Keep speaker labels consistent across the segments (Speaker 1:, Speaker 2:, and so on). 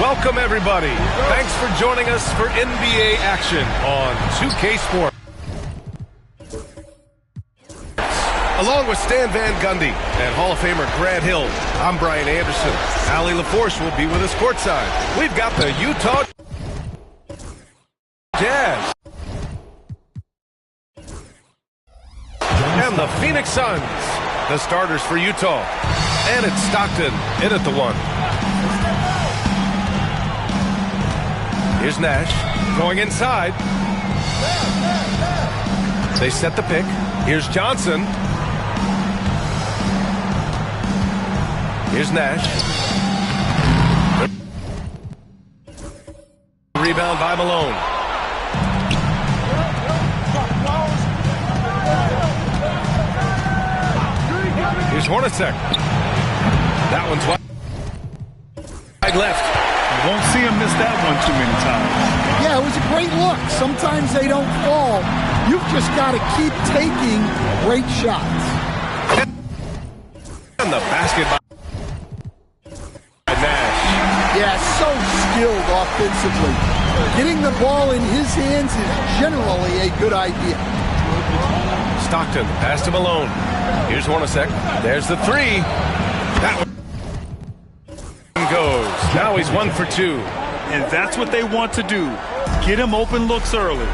Speaker 1: Welcome, everybody. Thanks for joining us for NBA action on 2K Sports. Along with Stan Van Gundy and Hall of Famer Grant Hill, I'm Brian Anderson. Allie LaForce will be with us courtside. We've got the Utah Jazz and the Phoenix Suns, the starters for Utah. And it's Stockton in at the one. Here's Nash going inside. They set the pick. Here's Johnson. Here's Nash. Rebound by Malone. Here's Hornacek. That one's wide left.
Speaker 2: You won't see him miss that one too many times.
Speaker 3: Yeah, it was a great look. Sometimes they don't fall. You've just got to keep taking great shots.
Speaker 1: And the basket by Nash.
Speaker 3: Yeah, so skilled offensively. Getting the ball in his hands is generally a good idea.
Speaker 1: Stockton, pass to Malone. Here's Hornacek. There's the three. That one goes. Now he's 1 for 2.
Speaker 2: And that's what they want to do. Get him open looks early.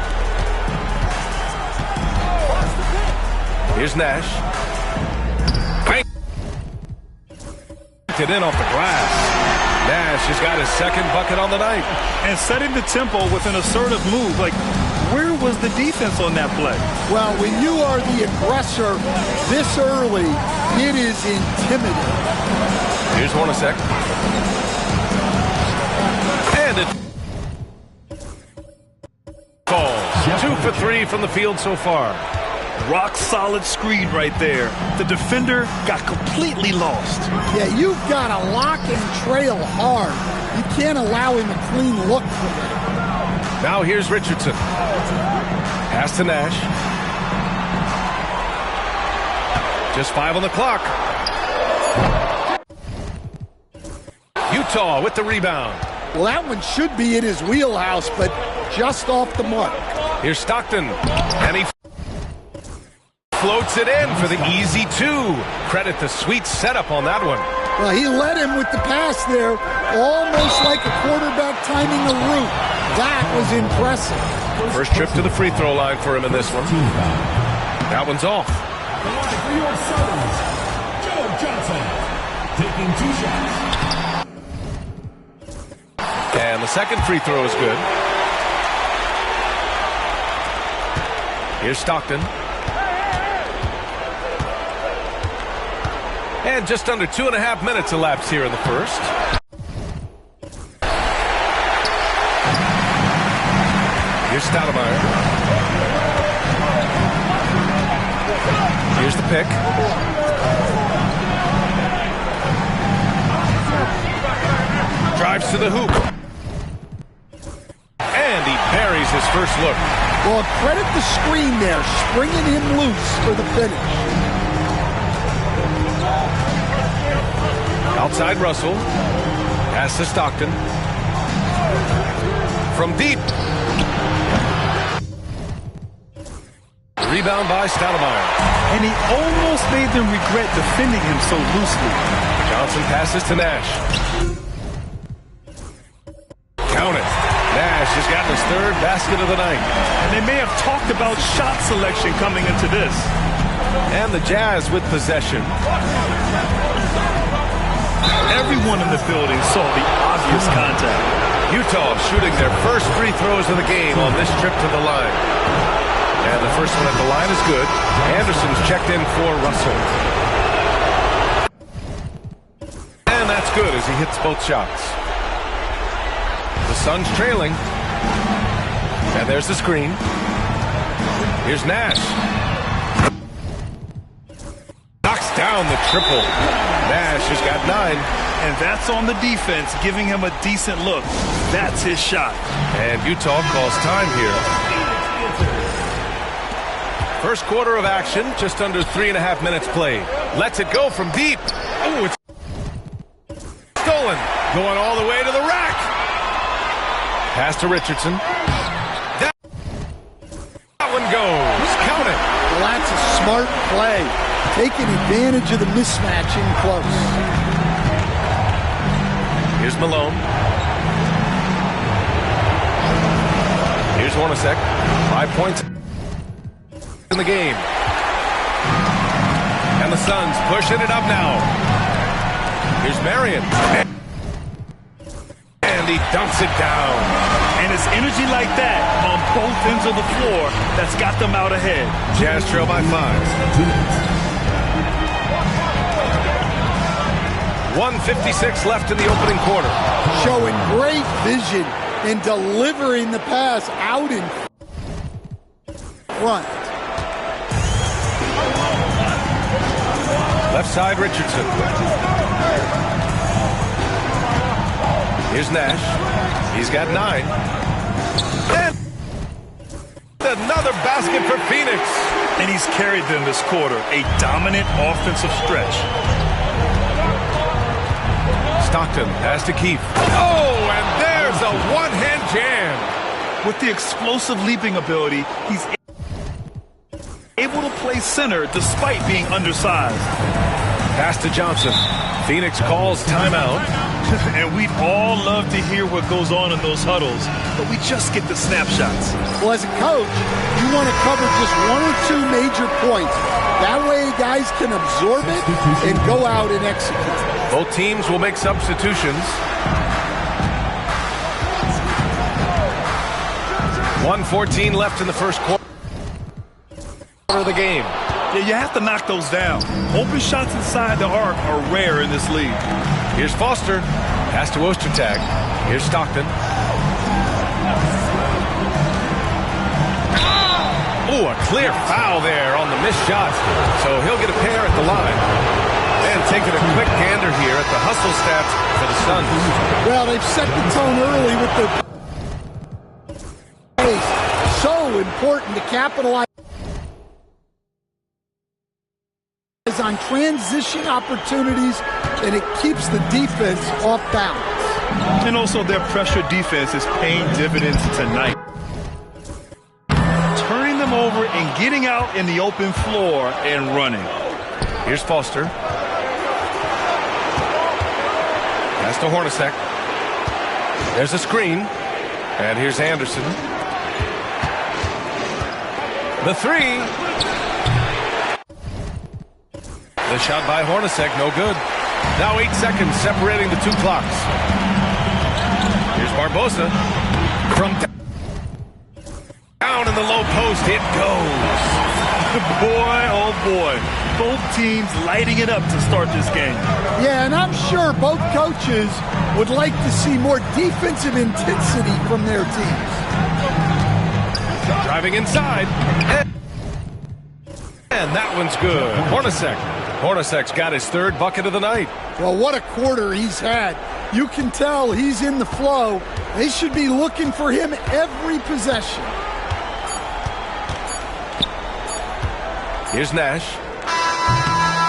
Speaker 1: Here's Nash. Banked it in off the glass. Nash has got his second bucket on the night.
Speaker 2: And setting the tempo with an assertive move. Like, where was the defense on that play?
Speaker 3: Well, when you are the aggressor this early, it is intimidating.
Speaker 1: Here's Hornacek. And it falls. 2 for 3 from the field so far.
Speaker 2: Rock solid screen right there. The defender got completely lost.
Speaker 3: Yeah, you've got to lock and trail hard. You can't allow him a clean look from it.
Speaker 1: Now here's Richardson. Pass to Nash. Just 5 on the clock. Utah with the rebound.
Speaker 3: Well, that one should be in his wheelhouse, but just off the mark.
Speaker 1: Here's Stockton. And he floats it in for the easy 2. Credit the sweet setup on that one.
Speaker 3: Well, he led him with the pass there, almost like a quarterback timing a route. That was impressive.
Speaker 1: First trip to the free throw line for him in this one. That one's off.
Speaker 4: Joe Johnson taking 2 shots.
Speaker 1: And the second free throw is good. Here's Stockton. And just under 2.5 minutes elapsed here in the first. Here's Stoudemire. Here's the pick. Drives to the hoop. And he buries his first look.
Speaker 3: Well, credit the screen there, springing him loose for the finish.
Speaker 1: Outside Russell. Pass to Stockton. From deep. Rebound by Stoudemire.
Speaker 2: And he almost made them regret defending him so loosely.
Speaker 1: Johnson passes to Nash. Count it. Nash has gotten his 3rd basket of the night.
Speaker 2: And they may have talked about shot selection coming into this.
Speaker 1: And the Jazz with possession.
Speaker 2: Everyone in the building saw the obvious contact.
Speaker 1: Utah shooting their first free throws of the game on this trip to the line. And the first one at the line is good. Anderson's checked in for Russell. And that's good as he hits both shots. The Suns trailing. And there's the screen. Here's Nash. Knocks down the triple. Nash has got 9.
Speaker 2: And that's on the defense, giving him a decent look. That's his shot.
Speaker 1: And Utah calls time here. First quarter of action, just under 3.5 minutes played. Lets it go from deep. Oh, it's stolen. Going all the way to the rack. Pass to Richardson. That one goes. Count it.
Speaker 3: Well, that's a smart play. Taking advantage of the mismatch in close.
Speaker 1: Here's Malone. Here's Hornacek. 5 points in the game. And the Suns pushing it up now. Here's Marion. And he dunks it down.
Speaker 2: And it's energy like that on both ends of the floor that's got them out ahead.
Speaker 1: Jazz trail by 5. 1:56 left in the opening quarter.
Speaker 3: Showing great vision and delivering the pass out in front.
Speaker 1: Left side, Richardson. Here's Nash. He's got 9. And another basket for Phoenix.
Speaker 2: And he's carried them this quarter. A dominant offensive stretch.
Speaker 1: Stockton, pass to Keefe. Oh, and there's a one-hand jam.
Speaker 2: With the explosive leaping ability, he's able to play center despite being undersized.
Speaker 1: Pass to Johnson. Phoenix calls timeout.
Speaker 2: And we'd all love to hear what goes on in those huddles, but we just get the snapshots.
Speaker 3: Well, as a coach, you want to cover just 1 or 2 major points. That way guys can absorb it and go out and execute.
Speaker 1: Both teams will make substitutions. 1:14 left in the first quarter of the game.
Speaker 2: Yeah, you have to knock those down. Open shots inside the arc are rare in this league.
Speaker 1: Here's Foster. Pass to Ostertag. Here's Stockton. Oh, a clear foul there on the missed shot. So he'll get a pair at the line. And taking a quick gander here at the hustle stats for the Suns.
Speaker 3: Well, they've set the tone early with their pace. So important to capitalize on transition opportunities, and it keeps the defense off balance.
Speaker 2: And also their pressure defense is paying dividends tonight. Turning them over and getting out in the open floor and running.
Speaker 1: Here's Foster. Pass to Hornacek. There's a screen. And here's Anderson. The 3. The shot by Hornacek, no good. Now 8 seconds separating the 2 clocks. Here's Barbosa. From down in the low post, it goes.
Speaker 2: Boy, oh boy. Both teams lighting it up to start this game.
Speaker 3: Yeah, and I'm sure both coaches would like to see more defensive intensity from their teams.
Speaker 1: Driving inside. And that one's good. Hornacek's got his 3rd bucket of the night.
Speaker 3: Well, what a quarter he's had. You can tell he's in the flow. They should be looking for him every possession.
Speaker 1: Here's Nash.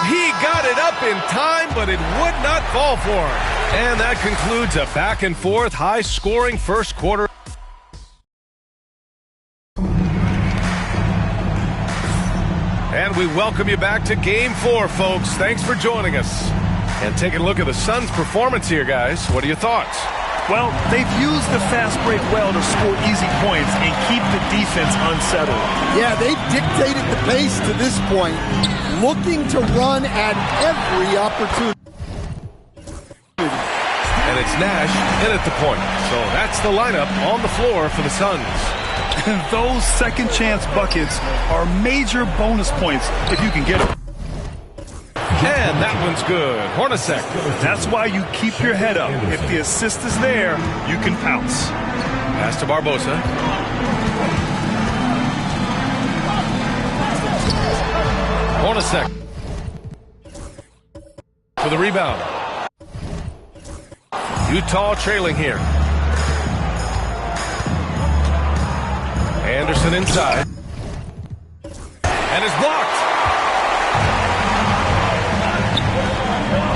Speaker 1: He got it up in time, but it would not fall for him. And that concludes a back-and-forth, high-scoring first quarter. And we welcome you back to Game 4, folks. Thanks for joining us. And taking a look at the Suns' performance here, guys. What are your thoughts?
Speaker 2: Well, they've used the fast break well to score easy points and keep the defense unsettled.
Speaker 3: Yeah, they've dictated the pace to this point, looking to run at every opportunity.
Speaker 1: And it's Nash in at the point. So that's the lineup on the floor for the Suns.
Speaker 2: Those second chance buckets are major bonus points if you can get them.
Speaker 1: And that one's good. Hornacek.
Speaker 2: That's why you keep your head up. If the assist is there, you can pounce.
Speaker 1: Pass to Barbosa. Hornacek. For the rebound. Utah trailing here. Anderson inside. And is blocked.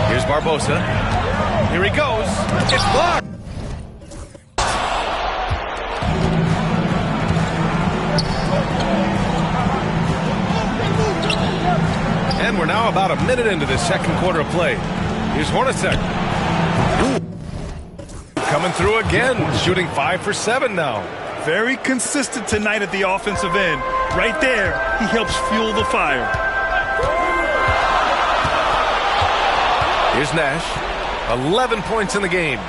Speaker 1: Here's Barbosa. Here he goes. It's blocked. we're now about a minute into this second quarter of play. Here's Hornacek. Coming through again, shooting 5 for 7 now.
Speaker 2: Very consistent tonight at the offensive end. Right there, he helps fuel the fire.
Speaker 1: Here's Nash. 11 points in the game.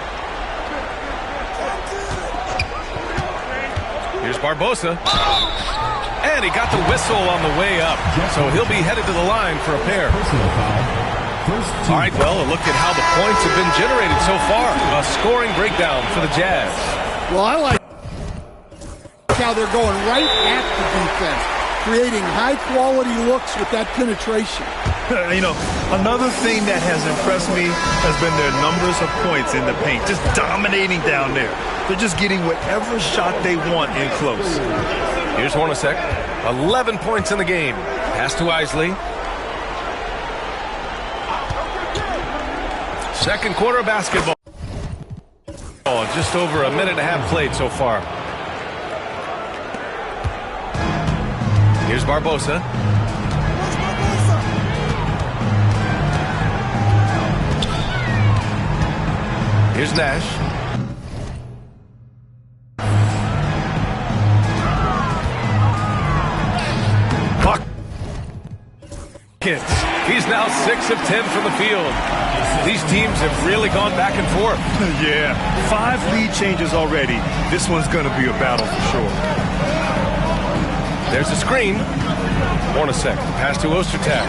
Speaker 1: Here's Barbosa. And he got the whistle on the way up. So he'll be headed to the line for a pair. All right, well, a look at how the points have been generated so far. A scoring breakdown for the Jazz.
Speaker 3: Well, I like how they're going right at the defense, creating high-quality looks with that penetration.
Speaker 2: You know, another thing that has impressed me has been their numbers of points in the paint, just dominating down there. They're just getting whatever shot they want in close.
Speaker 1: Here's Hornacek. 11 points in the game. Pass to Isley. Second quarter of basketball. Just over a minute and a half played so far. Here's Barbosa. Here's Nash. He's now 6 of 10 from the field. These teams have really gone back and forth.
Speaker 2: Yeah, 5 lead changes already. This one's going to be a battle for sure.
Speaker 1: There's a screen. Hornacek, pass to Ostertag.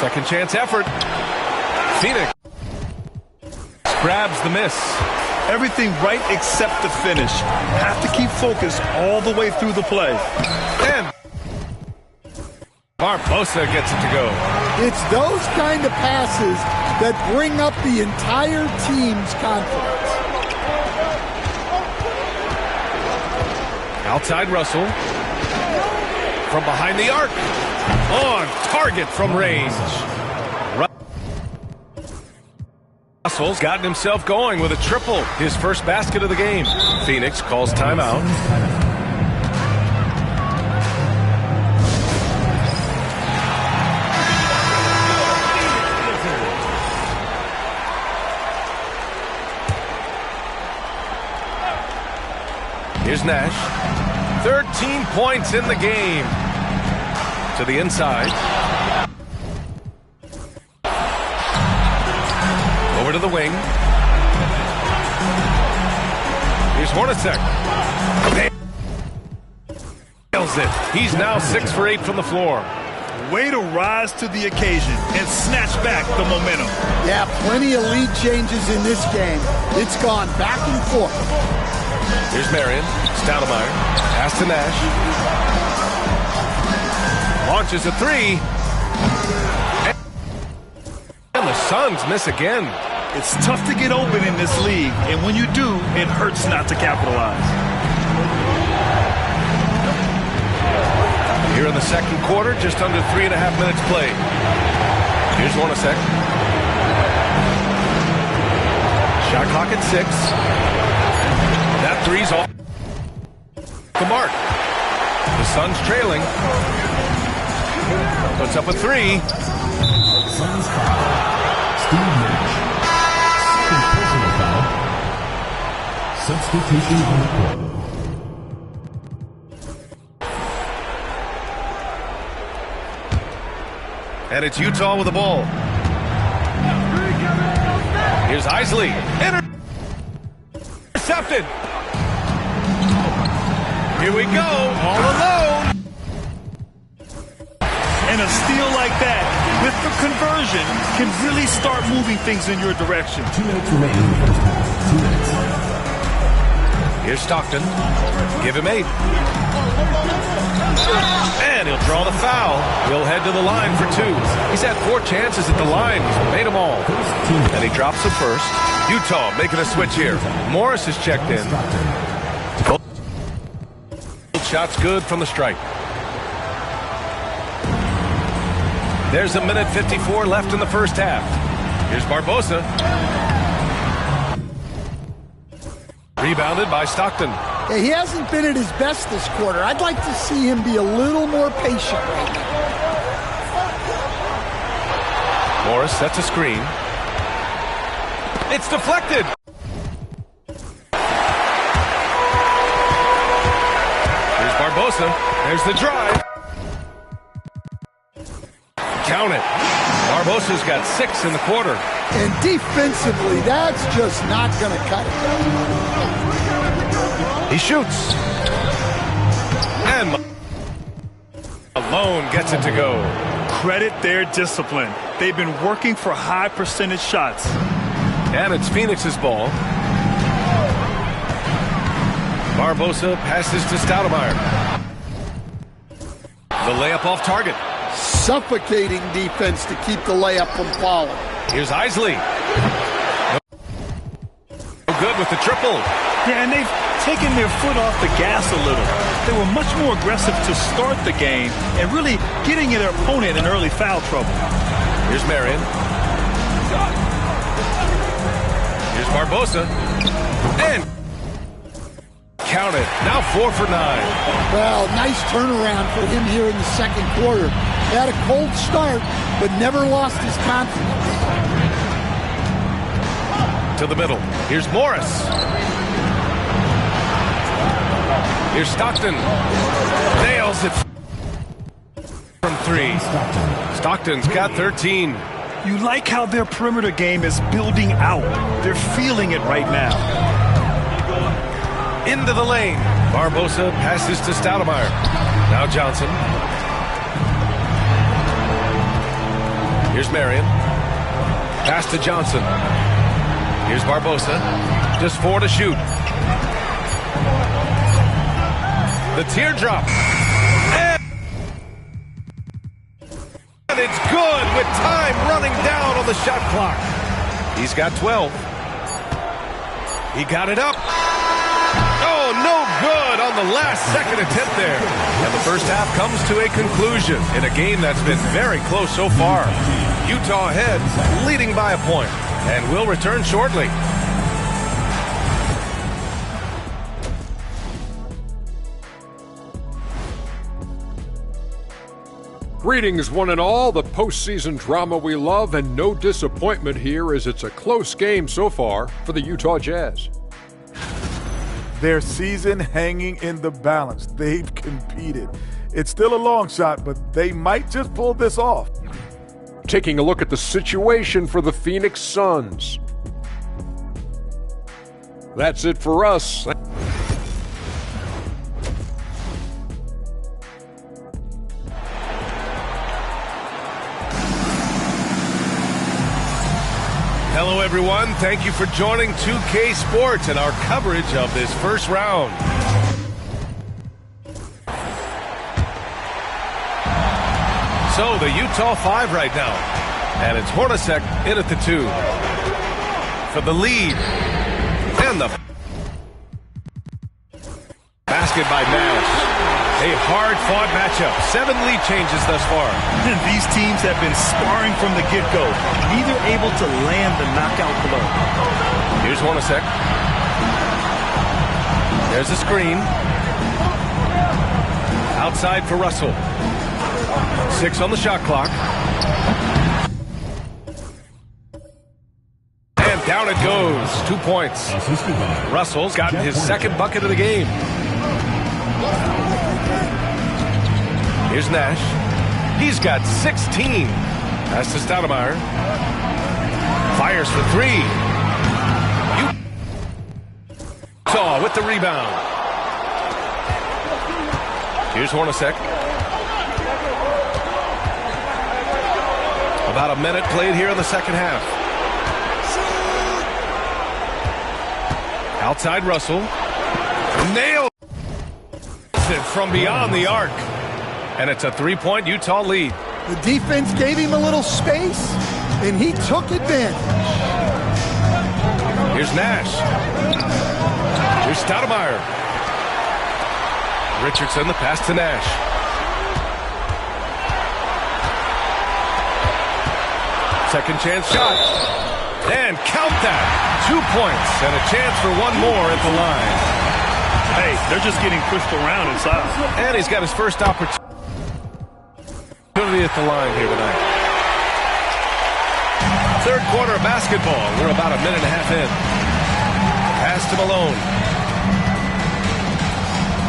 Speaker 1: Second chance effort. Phoenix grabs the miss.
Speaker 2: Everything right except the finish. Have to keep focused all the way through the play.
Speaker 1: And Barbosa gets it to go.
Speaker 3: It's those kind of passes that bring up the entire team's confidence.
Speaker 1: Outside Russell. From behind the arc. On target from range. Russell's gotten himself going with a triple. His first basket of the game. Phoenix calls timeout. Here's Nash. 13 points in the game. To the inside. Over to the wing. Here's Hornacek. Nails it. He's now 6 for 8 from the floor.
Speaker 2: Way to rise to the occasion and snatch back the momentum.
Speaker 3: Yeah, plenty of lead changes in this game. It's gone back and forth.
Speaker 1: Here's Marion. Stoudemire. Pass to Nash. Launches a 3. And the Suns miss again.
Speaker 2: It's tough to get open in this league, and when you do, it hurts not to capitalize.
Speaker 1: Here in the second quarter, just under 3.5 minutes played. Here's Hornacek. Shot clock at 6. That 3's off the mark. The Suns trailing. Puts up a 3.
Speaker 4: Suns foul. Steve Nash. Second personal foul. Substitution on the court.
Speaker 1: And it's Utah with the ball. Here's Isley. Intercepted. Here we go. All alone.
Speaker 2: And a steal like that, with the conversion, can really start moving things in your direction.
Speaker 4: 2 minutes remaining in the first half. 2 minutes.
Speaker 1: Here's Stockton. Give him 8. And he'll draw the foul. He'll head to the line for 2. He's had 4 chances at the line. He's made them all. And he drops the first. Utah making a switch here. Morris is checked in. Shot's good from the stripe. There's a minute 54 left in the first half. Here's Barbosa. Rebounded by Stockton.
Speaker 3: Yeah, he hasn't been at his best this quarter. I'd like to see him be a little more patient right now.
Speaker 1: Morris sets a screen. It's deflected. Here's Barbosa. There's the drive. Count it. Barbosa's got 6 in the quarter.
Speaker 3: And defensively, that's just not going to cut it.
Speaker 1: He shoots. And Malone gets it to go.
Speaker 2: Credit their discipline. They've been working for high percentage shots.
Speaker 1: And it's Phoenix's ball. Barbosa passes to Stoudemire. The layup off target.
Speaker 3: Suffocating defense to keep the layup from falling.
Speaker 1: Here's Isley. No good with the triple.
Speaker 2: Yeah, and they've taken their foot off the gas a little. They were much more aggressive to start the game and really getting their opponent in early foul trouble.
Speaker 1: Here's Marion. Here's Barbosa. And count it. Now 4 for 9.
Speaker 3: Well, nice turnaround for him here in the second quarter. He had a cold start, but never lost his confidence.
Speaker 1: To the middle. Here's Morris. Here's Stockton. Nails it from 3. Stockton's got 13.
Speaker 2: You like how their perimeter game is building out. They're feeling it right now.
Speaker 1: Into the lane. Barbosa passes to Stoudemire. Now Johnson. Here's Marion. Pass to Johnson. Here's Barbosa. Just 4 to shoot. The teardrop. And it's good with time running down on the shot clock. He's got 12. He got it up. Oh, no good on the last second attempt there. And the first half comes to a conclusion in a game that's been very close so far. Utah ahead, leading by a point, and will return shortly.
Speaker 5: Greetings, one and all. The postseason drama we love, and no disappointment here as it's a close game so far for the Utah Jazz.
Speaker 6: Their season hanging in the balance. They've competed. It's still a long shot, but they might just pull this off.
Speaker 5: Taking a look at the situation for the Phoenix Suns. That's it for us.
Speaker 1: Hello, everyone. Thank you for joining 2K Sports and our coverage of this first round. So, the Utah 5 right now. And it's Hornacek in at the 2. For the lead. And the basket by Nash. A hard-fought matchup. 7 lead changes thus far.
Speaker 2: These teams have been sparring from the get-go. Neither able to land the knockout blow.
Speaker 1: Here's Hornacek. There's a screen. Outside for Russell. 6 on the shot clock. And down it goes. 2 points. Russell's gotten his second bucket of the game. Here's Nash. He's got 16. Pass to Stoudemire. Fires for 3. Utah with the rebound. Here's Hornacek. About a minute played here in the second half. Outside Russell. Nails it from beyond the arc. And it's a 3-point Utah lead.
Speaker 3: The defense gave him a little space, and he took advantage.
Speaker 1: Here's Nash. Here's Stoudemire. Richardson, the pass to Nash. Second chance shot. And count that. 2 points and a chance for one more at the line.
Speaker 2: Hey, they're just getting pushed around inside.
Speaker 1: And he's got his first opportunity at the line here tonight. Third quarter of basketball. We're about a minute and a half in. Pass to Malone.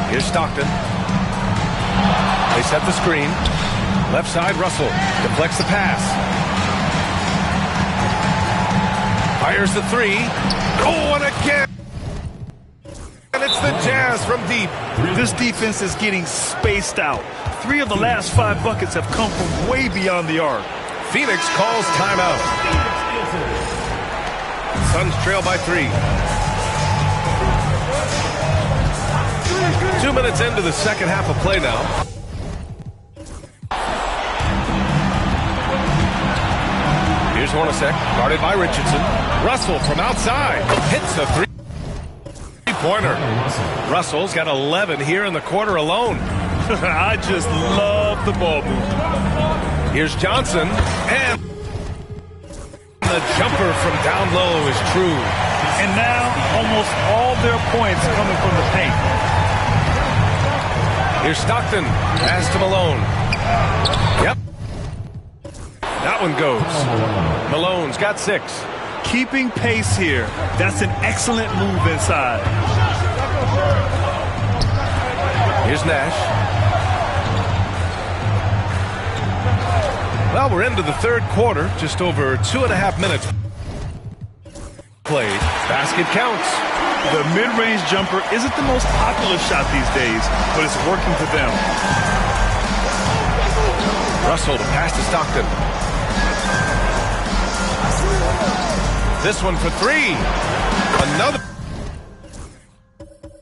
Speaker 1: Here's Stockton. They set the screen. Left side, Russell deflects the pass. Fires the three. Oh, and again. And it's the Jazz from deep.
Speaker 2: This defense is getting spaced out. 3 of the last 5 buckets have come from way beyond the arc.
Speaker 1: Phoenix calls timeout. Suns trail by 3. 2 minutes into the second half of play now. Here's Hornacek, guarded by Richardson. Russell from outside hits the three-pointer. Russell's got 11 here in the quarter alone.
Speaker 2: I just love the ball movement.
Speaker 1: Here's Johnson, and the jumper from down low is true.
Speaker 2: And now almost all their points coming from the paint.
Speaker 1: Here's Stockton, pass to Malone. Yep. That one goes. Malone's got 6.
Speaker 2: Keeping pace here. That's an excellent move inside.
Speaker 1: Here's Nash. Well, we're into the third quarter. Just over 2.5 minutes played. Basket counts.
Speaker 2: The mid-range jumper isn't the most popular shot these days, but it's working for them.
Speaker 1: Russell to pass to Stockton. This one for 3. Another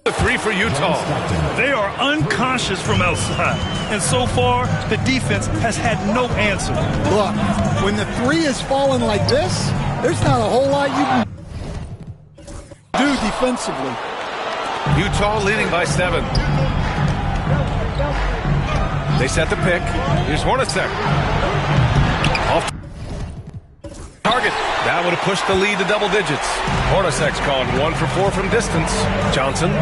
Speaker 1: 3 for Utah.
Speaker 2: They are unconscious from outside, and so far, the defense has had no answer.
Speaker 3: Look, when the 3 is falling like this, there's not a whole lot you can do defensively.
Speaker 1: Utah leading by 7. They set the pick. Here's Hornacek. Off target. That would have pushed the lead to double digits. Hornacek's gone 1 for 4 from distance. Johnson.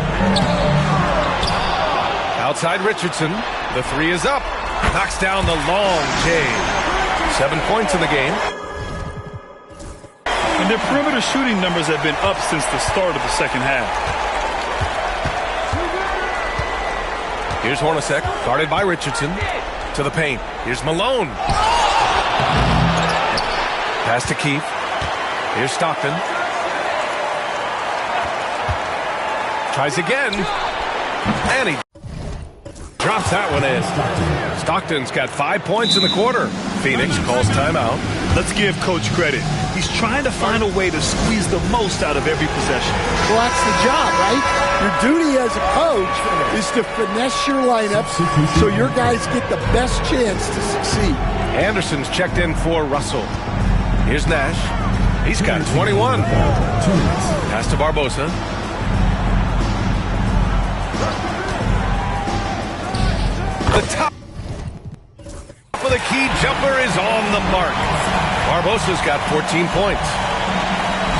Speaker 1: Outside Richardson. The 3 is up. Knocks down the long J. 7 points in the game.
Speaker 2: And their perimeter shooting numbers have been up since the start of the second half.
Speaker 1: Here's Hornacek, guarded by Richardson. To the paint. Here's Malone. Pass to Keith. Here's Stockton. Tries again. And he drops that one in. Stockton's got 5 points in the quarter. Phoenix calls timeout.
Speaker 2: Let's give Coach credit. He's trying to find a way to squeeze the most out of every possession.
Speaker 3: Well, that's the job, right? Your duty as a coach is to finesse your lineup so your guys get the best chance to succeed.
Speaker 1: Anderson's checked in for Russell. Here's Nash. He's got 21. Pass to Barbosa. The top of the key jumper is on the mark. Barbosa's got 14 points.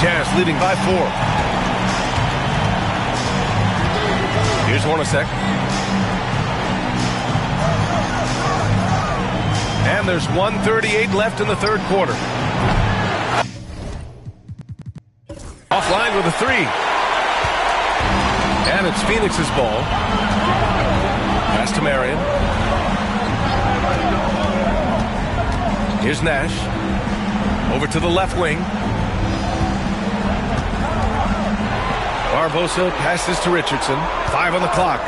Speaker 1: Jazz leading by 4. Here's Hornacek. And there's 1:38 left in the third quarter. Offline with a 3. And it's Phoenix's ball. Pass to Marion. Here's Nash. Over to the left wing. Barbosa passes to Richardson. 5 on the clock.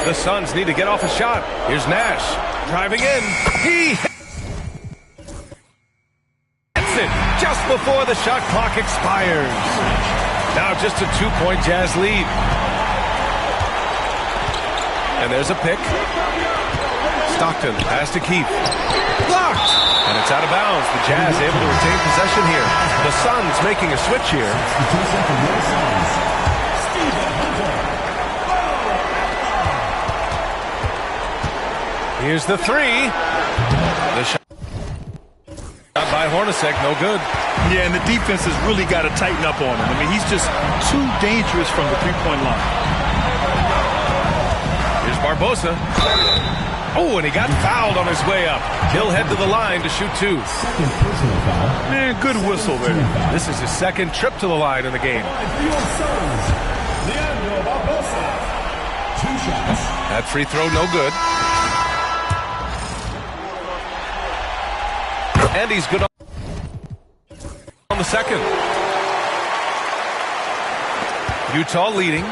Speaker 1: The Suns need to get off a shot. Here's Nash. Driving in. He hits it just before the shot clock expires. Now just a 2-point Jazz lead. And there's a pick. Stockton pass to Keith. Blocked! And it's out of bounds. The Jazz able to retain possession here. The Suns making a switch here. Here's the 3. The shot by by Hornacek, no good.
Speaker 2: Yeah, and the defense has really got to tighten up on him. I mean, he's just too dangerous from the three-point line.
Speaker 1: Here's Barbosa. Oh, and he got fouled on his way up. He'll head to the line to shoot two.
Speaker 2: Man, good whistle there.
Speaker 1: This is his second trip to the line in the game. That free throw, no good. And he's good on the second. Utah leading.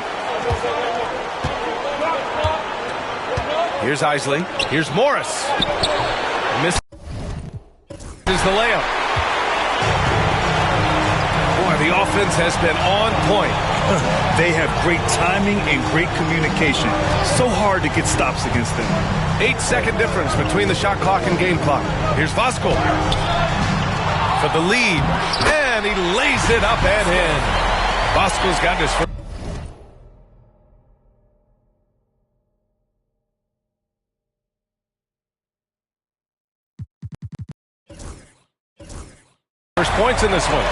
Speaker 1: Here's Isley. Here's Morris. Misses the layup. Boy, the offense has been on point.
Speaker 2: They have great timing and great communication. So hard to get stops against them.
Speaker 1: 8-second difference between the shot clock and game clock. Here's Voskuhl for the lead. And he lays it up and in. Voskuhl's got his first points in this one.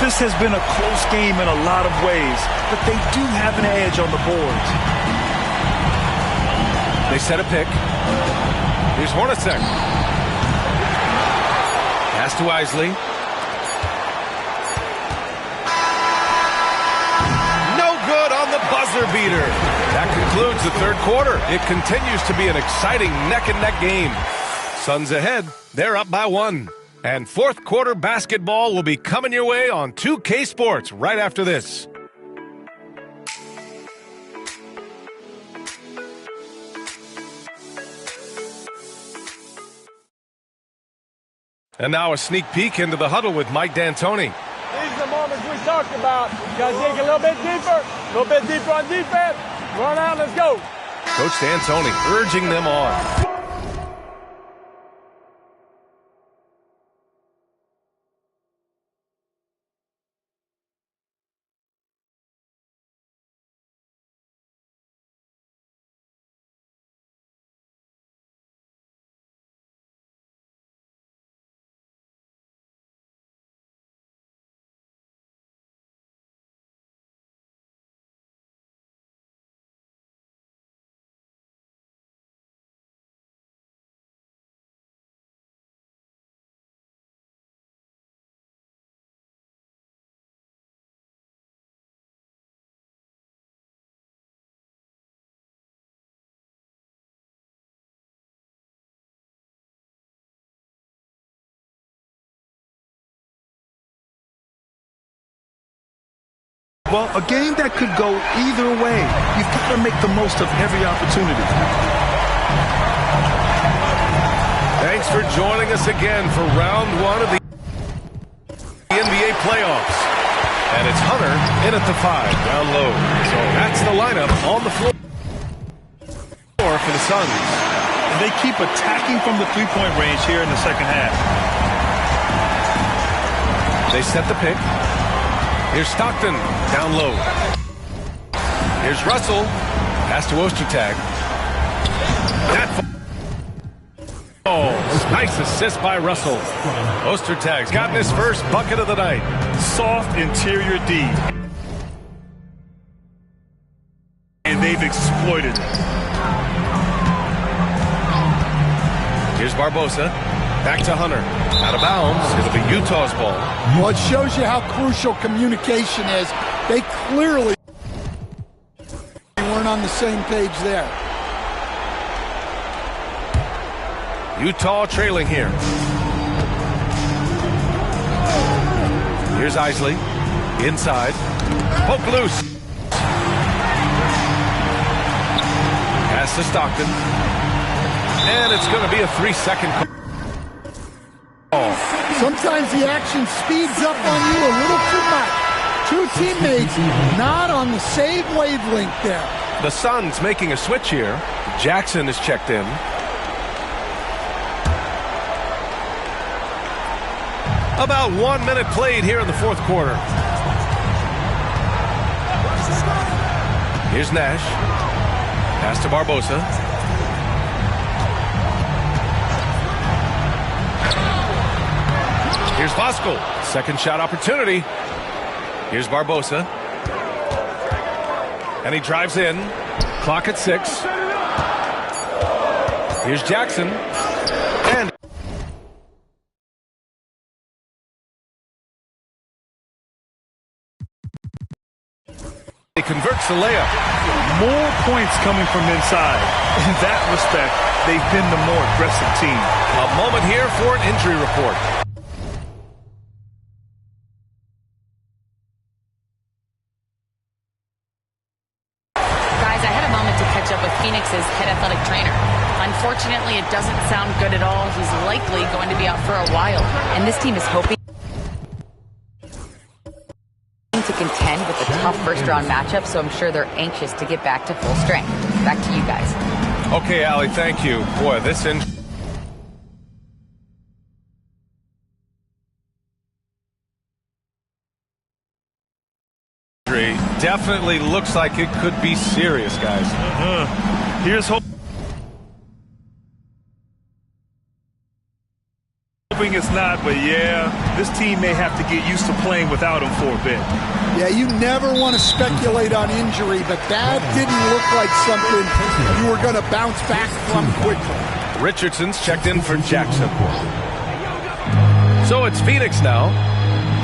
Speaker 2: This has been a close game in a lot of ways, but they do have an edge on the boards.
Speaker 1: They set a pick. Here's Hornacek. Pass to Isley. No good on the buzzer beater. That concludes the third quarter. It continues to be an exciting neck-and-neck game. Suns ahead. They're up by 1. And fourth quarter basketball will be coming your way on 2K Sports right after this. And now a sneak peek into the huddle with Mike D'Antoni.
Speaker 7: These are the moments we talked about. You got to dig a little bit deeper on defense. Run out, let's go.
Speaker 1: Coach D'Antoni urging them on.
Speaker 2: Well, a game that could go either way. You've got to make the most of every opportunity.
Speaker 1: Thanks for joining us again for round 1 of the NBA playoffs. And it's Hunter in at the 5, down low. So that's the lineup on the floor for the Suns.
Speaker 2: And they keep attacking from the three-point range here in the second half.
Speaker 1: They set the pick. Here's Stockton, down low. Here's Russell. Pass to Ostertag. Nice assist by Russell. Ostertag's gotten his first bucket of the night.
Speaker 2: Soft interior D. And they've exploited it.
Speaker 1: Here's Barbosa. Back to Hunter. Out of bounds. It'll be Utah's ball.
Speaker 3: Well, it shows you how crucial communication is. They clearly weren't on the same page there.
Speaker 1: Utah trailing here. Here's Isley. Inside. Poke loose. Pass to Stockton. And it's going to be a 3-second call.
Speaker 3: Sometimes the action speeds up on you a little too much. Two teammates not on the same wavelength there.
Speaker 1: The Suns making a switch here. Jackson is checked in. About 1 minute played here in the fourth quarter. Here's Nash. Pass to Barbosa. Here's Voskuhl. Second shot opportunity. Here's Barbosa. And he drives in. Clock at 6. Here's Jackson. And he converts the layup.
Speaker 2: More points coming from inside. In that respect, they've been the more aggressive team.
Speaker 1: A moment here for an injury report.
Speaker 8: Guys, I had a moment to catch up with Phoenix's head athletic trainer. Unfortunately, it doesn't sound good at all. He's likely going to be out for a while. And this team is hoping to contend with a tough first-round matchup, so I'm sure they're anxious to get back to full strength. Back to you guys.
Speaker 1: Okay, Allie, thank you. Boy, this injury definitely looks like it could be serious, guys.
Speaker 2: Here's hoping it's not, but yeah, this team may have to get used to playing without him for a bit.
Speaker 3: Yeah, you never want to speculate on injury, but that didn't look like something you were going to bounce back from quickly.
Speaker 1: Richardson's checked in for Jackson. So it's Phoenix now.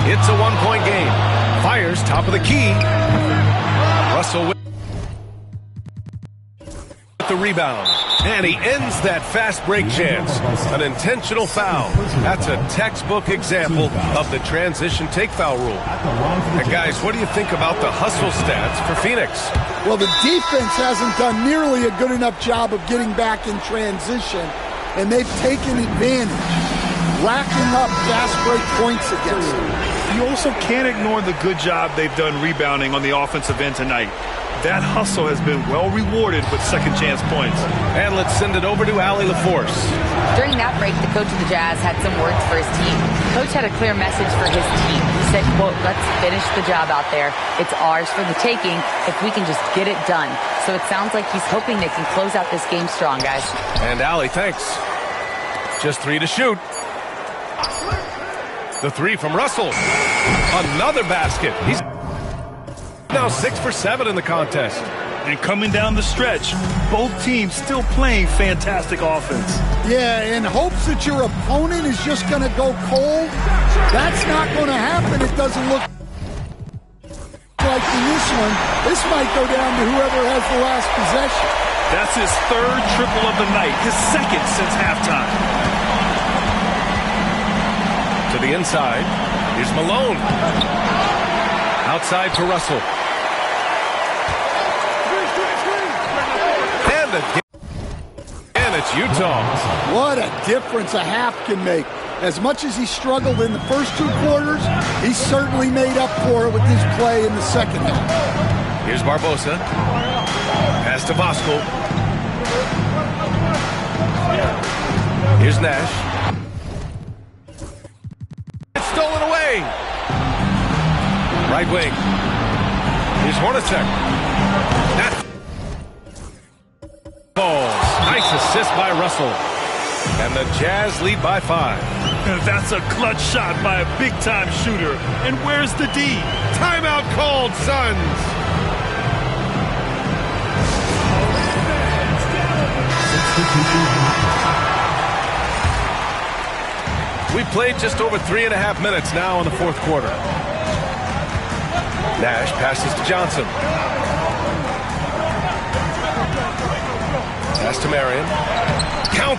Speaker 1: It's a one-point game. Fires top of the key. Russell with the rebound. And he ends that fast break chance. An intentional foul. That's a textbook example of the transition take foul rule. And guys, what do you think about the hustle stats for Phoenix?
Speaker 3: Well, the defense hasn't done nearly a good enough job of getting back in transition, and they've taken advantage, racking up fast break points against them.
Speaker 2: You also can't ignore the good job they've done rebounding on the offensive end tonight. That hustle has been well rewarded with second chance points.
Speaker 1: And let's send it over to Allie LaForce.
Speaker 8: During that break, the coach of the Jazz had some words for his team. The coach had a clear message for his team. He said, quote, "Let's finish the job out there. It's ours for the taking if we can just get it done." So it sounds like he's hoping they can close out this game strong, guys.
Speaker 1: And Allie, thanks. Just 3 to shoot. The 3 from Russell. Another basket. He's now 6 for 7 in the contest.
Speaker 2: And coming down the stretch, both teams still playing fantastic offense.
Speaker 3: Yeah, in hopes that your opponent is just going to go cold, that's not going to happen. It doesn't look like in this one. This might go down to whoever has the last possession.
Speaker 2: That's his third triple of the night, his second since halftime.
Speaker 1: To the inside. Here's Malone. Outside to Russell. And it's Utah.
Speaker 3: What a difference a half can make. As much as he struggled in the first 2 quarters, he certainly made up for it with his play in the second half.
Speaker 1: Here's Barbosa. Pass to Voskuhl. Here's Nash. It's stolen away. Right wing. Here's Hornacek. That's balls. Nice assist by Russell. And the Jazz lead by 5.
Speaker 2: That's a clutch shot by a big-time shooter. And where's the D?
Speaker 1: Timeout called, Suns. We played just over 3.5 minutes now in the fourth quarter. Nash passes to Johnson. Pass to Marion. Count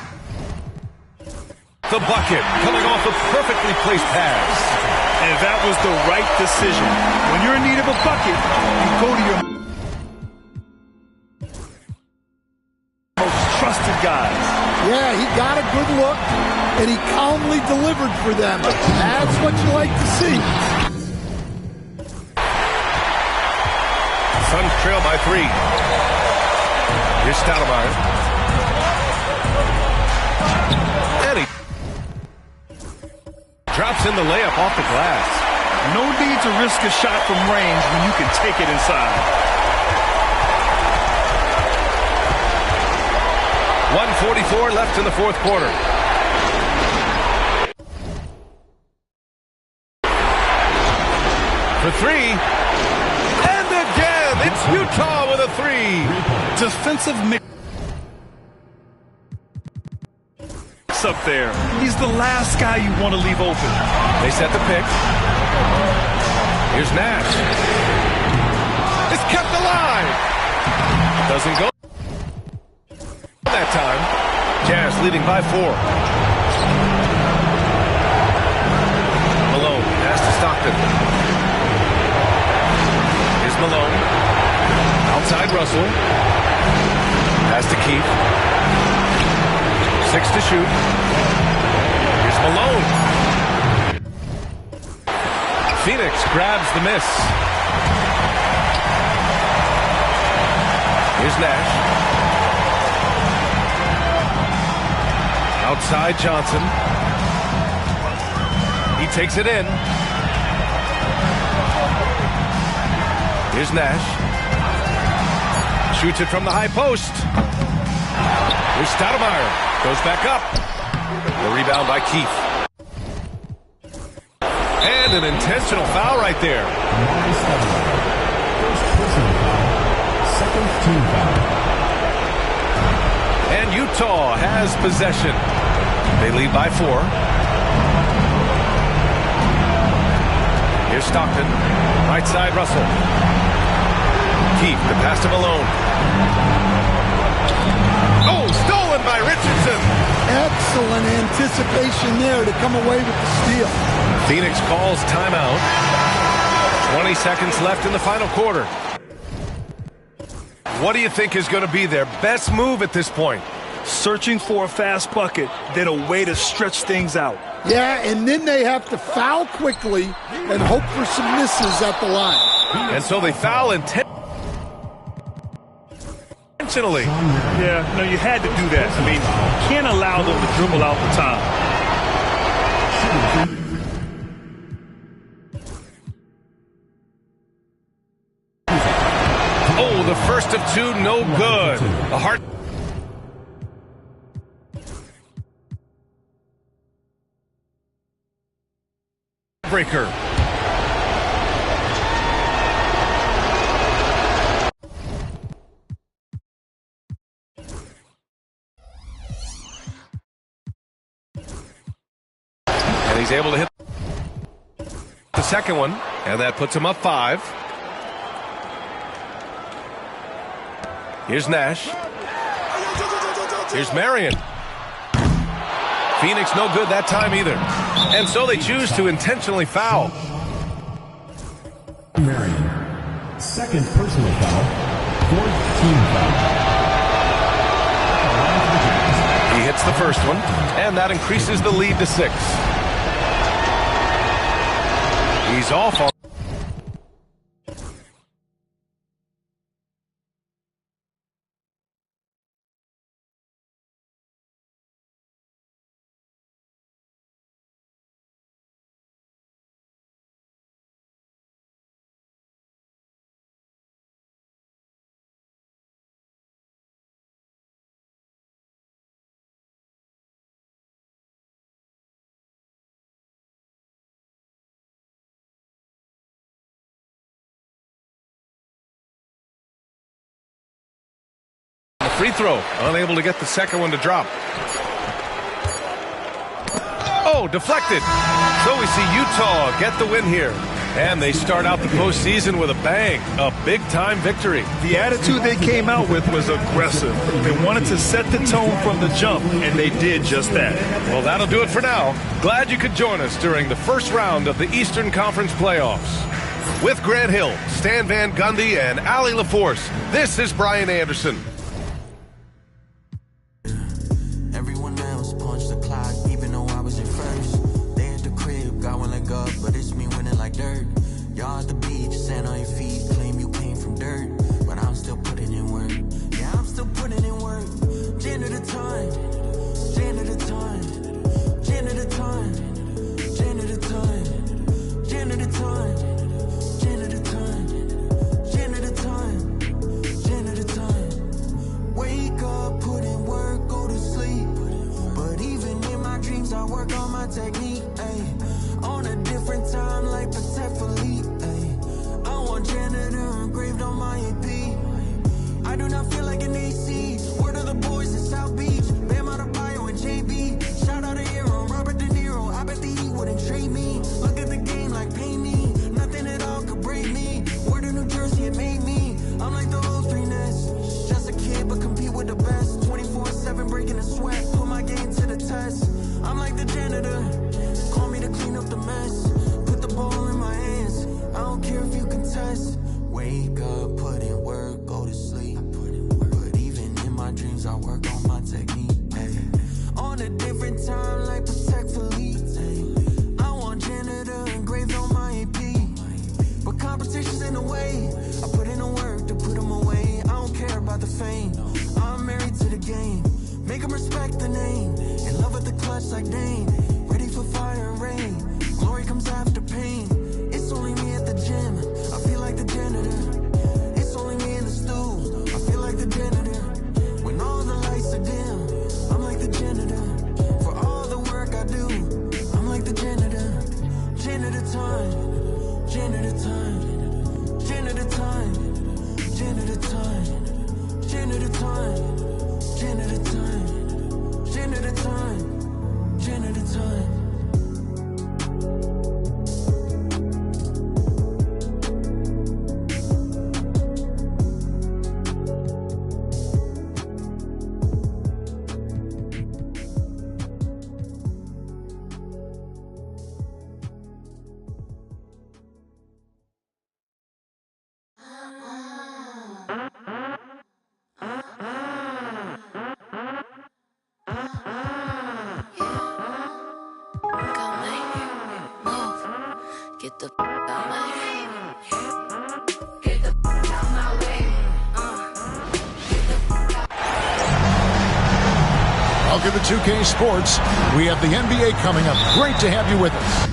Speaker 1: the bucket, coming off a perfectly placed pass.
Speaker 2: And that was the right decision. When you're in need of a bucket, you go to your most trusted guys.
Speaker 3: Yeah, he got a good look, and he calmly delivered for them. That's what you like to see.
Speaker 1: Suns trail by 3. Here's Stoudemire. And he drops in the layup off the glass.
Speaker 2: No need to risk a shot from range when you can take it inside.
Speaker 1: 1:44 left in the fourth quarter. for three. And again, it's Utah with a three.
Speaker 2: Defensive mix up there. He's the last guy you want to leave open.
Speaker 1: They set the pick. Here's Nash. It's kept alive. Doesn't go that time. Jazz leading by 4. Malone pass to Stockton. Here's Malone. Outside Russell. Pass to Keith. 6 to shoot. Here's Malone. Phoenix grabs the miss. Here's Nash. Outside Johnson. He takes it in. Here's Nash. Shoots it from the high post. Here's Stoudemire. Goes back up. The rebound by Keith. And an intentional foul right there.
Speaker 4: First personal foul. Second team foul.
Speaker 1: And Utah has possession. They lead by 4. Here's Stockton. Right side, Russell. Keith, the pass to Malone. Oh, stolen by Richardson.
Speaker 3: Excellent anticipation there to come away with the steal.
Speaker 1: Phoenix calls timeout. 20 seconds left in the final quarter. What do you think is going to be their best move at this point?
Speaker 2: Searching for a fast bucket, then a way to stretch things out.
Speaker 3: Yeah, and then they have to foul quickly and hope for some misses at the line.
Speaker 1: And so they foul intentionally.
Speaker 2: Yeah, no, you had to do that. I mean, you can't allow them to dribble out the time.
Speaker 1: Oh, the first of 2, no good. A heart breaker. And he's able to hit the second one, and that puts him up 5. Here's Nash. Here's Marion. Phoenix no good that time either. And so they choose to intentionally foul.
Speaker 4: Marion. Second personal foul. Fourth team foul.
Speaker 1: He hits the first one, and that increases the lead to 6. He's off on the free throw. Unable to get the second one to drop. Oh, deflected. So we see Utah get the win here. And they start out the postseason with a bang. A big-time victory.
Speaker 2: The attitude they came out with was aggressive. They wanted to set the tone from the jump, and they did just that.
Speaker 1: Well, that'll do it for now. Glad you could join us during the first round of the Eastern Conference playoffs. With Grant Hill, Stan Van Gundy, and Allie LaForce, this is Brian Anderson.
Speaker 9: Everyone else punched the clock, even though I was in first. They at the crib, got one leg up, but it's me winning like dirt. Y'all at the beach, sand on your feet, claim you came from dirt. But I'm still putting in work. Yeah, I'm still putting in work. Gen at a time, gen at a time, gen at a time, gen at a time, gen at a time, gen at a time, gen at a time, gen at a time. Wake up, put in work, go to sleep. But even in my dreams, I work on my technique, ayy. On a different time, like Patek Philippe, ayy. South Beach, Bam Adebayo and JB. Shout out a hero, Robert De Niro. I bet the Heat wouldn't trade me. Look at the game like pay me. Nothing at all could break me. Word in New Jersey, it made me. I'm like the old 3 Nets. Just a kid, but compete with the best. 24/7 breaking the sweat. Put my game to the test. I'm like the janitor. Call me to clean up the mess. Put the ball in my hands. I don't care if you contest. Wake up, put in work, go to sleep. But even in my dreams, I work on my technique. Ay. On a different time, like Protect Philippe. I want janitor engraved on my AP. But competition's in the way. I put in the work to put them away. I don't care about the fame. I'm married to the game. Make them respect the name. In love with the clutch like Dane. Ready for fire and rain. Glory comes after pain. It's only me at the gym. I feel like the janitor. It's only me in the stool. I feel like the janitor. When all the lights are dim, I'm like the janitor. For all the work I do, I'm like the janitor. Janitor time. Janitor time. Janitor time. Janitor time. Janitor time. Janitor time. Janitor time. Janitor time.
Speaker 10: Get the out my way. Get the out my way.
Speaker 11: Welcome to 2K Sports. We have the NBA coming up. Great to have you with us.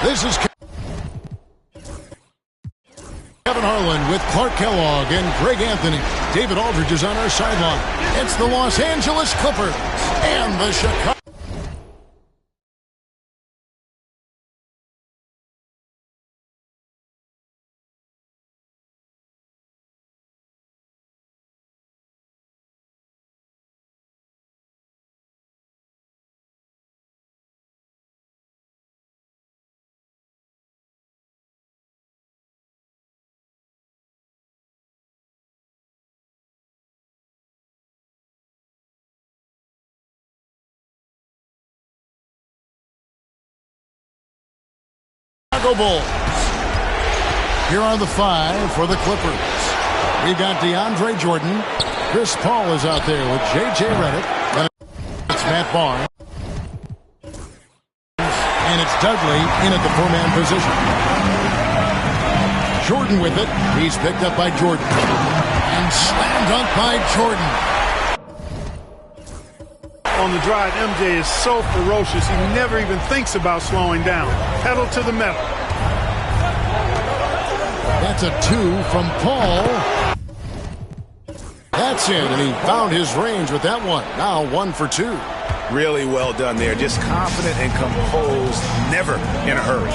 Speaker 11: This is Kevin Harlan with Clark Kellogg and Greg Anthony. David Aldridge is on our sideline. It's the Los Angeles Clippers and the Chicago. Bulls. Here are the 5 for the Clippers. We've got DeAndre Jordan. Chris Paul is out there with J.J. Redick. And it's Matt Barnes. And it's Dudley in at the 4-man position. Jordan with it. He's picked up by Jordan. And slam dunk by Jordan.
Speaker 2: On the drive, MJ is so ferocious, he never even thinks about slowing down. Pedal to the metal.
Speaker 11: That's a 2 from Paul. That's it, and he found his range with that one. Now 1 for 2.
Speaker 1: Really well done there. Just confident and composed, never in a hurry.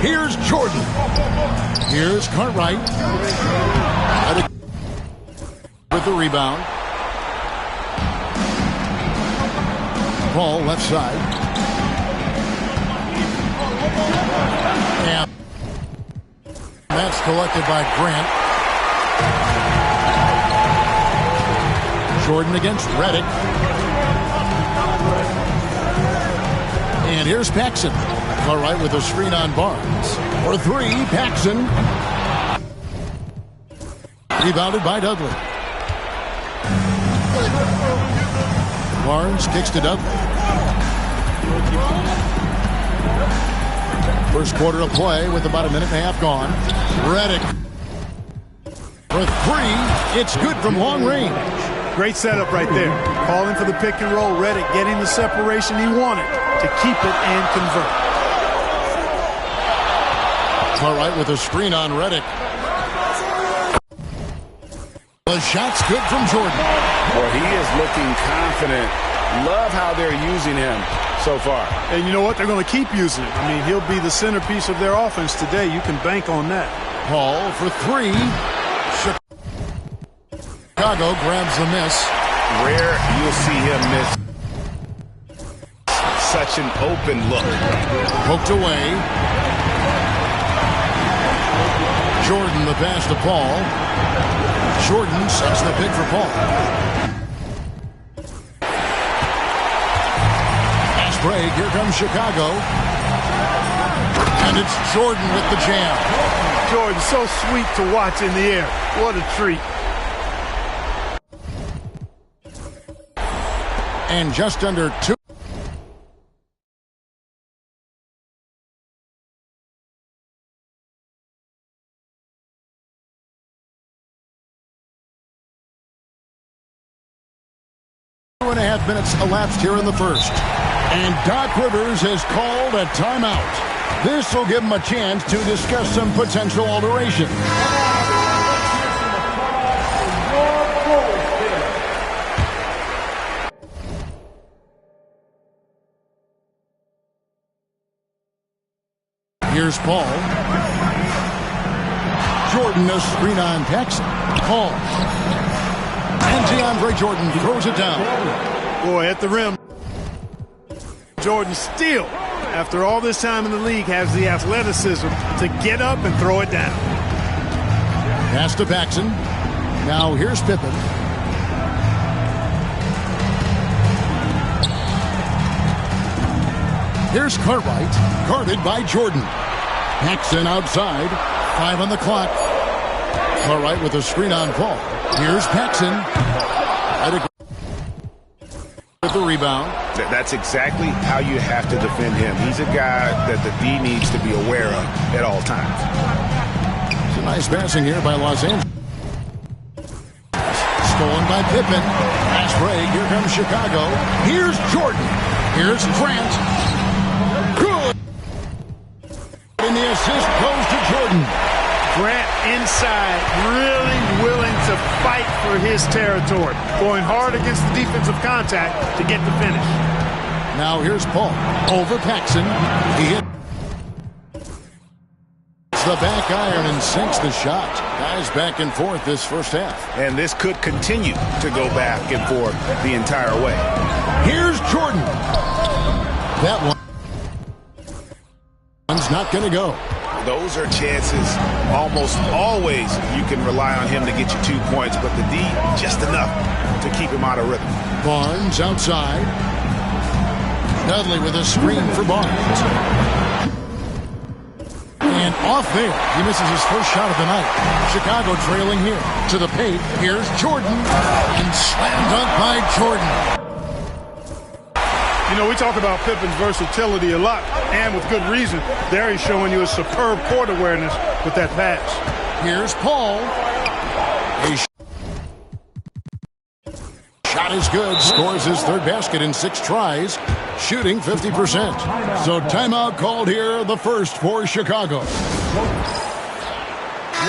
Speaker 11: Here's Jordan. Here's Cartwright. With the rebound. Paul left side. And that's collected by Grant. Jordan against Redick. And here's Paxson. All right, with a screen on Barnes. For 3, Paxson. Rebounded by Dudley. Barnes kicks to Dudley. First quarter of play with about a minute and a half gone. Redick for 3. It's good from long range.
Speaker 2: Great setup right there. Calling for the pick and roll. Redick getting the separation he wanted to keep it and convert.
Speaker 11: All right, with a screen on Redick. The shot's good from Jordan.
Speaker 1: Boy, he is looking confident. Love how they're using him so far.
Speaker 2: And you know what? They're going to keep using him. I mean, he'll be the centerpiece of their offense today. You can bank on that.
Speaker 11: Paul for 3. Chicago grabs the miss.
Speaker 1: Rare you'll see him miss such an open look.
Speaker 11: Poked away. Jordan the pass to Paul. Jordan sets the pick for Paul. Fast break. Here comes Chicago. And it's Jordan with the jam.
Speaker 2: Jordan, so sweet to watch in the air. What a treat.
Speaker 11: And just under 2. Two and a half minutes elapsed here in the first. And Doc Rivers has called a timeout. This will give him a chance to discuss some potential alteration. Here's Paul. Jordan, a screen on Paxson. Paul. And DeAndre Jordan throws it down.
Speaker 2: Boy, at the rim. Jordan still, after all this time in the league, has the athleticism to get up and throw it down.
Speaker 11: Pass to Paxson. Now here's Pippen. Here's Cartwright, guarded by Jordan. Paxson outside, 5 on the clock. Cartwright with a screen on Paul. Here's Paxson. With the rebound.
Speaker 1: That's exactly how you have to defend him. He's a guy that the D needs to be aware of at all times.
Speaker 11: It's a nice passing here by Los Angeles. Stolen by Pippen. Fast break. Here comes Chicago. Here's Jordan. Here's Grant. Good. And the assist goes to Jordan.
Speaker 2: Grant inside, really willing to fight for his territory. Going hard against the defensive contact to get the finish.
Speaker 11: Now here's Paul over Paxson. He hits the back iron and sinks the shot. Guys back and forth this first half.
Speaker 12: And this could continue to go back and forth the entire way.
Speaker 11: Here's Jordan. That one's not going to go.
Speaker 12: Those are chances almost always you can rely on him to get you 2 points, but the D just enough to keep him out of rhythm.
Speaker 11: Barnes outside. Dudley with a screen for Barnes. And off there, he misses his first shot of the night. Chicago trailing here. To the paint, here's Jordan. And slam dunk by Jordan.
Speaker 2: You know, we talk about Pippen's versatility a lot, and with good reason. There he's showing you a superb court awareness with that pass.
Speaker 11: Here's Paul. A shot is good. Scores his third basket in 6 tries. Shooting 50%. So timeout called here, the first for Chicago.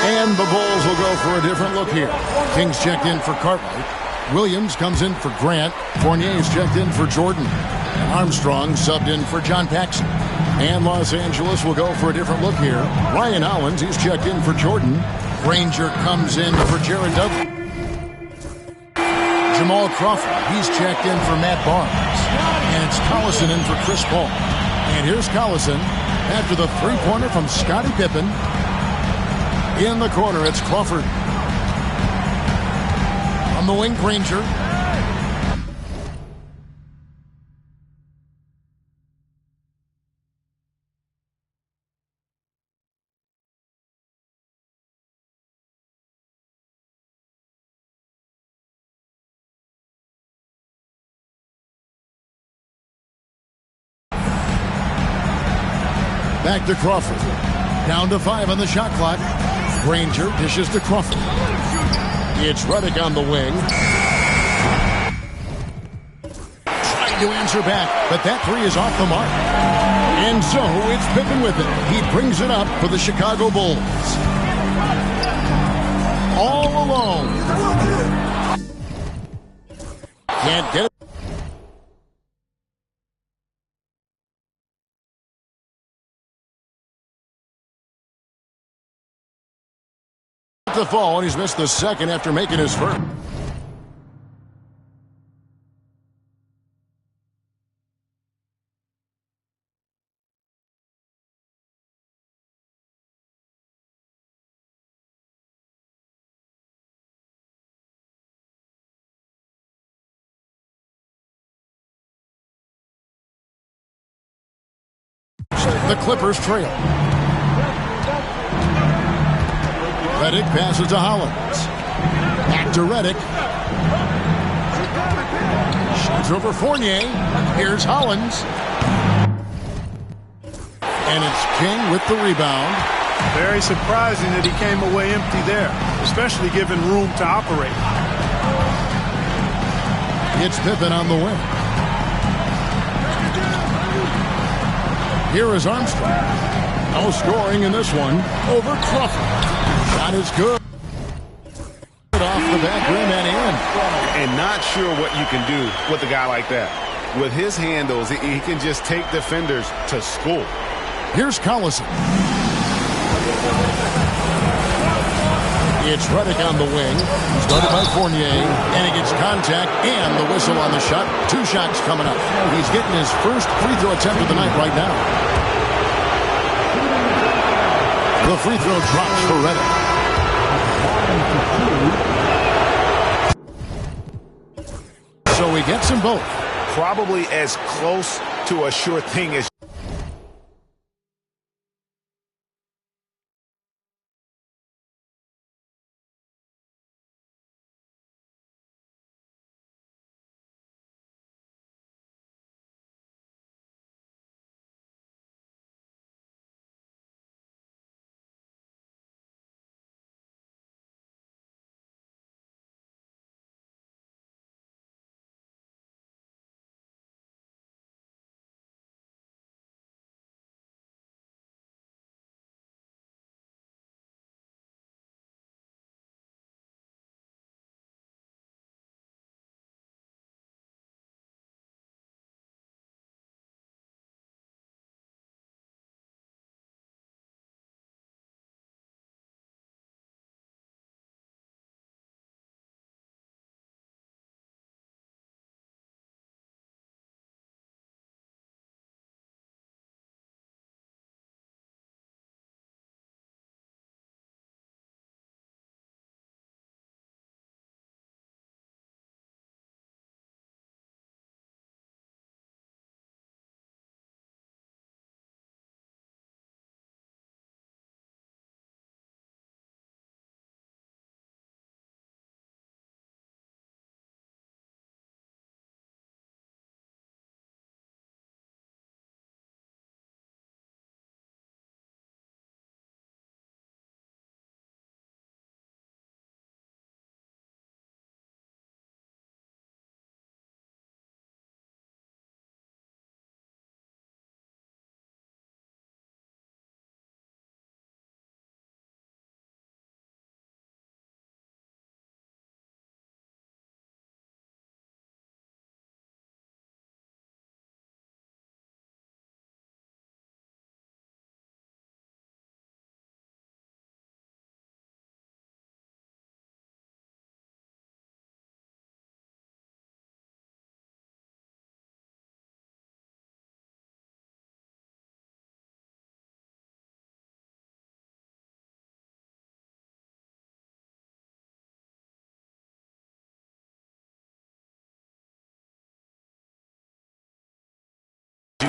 Speaker 11: And the Bulls will go for a different look here. Kings checked in for Cartwright. Williams comes in for Grant. Fournier's checked in for Jordan. Armstrong subbed in for John Paxson. And Los Angeles will go for a different look here. Ryan Hollins, he's checked in for Jordan. Granger comes in for Jared Dudley. Jamal Crawford, he's checked in for Matt Barnes. And it's Collison in for Chris Paul. And here's Collison after the three-pointer from Scottie Pippen. In the corner, it's Crawford. On the wing, Granger. Back to Crawford. Down to 5 on the shot clock. Granger dishes to Crawford. It's Redick on the wing. Trying to answer back, but that three is off the mark. And so it's Pippen with it. He brings it up for the Chicago Bulls. All alone. Can't get it. The fall, and he's missed the second after making his first. The Clippers trail. Redick passes to Hollins. Back to Redick. Shoots over Fournier. Here's Hollins. And it's King with the rebound.
Speaker 2: Very surprising that he came away empty there, especially given room to operate.
Speaker 11: It's Pippen on the wing. Here is Armstrong. No scoring in this one. Over Crawford. Shot is good. Off the back rim and in.
Speaker 12: And not sure what you can do with a guy like that. With his handles, he can just take defenders to school.
Speaker 11: Here's Collison. It's Redick on the wing. Started by Fournier. And he gets contact and the whistle on the shot. 2 shots coming up. He's getting his first free throw attempt of the night right now. The free throw drops for Redick. So he gets them both.
Speaker 12: Probably as close to a sure thing as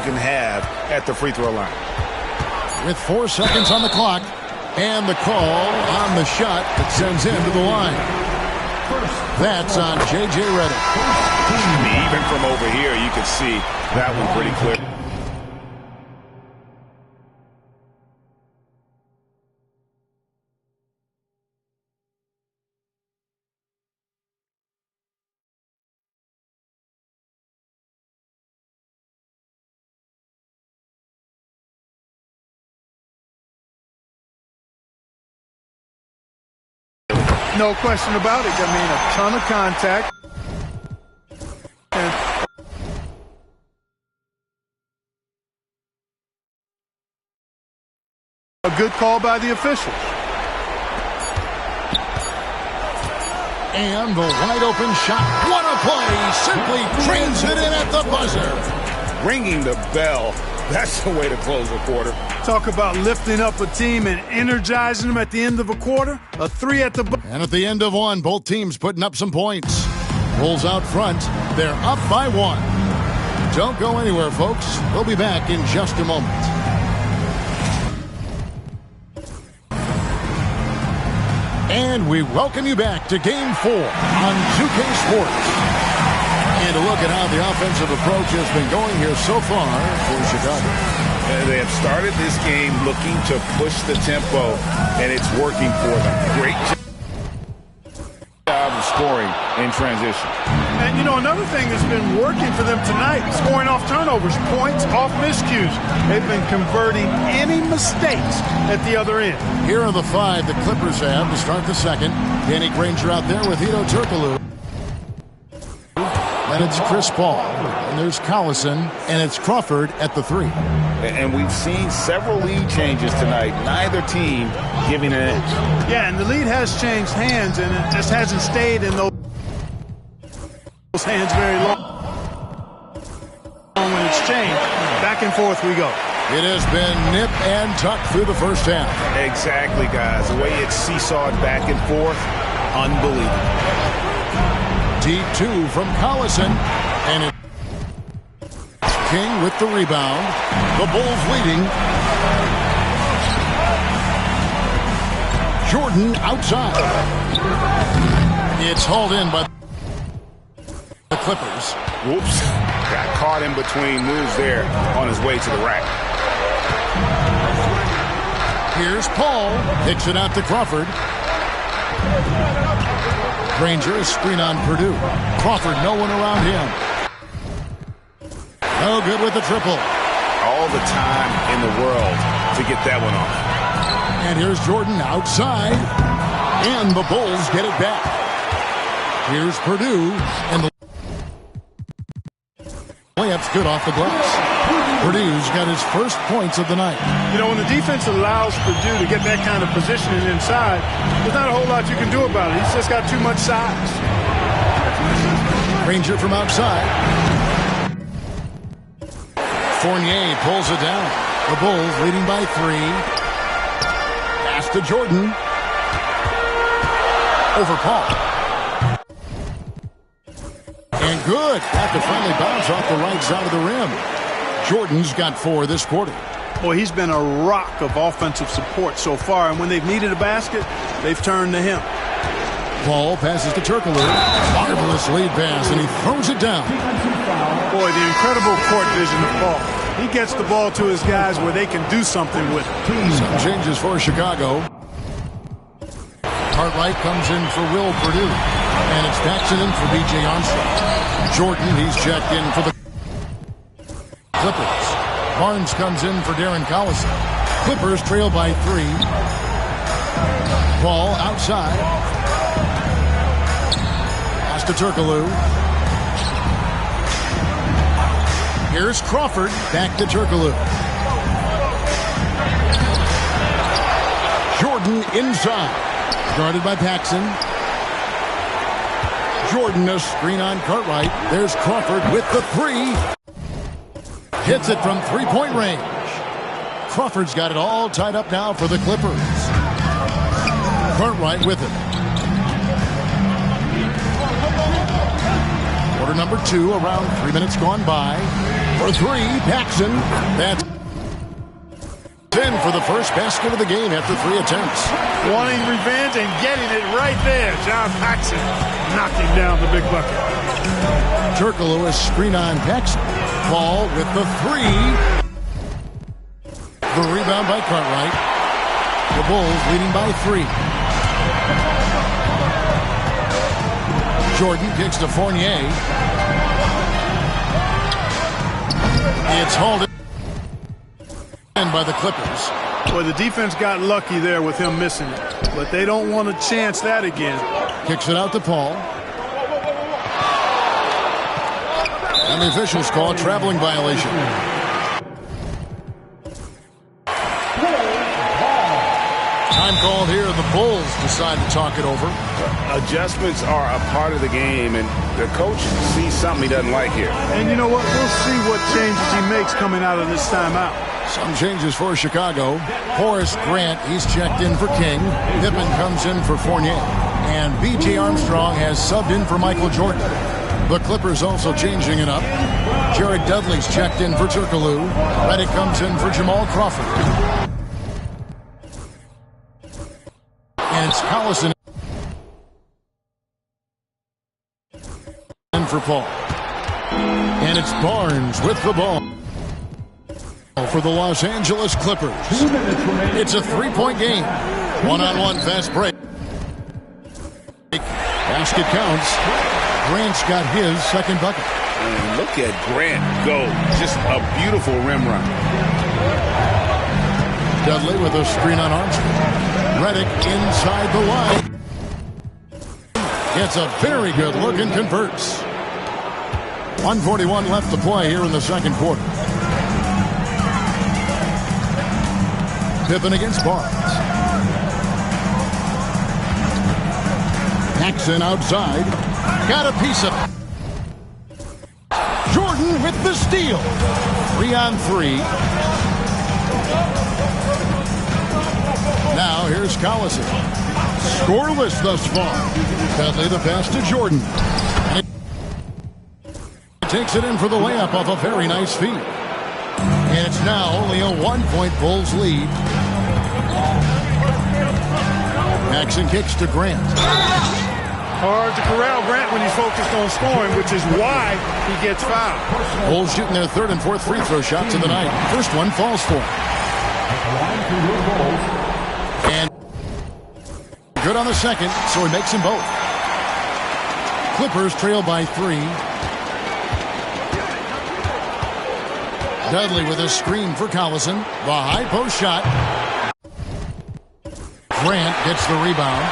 Speaker 12: can have at the free throw line.
Speaker 11: With 4 seconds on the clock, and the call on the shot that sends him to the line. That's on J.J. Redick.
Speaker 12: Even from over here, you can see that one pretty clear.
Speaker 2: No question about it. I mean, a ton of contact. And a good call by the officials.
Speaker 11: And the wide open shot. What a play! Simply trains it in at the buzzer.
Speaker 12: Ringing the bell. That's the way to close a quarter.
Speaker 2: Talk about lifting up a team and energizing them at the end of a quarter. A 3 at the
Speaker 11: And at the end of one, both teams putting up some points. Bulls out front. They're up by 1. Don't go anywhere, folks. We'll be back in just a moment. And we welcome you back to Game 4 on 2K Sports. And a look at how the offensive approach has been going here so far for Chicago.
Speaker 12: They have started this game looking to push the tempo, and it's working for them. Great job of scoring in transition.
Speaker 2: And, you know, another thing that's been working for them tonight, scoring off turnovers, points off miscues. They've been converting any mistakes at the other end.
Speaker 11: Here are the 5 the Clippers have to start the second. Danny Granger out there with Hedo Turkoglu. And it's Chris Paul, and there's Collison, and it's Crawford at the 3.
Speaker 12: And we've seen several lead changes tonight. Neither team giving an edge.
Speaker 2: Yeah, and the lead has changed hands, and it just hasn't stayed in those hands very long. When it's changed, back and forth we go.
Speaker 11: It has been nip and tuck through the first half.
Speaker 12: Exactly, guys. The way it's seesawed back and forth, unbelievable.
Speaker 11: Deep 2 from Collison, and it's King with the rebound. The Bulls leading. Jordan outside. It's hauled in by the Clippers.
Speaker 12: Whoops. Got caught in between moves there on his way to the rack.
Speaker 11: Here's Paul. Kicks it out to Crawford. Granger is screen on Purdue. Crawford, no one around him. No good with the triple.
Speaker 12: All the time in the world to get that one off.
Speaker 11: And here's Jordan outside. And the Bulls get it back. Here's Purdue. And the layup's good off the glass. Purdue's got his first points of the night.
Speaker 2: You know, when the defense allows Purdue to get that kind of positioning inside, there's not a whole lot you can do about it. He's just got too much size.
Speaker 11: Granger from outside. Fournier pulls it down. The Bulls leading by 3. Pass to Jordan. Over Paul. And good. Got the friendly bounce off the right side of the rim. Jordan's got 4 this quarter.
Speaker 2: Boy, he's been a rock of offensive support so far, and when they've needed a basket, they've turned to him.
Speaker 11: Paul passes to Turkoglu. Marvelous lead pass, and he throws it down.
Speaker 2: Boy, the incredible court vision of Paul. He gets the ball to his guys where they can do something with it.
Speaker 11: Some changes for Chicago. Cartwright comes in for Will Purdue. And it's Paxson in for B.J. Armstrong. Jordan, he's checked in for the Clippers. Barnes comes in for Darren Collison. Clippers trail by 3. Ball outside. Pass to Turkoglu. Here's Crawford. Back to Turkoglu. Jordan inside. Guarded by Paxson. Jordan, a screen on Cartwright. There's Crawford with the 3. Hits it from 3-point range. Crawford's got it all tied up now for the Clippers. Cartwright with it. Quarter number 2, around 3 minutes gone by. For three, Paxson. That's in for the first basket of the game after 3 attempts.
Speaker 2: Wanting revenge and getting it right there. John Paxson knocking down the big bucket.
Speaker 11: Turkoglu a screen on Paxson. Ball with the 3. The rebound by Cartwright. The Bulls leading by 3. Jordan kicks to Fournier. It's hauled in by the Clippers.
Speaker 2: Boy, the defense got lucky there with him missing it, but they don't want to chance that again.
Speaker 11: Kicks it out to Paul. And the officials call a traveling violation. Time called here. The Bulls decide to talk it over.
Speaker 12: Adjustments are a part of the game, and the coach sees something he doesn't like here.
Speaker 2: And you know what? We'll see what changes he makes coming out of this timeout.
Speaker 11: Some changes for Chicago. Horace Grant, he's checked in for King. Pippen comes in for Fournier. And B.J. Armstrong has subbed in for Michael Jordan. The Clippers also changing it up. Jared Dudley's checked in for Turkoglu. Redick comes in for Jamal Crawford. And it's Collison in for Paul. And it's Barnes with the ball for the Los Angeles Clippers. It's a 3-point game. One-on-one fast break. Basket counts. Grant's got his second bucket.
Speaker 12: And look at Grant go. Just a beautiful rim run.
Speaker 11: Dudley with a screen on Armstrong. Redick inside the line. Gets a very good look and converts. 1:41 left to play here in the second quarter. Pippen against Barnes. Paxson outside. Got a piece of it. Jordan with the steal. 3-on-3. Now here's Collison. Scoreless thus far. Dudley the pass to Jordan. And he takes it in for the layup off a very nice feed. And it's now only a 1-point Bulls lead. Paxson kicks to Grant.
Speaker 2: Hard to corral Grant when he's focused on scoring, which is why he gets fouled.
Speaker 11: Bulls shooting their third and fourth free throw shots of the night. First one falls for him. And good on the second, so he makes them both. Clippers trail by 3. Dudley with a screen for Collison. The high post shot. Grant gets the rebound.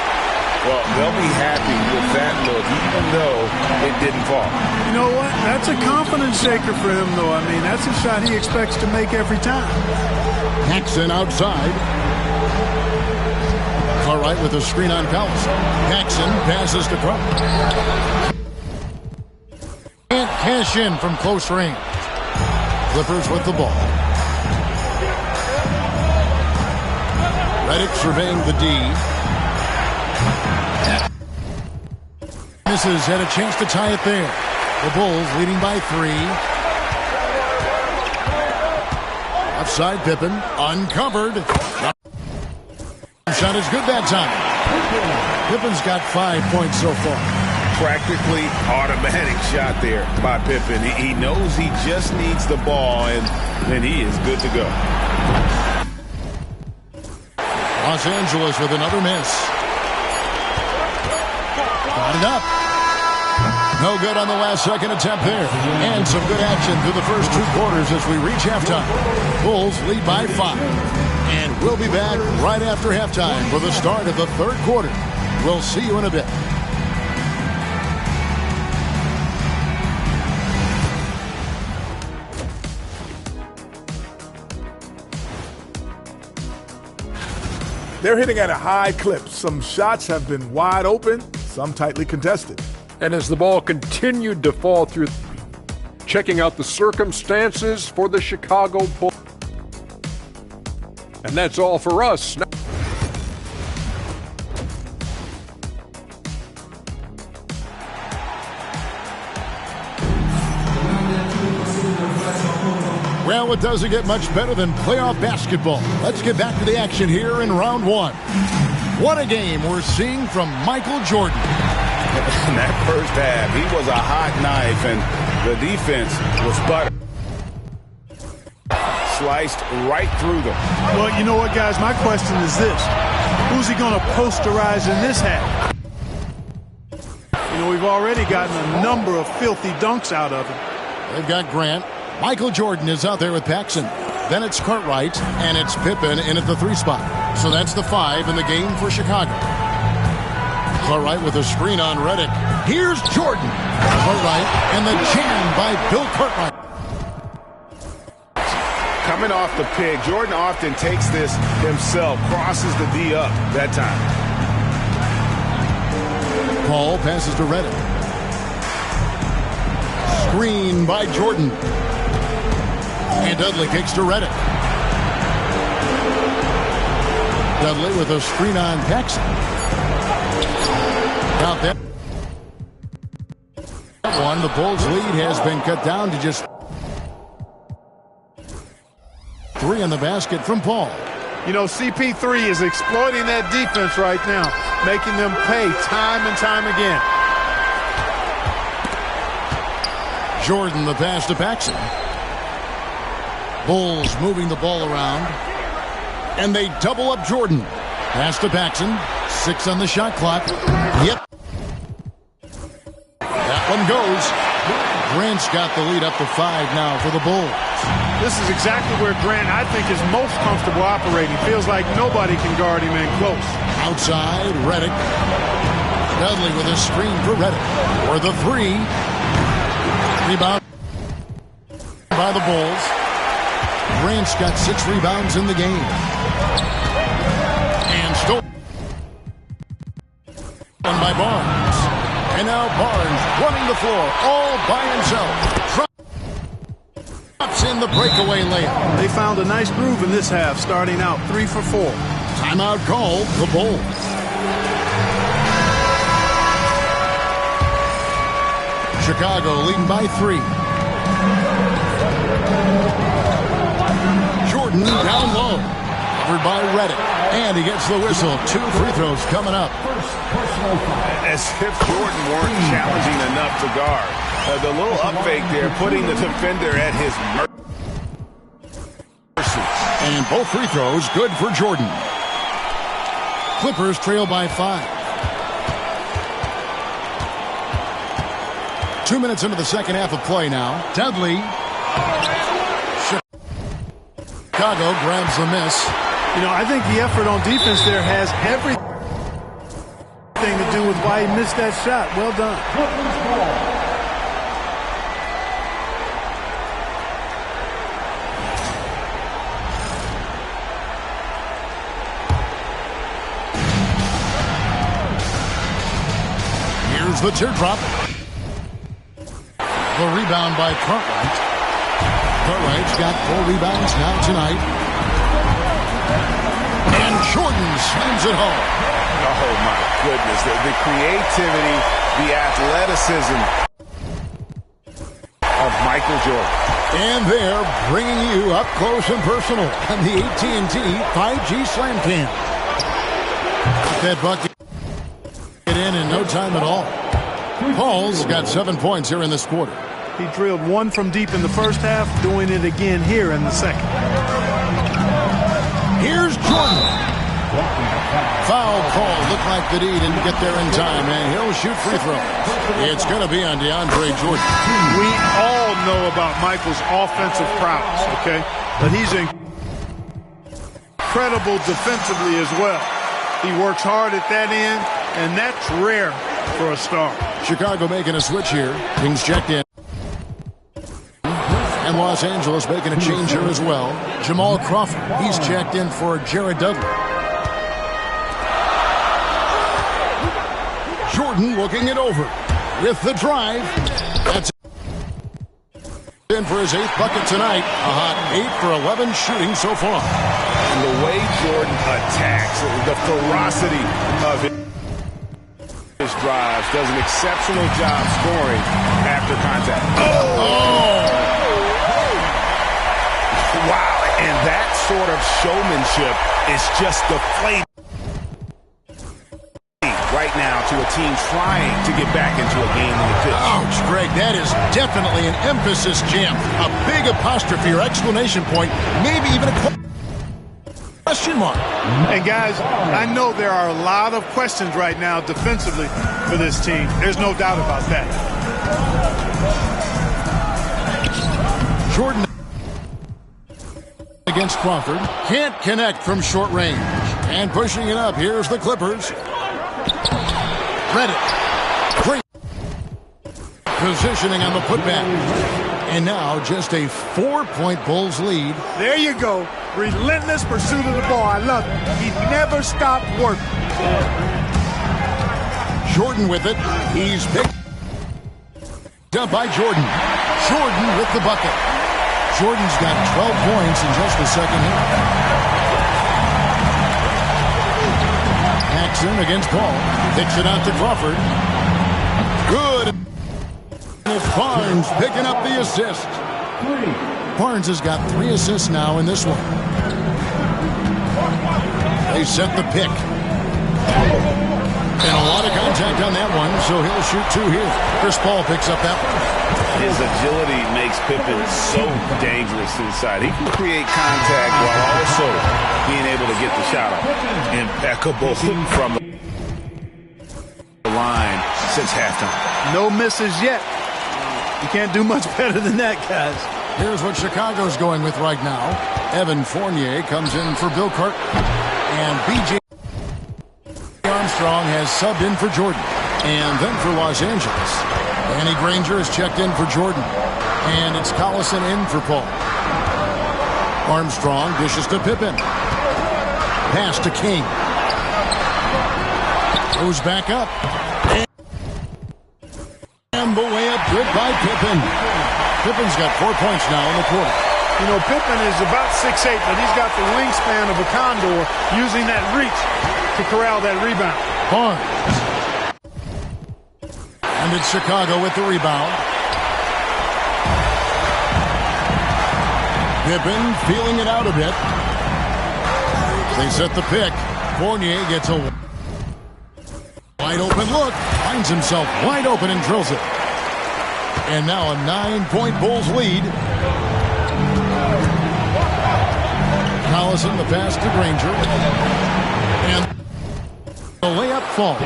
Speaker 12: Well, they'll be happy with that look, even though it didn't fall.
Speaker 2: You know what? That's a confidence shaker for him, though. I mean, that's a shot he expects to make every time.
Speaker 11: Paxson outside. Cartwright with a screen on Collison. Paxson passes to Cartwright. Can't cash in from close range. Clippers with the ball. Redick surveying the D. Misses, had a chance to tie it there. The Bulls leading by 3. Offside Pippen, uncovered. Shot is good that time. Pippen's got 5 points so far.
Speaker 12: Practically automatic shot there by Pippen. He knows he just needs the ball, and then he is good to go.
Speaker 11: Los Angeles with another miss. Got it up. No good on the last second attempt there. And some good action through the first 2 quarters as we reach halftime. Bulls lead by 5. And we'll be back right after halftime for the start of the third quarter. We'll see you in a bit.
Speaker 6: They're hitting at a high clip. Some shots have been wide open, some tightly contested.
Speaker 5: And as the ball continued to fall through, checking out the circumstances for the Chicago Bulls. And that's all for us.
Speaker 11: Well, it doesn't get much better than playoff basketball. Let's get back to the action here in round one. What a game we're seeing from Michael Jordan.
Speaker 12: In that first half, he was a hot knife, and the defense was butter. Sliced right through them.
Speaker 2: Well, you know what, guys? My question is this. Who's he going to posterize in this half? You know, we've already gotten a number of filthy dunks out of him.
Speaker 11: They've got Grant. Michael Jordan is out there with Paxson. Then it's Cartwright, and it's Pippen in at the 3 spot. So that's the 5 in the game for Chicago. Cartwright with a screen on Redick. Here's Jordan. Cartwright, and the jam by Bill Cartwright.
Speaker 12: Coming off the pick, Jordan often takes this himself, crosses the D up that time.
Speaker 11: Paul passes to Redick. Screen by Jordan. And Dudley kicks to Redick. Dudley with a screen on Paxson. Out there. The Bulls' lead has been cut down to just 3 in the basket from Paul.
Speaker 2: You know, CP3 is exploiting that defense right now, making them pay time and time again.
Speaker 11: Jordan the pass to Paxson. Bulls moving the ball around. And they double up Jordan. Pass to Paxson. 6 on the shot clock. Yep. That one goes. Grant's got the lead up to 5 now for the Bulls.
Speaker 2: This is exactly where Grant, I think, is most comfortable operating. Feels like nobody can guard him in close.
Speaker 11: Outside, Redick. Dudley with a screen for Redick. For the 3. Rebound by the Bulls. Grant's got 6 rebounds in the game. And stolen by Barnes. And now Barnes running the floor all by himself. Drops in the breakaway layup.
Speaker 2: They found a nice groove in this half, starting out 3 for 4.
Speaker 11: Timeout called the Bulls. Chicago leading by 3. Jordan down low. Covered by Redick. And he gets the whistle. 2 free throws coming up.
Speaker 12: As if Jordan weren't challenging enough to guard. The little up fake there, putting the defender at his mercy.
Speaker 11: And both free throws good for Jordan. Clippers trail by 5. 2 minutes into the second half of play now. Dudley. Chicago grabs the miss.
Speaker 2: You know, I think the effort on defense there has everything to do with why he missed that shot. Well done.
Speaker 11: Here's the teardrop. The rebound by Cartwright. Cartwright's got 4 rebounds now tonight. And Jordan slams it home.
Speaker 12: Oh, my goodness. The creativity, the athleticism of Michael Jordan.
Speaker 11: And they're bringing you up close and personal on the AT&T 5G Slam Cam. That bucket in no time at all. Paul's got 7 points here in this quarter.
Speaker 2: He drilled 1 from deep in the first half, doing it again here in the second.
Speaker 11: Here's Jordan. Foul call. Looked like the D didn't get there in time, and he'll shoot free throws. It's going to be on DeAndre Jordan.
Speaker 2: We all know about Michael's offensive prowess, okay? But he's incredible defensively as well. He works hard at that end, and that's rare for a star.
Speaker 11: Chicago making a switch here. Kings checked in. And Los Angeles making a change here as well. Jamal Crawford, he's checked in for Jared Dudley. Jordan looking it over with the drive. That's in for his 8th bucket tonight. A hot 8 for 11 shooting so far.
Speaker 12: And the way Jordan attacks, the ferocity of his drives, does an exceptional job scoring after contact. showmanship is just deflating right now to a team trying to get back into a game on the pitch.
Speaker 11: Ouch, Greg, that is definitely an emphasis jam. A big apostrophe or exclamation point, maybe even a question mark.
Speaker 2: And guys, I know there are a lot of questions right now defensively for this team. There's no doubt about that.
Speaker 11: Jordan against Crawford. Can't connect from short range. And pushing it up, here's the Clippers. Reddit. Great positioning on the putback. And now just a 4-point Bulls lead.
Speaker 2: There you go. Relentless pursuit of the ball. I love it. He never stopped working.
Speaker 11: Jordan with it. He's picked up by Jordan. Jordan with the bucket. Jordan's got 12 points in just the second half. Paxson against Paul. Picks it out to Crawford. Good. Barnes picking up the assist. Barnes has got 3 assists now in this one. They set the pick. And a lot of contact on that one, so he'll shoot 2 here. Chris Paul picks up that one.
Speaker 12: His agility makes Pippen so dangerous inside. He can create contact while also being able to get the shot off. Impeccable from the line since halftime.
Speaker 2: No misses yet. You can't do much better than that, guys.
Speaker 11: Here's what Chicago's going with right now. Evan Fournier comes in for Bill Carton. And B.J. Armstrong has subbed in for Jordan. And then for Los Angeles, Danny Granger has checked in for Jordan. And it's Collison in for Paul. Armstrong dishes to Pippen. Pass to King. Goes back up. And the layup good by Pippen. Pippen's got 4 points now in the quarter.
Speaker 2: You know, Pippen is about 6'8", but he's got the wingspan of a condor, using that reach to corral that rebound.
Speaker 11: Barnes. And it's Chicago with the rebound. Pippen feeling it out a bit. They set the pick. Fournier gets a wide open look. Finds himself wide open and drills it. And now a 9-point Bulls lead. Collison, the pass to Granger. And the layup falls.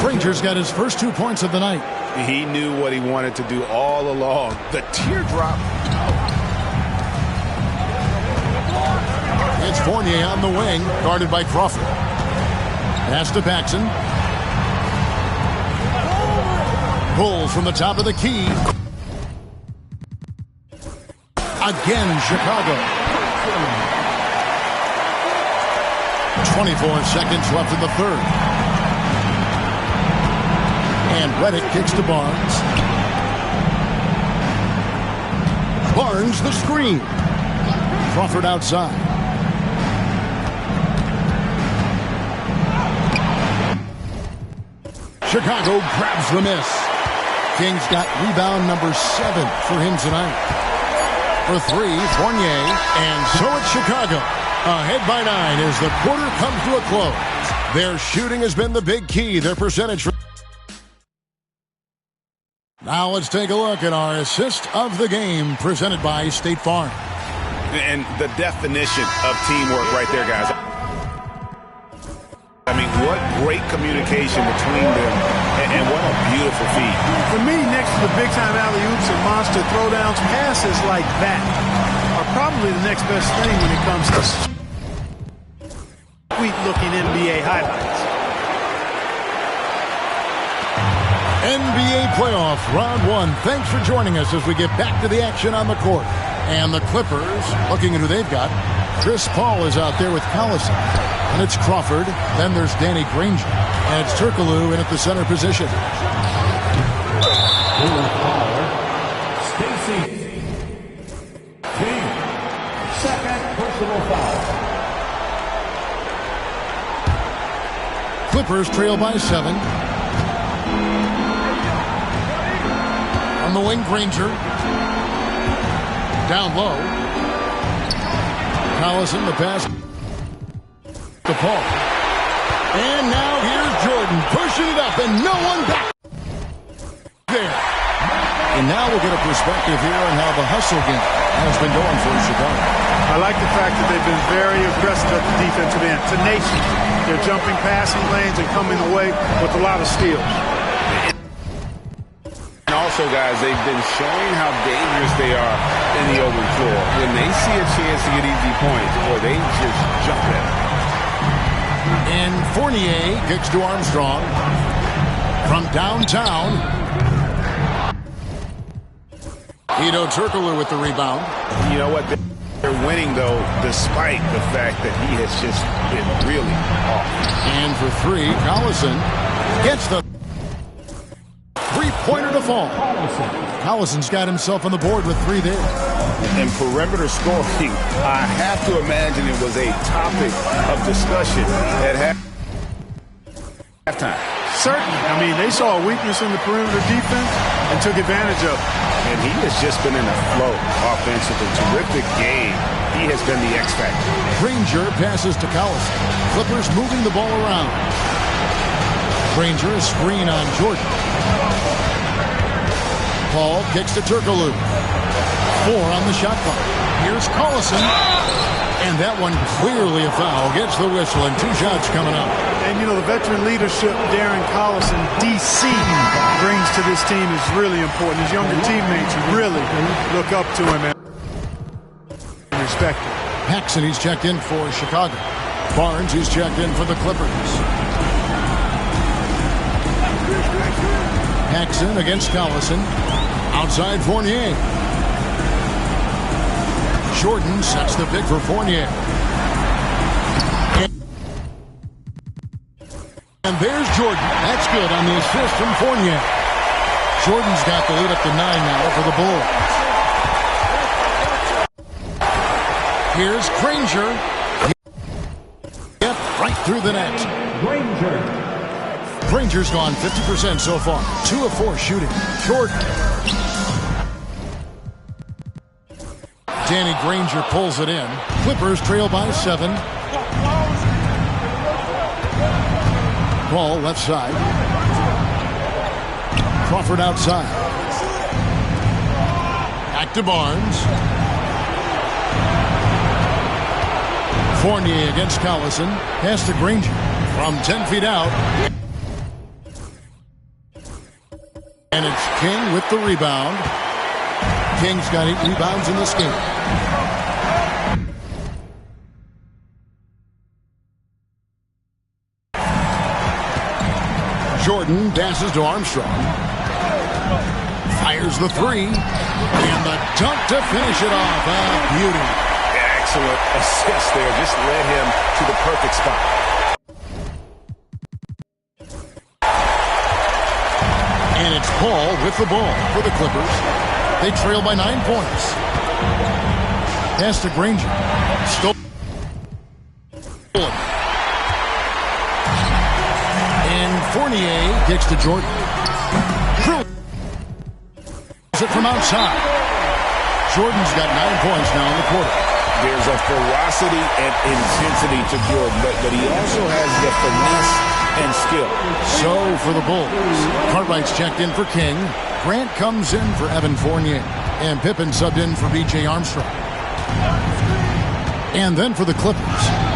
Speaker 11: Granger's got his first 2 points of the night.
Speaker 12: He knew what he wanted to do all along. The teardrop.
Speaker 11: It's Fournier on the wing, guarded by Crawford. Pass to Paxson. Bulls from the top of the key. Again, Chicago. 24 seconds left in the third. And Reddick kicks to Barnes. Barnes the screen. Crawford outside. Chicago grabs the miss. King's got rebound number 7 for him tonight. For 3, Fournier, and so it's Chicago. Ahead by 9 as the quarter comes to a close. Their shooting has been the big key. Their percentage. Now let's take a look at our assist of the game presented by State Farm.
Speaker 12: And the definition of teamwork right there, guys. I mean, what great communication between them, and what a beautiful feat.
Speaker 2: For me, next to the big-time alley-oops and monster throwdowns, passes like that are probably the next best thing when it comes to sweet-looking NBA highlights.
Speaker 11: NBA playoff round 1. Thanks for joining us as we get back to the action on the court. And the Clippers, looking at who they've got. Chris Paul is out there with Collison. And it's Crawford. Then there's Danny Granger. And it's Turkoglu in at the center position.
Speaker 4: Stacey King. Second personal foul.
Speaker 11: Clippers trail by 7. On the wing, Granger. Down low. Collison, the pass to Paul. And now here's Jordan pushing it up, and no one back there. And now we'll get a perspective here on how the hustle game has been going for Chicago.
Speaker 2: I like the fact that they've been very aggressive at the defensive end. Tenacious. They're jumping passing lanes and coming away with a lot of steals.
Speaker 12: And also, guys, they've been showing how dangerous they are in the open floor. When they see a chance to get easy points, boy, they just jump at it.
Speaker 11: And Fournier kicks to Armstrong from downtown. Hedo Turkoglu with the rebound.
Speaker 12: You know what? They're winning, though, despite the fact that he has just been really off.
Speaker 11: And for three, Collison gets the three-pointer to fall. Collison's got himself on the board with three there.
Speaker 12: And perimeter scoring, I have to imagine it was a topic of discussion at halftime.
Speaker 2: Certainly. I mean, they saw a weakness in the perimeter defense and took advantage of it.
Speaker 12: And he has just been in a flow offensively. Terrific game. He has been the X factor.
Speaker 11: Granger passes to Collison. Clippers moving the ball around. Granger a screen on Jordan. Paul kicks to Turkoglu. 4 on the shot clock. Here's Collison. And that one clearly a foul. Gets the whistle and 2 shots coming up.
Speaker 2: And, you know, the veteran leadership Darren Collison, DC, brings to this team is really important. His younger teammates really look up to him and respect him.
Speaker 11: Paxson, he's checked in for Chicago. Barnes, he's checked in for the Clippers. Paxson against Collison. Outside Fournier. Jordan sets the pick for Fournier. And there's Jordan. That's good on the assist from Fournier. Jordan's got the lead up to 9 now for the Bulls. Here's Granger. Yep, right through the net. Granger's gone 50% so far. 2 of 4 shooting. Jordan. Danny Granger pulls it in. Clippers trail by 7. Ball left side. Crawford outside. Back to Barnes. Fournier against Collison. Pass to Granger. From 10 feet out. And it's King with the rebound. King's got 8 rebounds in this game. Jordan passes to Armstrong. Fires the 3. And the dunk to finish it off. Beauty.
Speaker 12: Excellent assist there. Just led him to the perfect spot.
Speaker 11: And it's Paul with the ball for the Clippers. They trail by 9 points. Pass to Granger. Stolen. And Fournier kicks to Jordan. Drills it from outside. Jordan's got 9 points now in the quarter.
Speaker 12: There's a ferocity and intensity to Jordan, but he also has the finesse and skill.
Speaker 11: So for the Bulls, Cartwright's checked in for King. Grant comes in for Evan Fournier. And Pippen subbed in for B.J. Armstrong. And then for the Clippers,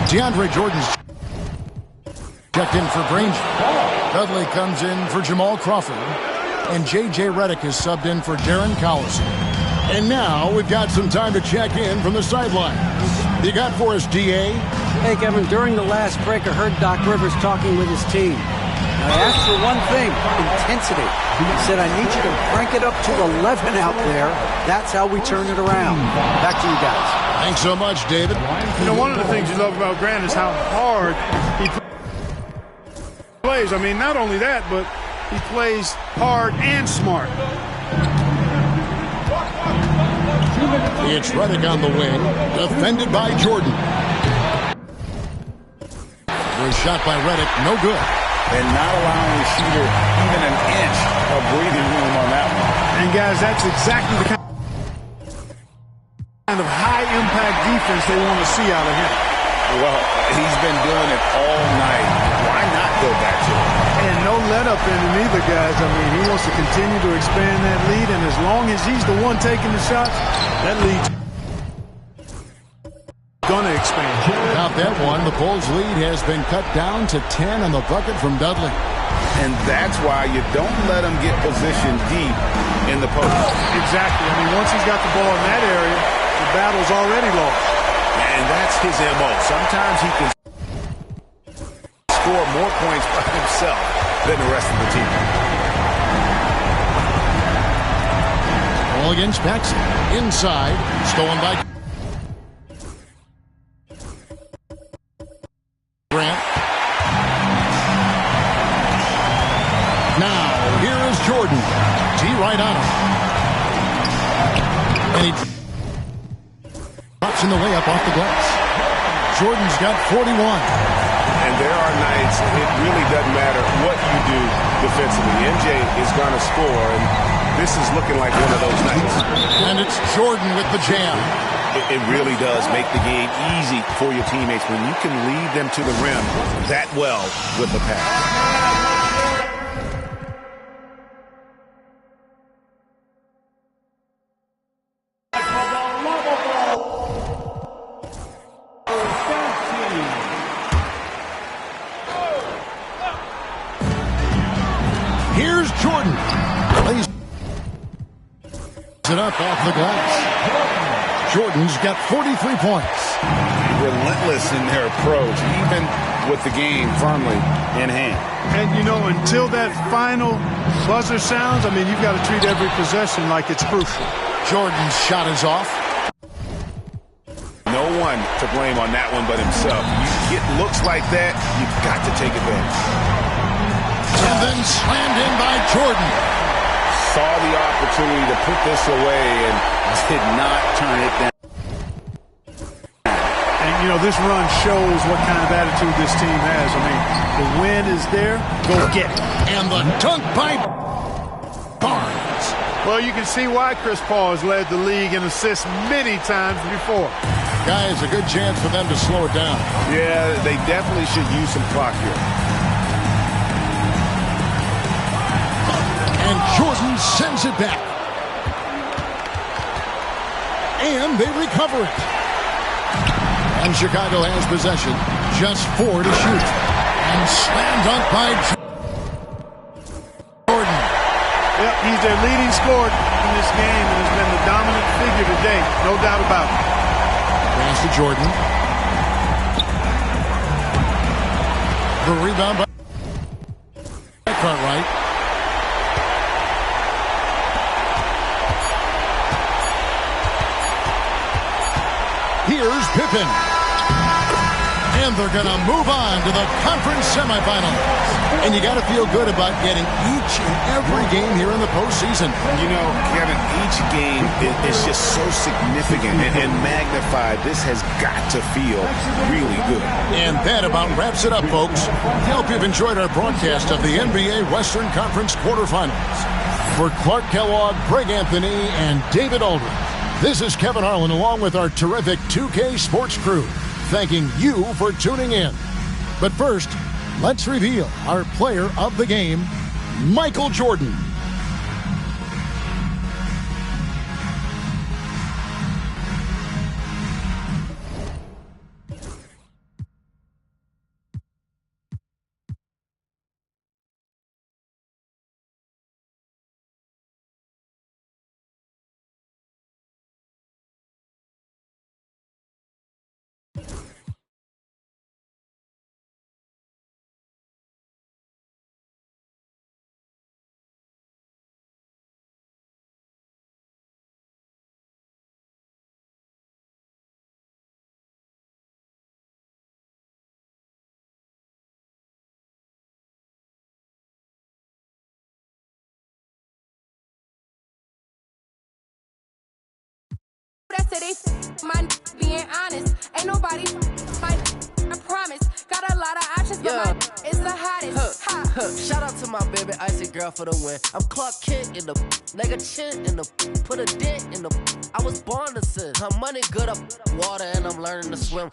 Speaker 11: DeAndre Jordan's checked in for Granger. Dudley comes in for Jamal Crawford. And J.J. Redick is subbed in for Darren Collison. And now we've got some time to check in from the sidelines. You got for us, D.A.?
Speaker 13: Hey, Kevin, during the last break, I heard Doc Rivers talking with his team. I asked for one thing, intensity. He said, I need you to crank it up to 11 out there. That's how we turn it around. Back to you guys.
Speaker 11: Thanks so much, David.
Speaker 2: You know, one of the things you love about Grant is how hard he plays. I mean, not only that, but he plays hard and smart.
Speaker 11: It's Redick on the wing, defended by Jordan. Was shot by Redick, no good.
Speaker 12: And not allowing the shooter even an inch of breathing room on that one.
Speaker 2: And guys, that's exactly the kind Kind of high-impact defense they want to see out of him.
Speaker 12: Well, he's been doing it all night. Why not go back to it?
Speaker 2: And no let-up in him either, guys. I mean, he wants to continue to expand that lead, and as long as he's the one taking the shots, that lead's going to expand.
Speaker 11: Without that one, the Bulls' lead has been cut down to 10 on the bucket from Dudley.
Speaker 12: And that's why you don't let him get positioned deep in the post.
Speaker 2: Exactly. I mean, once he's got the ball in that area, the battle's already lost.
Speaker 12: And that's his MO. Sometimes he can score more points by himself than the rest of the team.
Speaker 11: Ball against Paxson. Inside. Stolen by Grant. Now, here is Jordan. T right on him. And he drops in the layup off the glass. Jordan's got 41.
Speaker 12: And there are nights it really doesn't matter what you do defensively. MJ is going to score, and this is looking like one of those nights.
Speaker 11: And it's Jordan with the jam.
Speaker 12: It really does make the game easy for your teammates when you can lead them to the rim that well with the pass.
Speaker 11: Here's Jordan. Lays it up off the glass. Jordan's got 43 points.
Speaker 12: Relentless in their approach, even with the game firmly in hand.
Speaker 2: And, you know, until that final buzzer sounds, I mean, you've got to treat every possession like it's crucial.
Speaker 11: Jordan's shot is off.
Speaker 12: No one to blame on that one but himself. You get looks like that, you've got to take advantage.
Speaker 11: And then slammed in by Jordan.
Speaker 12: Saw the opportunity to put this away and did not turn it down.
Speaker 2: And, you know, this run shows what kind of attitude this team has. I mean, the win is there, go get it.
Speaker 11: And the dunk by Barnes.
Speaker 2: Well, you can see why Chris Paul has led the league in assists many times before.
Speaker 11: Guys, a good chance for them to slow it down.
Speaker 12: Yeah, they definitely should use some clock here.
Speaker 11: And Jordan sends it back. And they recover it. And Chicago has possession. Just 4 to shoot. And slam dunk by Jordan.
Speaker 2: Yep, he's their leading scorer in this game and has been the dominant figure today. No doubt about it.
Speaker 11: Pass to Jordan. The rebound by Cartwright. Here's Pippen. And they're going to move on to the conference semifinals. And you got to feel good about getting each and every game here in the postseason.
Speaker 12: You know, Kevin, each game is just so significant and magnified. This has got to feel really good.
Speaker 11: And that about wraps it up, folks. I hope you've enjoyed our broadcast of the NBA Western Conference quarterfinals. For Clark Kellogg, Greg Anthony, and David Aldridge, this is Kevin Harlan along with our terrific 2K Sports crew, thanking you for tuning in. But first, let's reveal our player of the game, Michael Jordan.
Speaker 14: That's it, they my being honest. Ain't nobody my I promise. Got got a lot of options, but my is the hottest.
Speaker 15: Shout out to my baby icy girl for the win. I'm Clark Kent in the nigga chin in the put a dent in the. I was born to sin. Her money good up water and I'm learning to swim.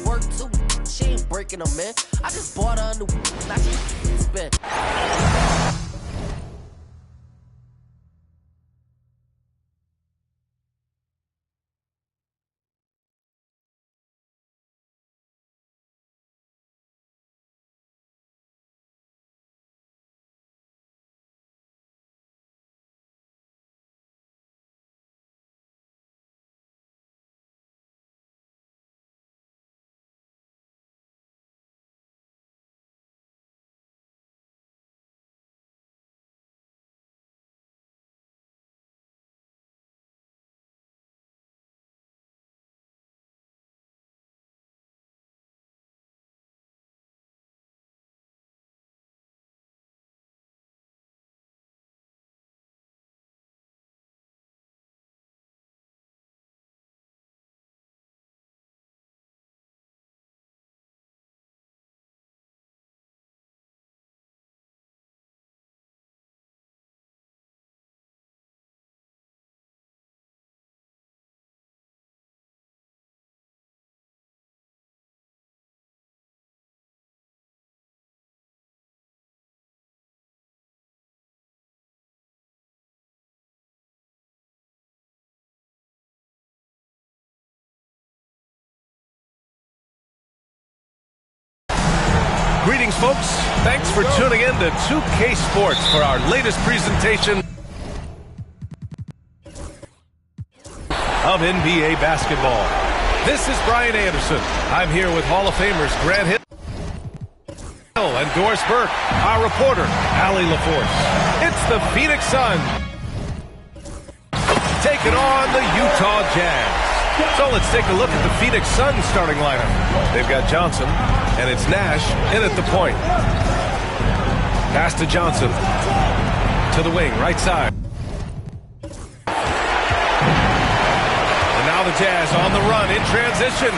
Speaker 15: Work too, she ain't breaking them in. I just bought her a new, now she spin.
Speaker 1: Greetings, folks. Thanks for tuning in to 2K Sports for our latest presentation of NBA basketball. This is Brian Anderson. I'm here with Hall of Famers Grant Hill and Doris Burke, our reporter, Allie LaForce. It's the Phoenix Suns taking on the Utah Jazz. So let's take a look at the Phoenix Suns starting lineup. They've got Johnson, and it's Nash in at the point. Pass to Johnson. To the wing, right side. And now the Jazz on the run in transition.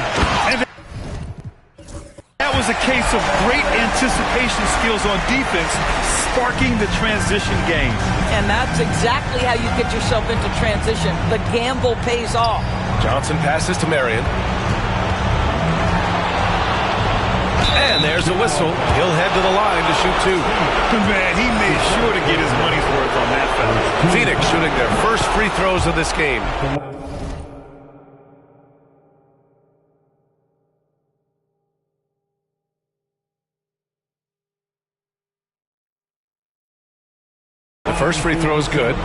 Speaker 16: And that was a case of great anticipation skills on defense, sparking the transition game.
Speaker 17: And that's exactly how you get yourself into transition. The gamble pays off.
Speaker 1: Johnson passes to Marion. And there's a whistle. He'll head to the line to shoot two.
Speaker 16: Man, he made sure to get his money's worth on that foul.
Speaker 1: Phoenix shooting their first free throws of this game. The first free throw is good.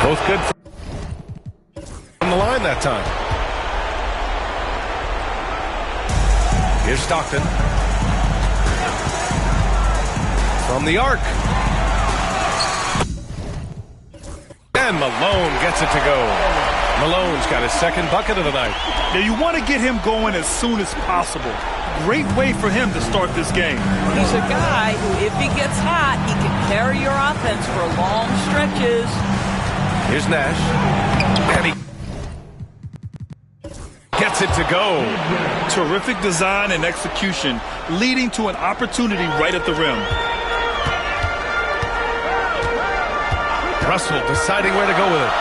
Speaker 1: Both good from the line that time. Here's Stockton. From the arc. And Malone gets it to go. Malone's got his second bucket of the night.
Speaker 16: Now you want to get him going as soon as possible. Great way for him to start this game.
Speaker 17: He's a guy who, if he gets hot, he can carry your offense for long stretches.
Speaker 1: Here's Nash. And he gets it to go.
Speaker 16: Terrific design and execution, leading to an opportunity right at the rim.
Speaker 1: Russell deciding where to go with it.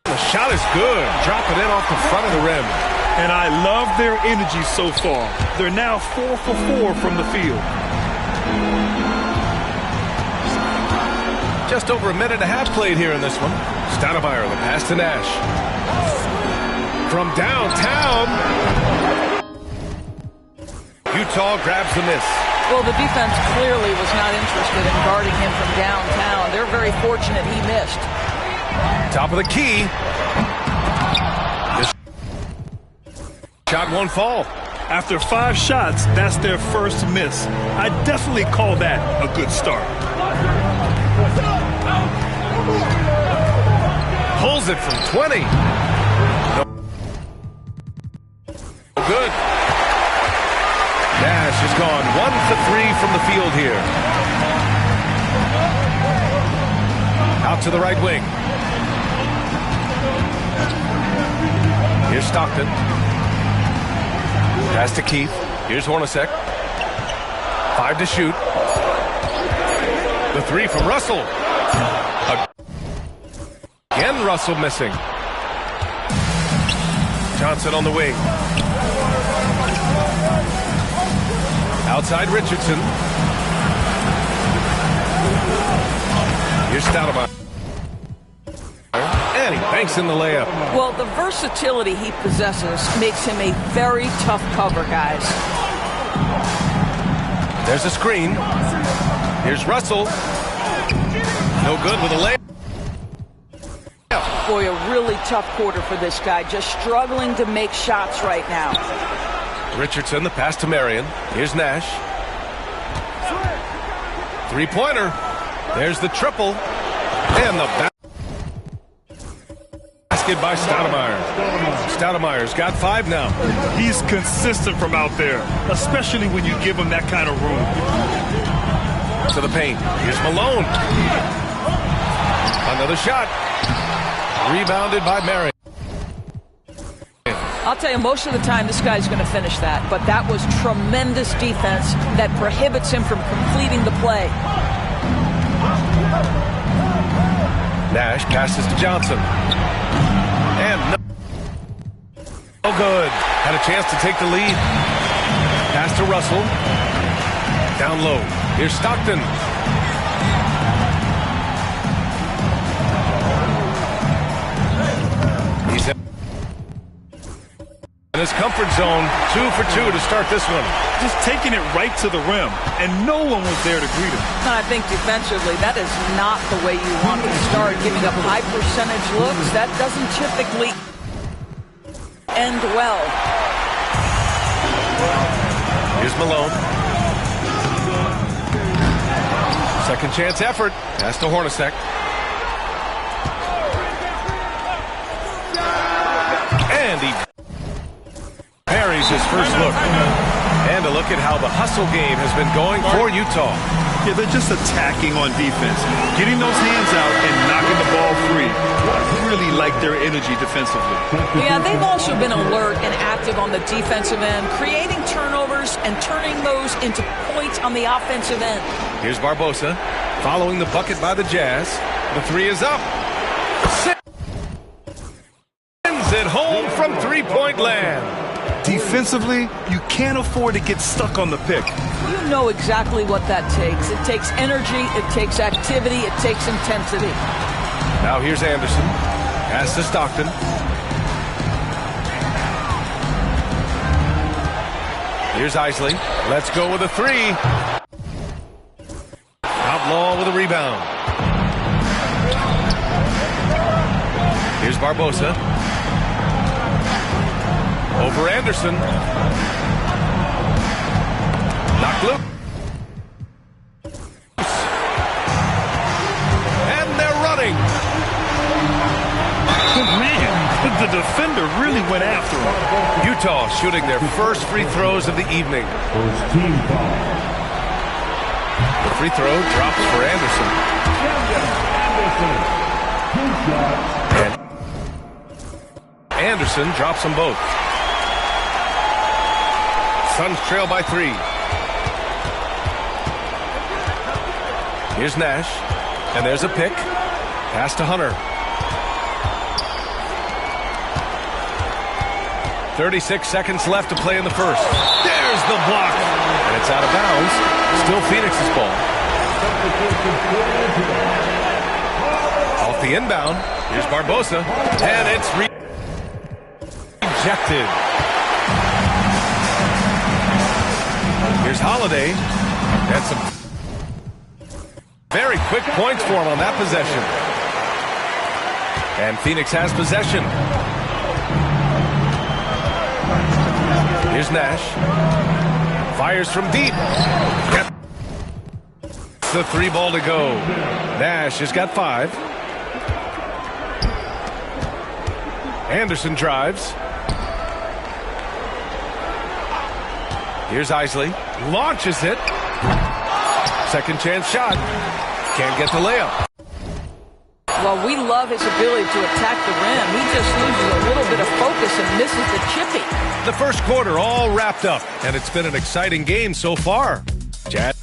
Speaker 1: And the shot is good. Drop it in off the front of the rim.
Speaker 16: And I love their energy so far. They're now 4 for 4 from the field.
Speaker 1: Just over a minute and a half played here in this one. Stoudemire, the pass to Nash. From downtown. Utah grabs the miss.
Speaker 17: Well, the defense clearly was not interested in guarding him from downtown. They're very fortunate he missed.
Speaker 1: Top of the key. This shot won't fall.
Speaker 16: After 5 shots, that's their first miss. I definitely call that a good start.
Speaker 1: Pulls it from 20. No good. Nash has gone 1 for 3 from the field here. Out to the right wing. Here's Stockton. Pass to Keith. Here's Hornacek. 5 to shoot. The 3 from Russell. Again, Russell missing. Johnson on the wing. Outside Richardson. Here's Stoudemire. And he banks in the layup.
Speaker 17: Well, the versatility he possesses makes him a very tough cover, guys.
Speaker 1: There's a screen. Here's Russell. No good with a layup.
Speaker 17: Boy, a really tough quarter for this guy. Just struggling to make shots right now.
Speaker 1: Richardson, the pass to Marion. Here's Nash. Three-pointer. There's the triple. And the basket by Stoudemire. Stoudemire's got 5 now.
Speaker 16: He's consistent from out there, especially when you give him that kind of room.
Speaker 1: To the paint. Here's Malone. Another shot. Rebounded by Marion.
Speaker 17: I'll tell you, most of the time this guy's going to finish that, but that was tremendous defense that prohibits him from completing the play.
Speaker 1: Nash passes to Johnson. And no good. Had a chance to take the lead. Pass to Russell. Down low. Here's Stockton. He's in his comfort zone. 2 for 2 to start this one.
Speaker 16: Just taking it right to the rim, and no one was there to greet him.
Speaker 17: I think defensively, that is not the way you want to start. Giving up high percentage looks, that doesn't typically end well.
Speaker 1: Here's Malone. Second chance effort. Pass to Hornacek. And he parries his first look. And a look at how the hustle game has been going for Utah.
Speaker 16: Yeah, they're just attacking on defense. Getting those hands out and knocking the ball free. I really like their energy defensively.
Speaker 17: Yeah, they've also been alert and active on the defensive end, creating turnovers and turning those into points on the offensive end.
Speaker 1: Here's Barbosa following the bucket by the Jazz. The 3 is up. Sends it home from three-point land.
Speaker 16: Defensively, you can't afford to get stuck on the pick.
Speaker 17: You know exactly what that takes. It takes energy, it takes activity, it takes intensity.
Speaker 1: Now here's Anderson. Pass to Stockton. Here's Isley. Let's go with a 3. Outlaw with a rebound. Here's Barbosa. Over Anderson. Knocked loose. And they're running.
Speaker 16: Man, the defender really went after him.
Speaker 1: Utah shooting their first free throws of the evening. The free throw drops for Anderson. And Anderson drops them both. Suns trail by 3. Here's Nash. And there's a pick. Pass to Hunter. 36 seconds left to play in the first. There's the block. And it's out of bounds. Still Phoenix's ball. Off the inbound. Here's Barbosa. And it's rejected. Here's Holiday. And some very quick points for him on that possession. And Phoenix has possession. Here's Nash. Fires from deep. The 3 ball to go. Nash has got 5. Anderson drives. Here's Isley. Launches it. Second chance shot. Can't get the layup.
Speaker 17: Well, we love his ability to attack the rim. He just loses a little bit of focus and misses the chippy.
Speaker 1: The first quarter all wrapped up, and it's been an exciting game so far. Jazz.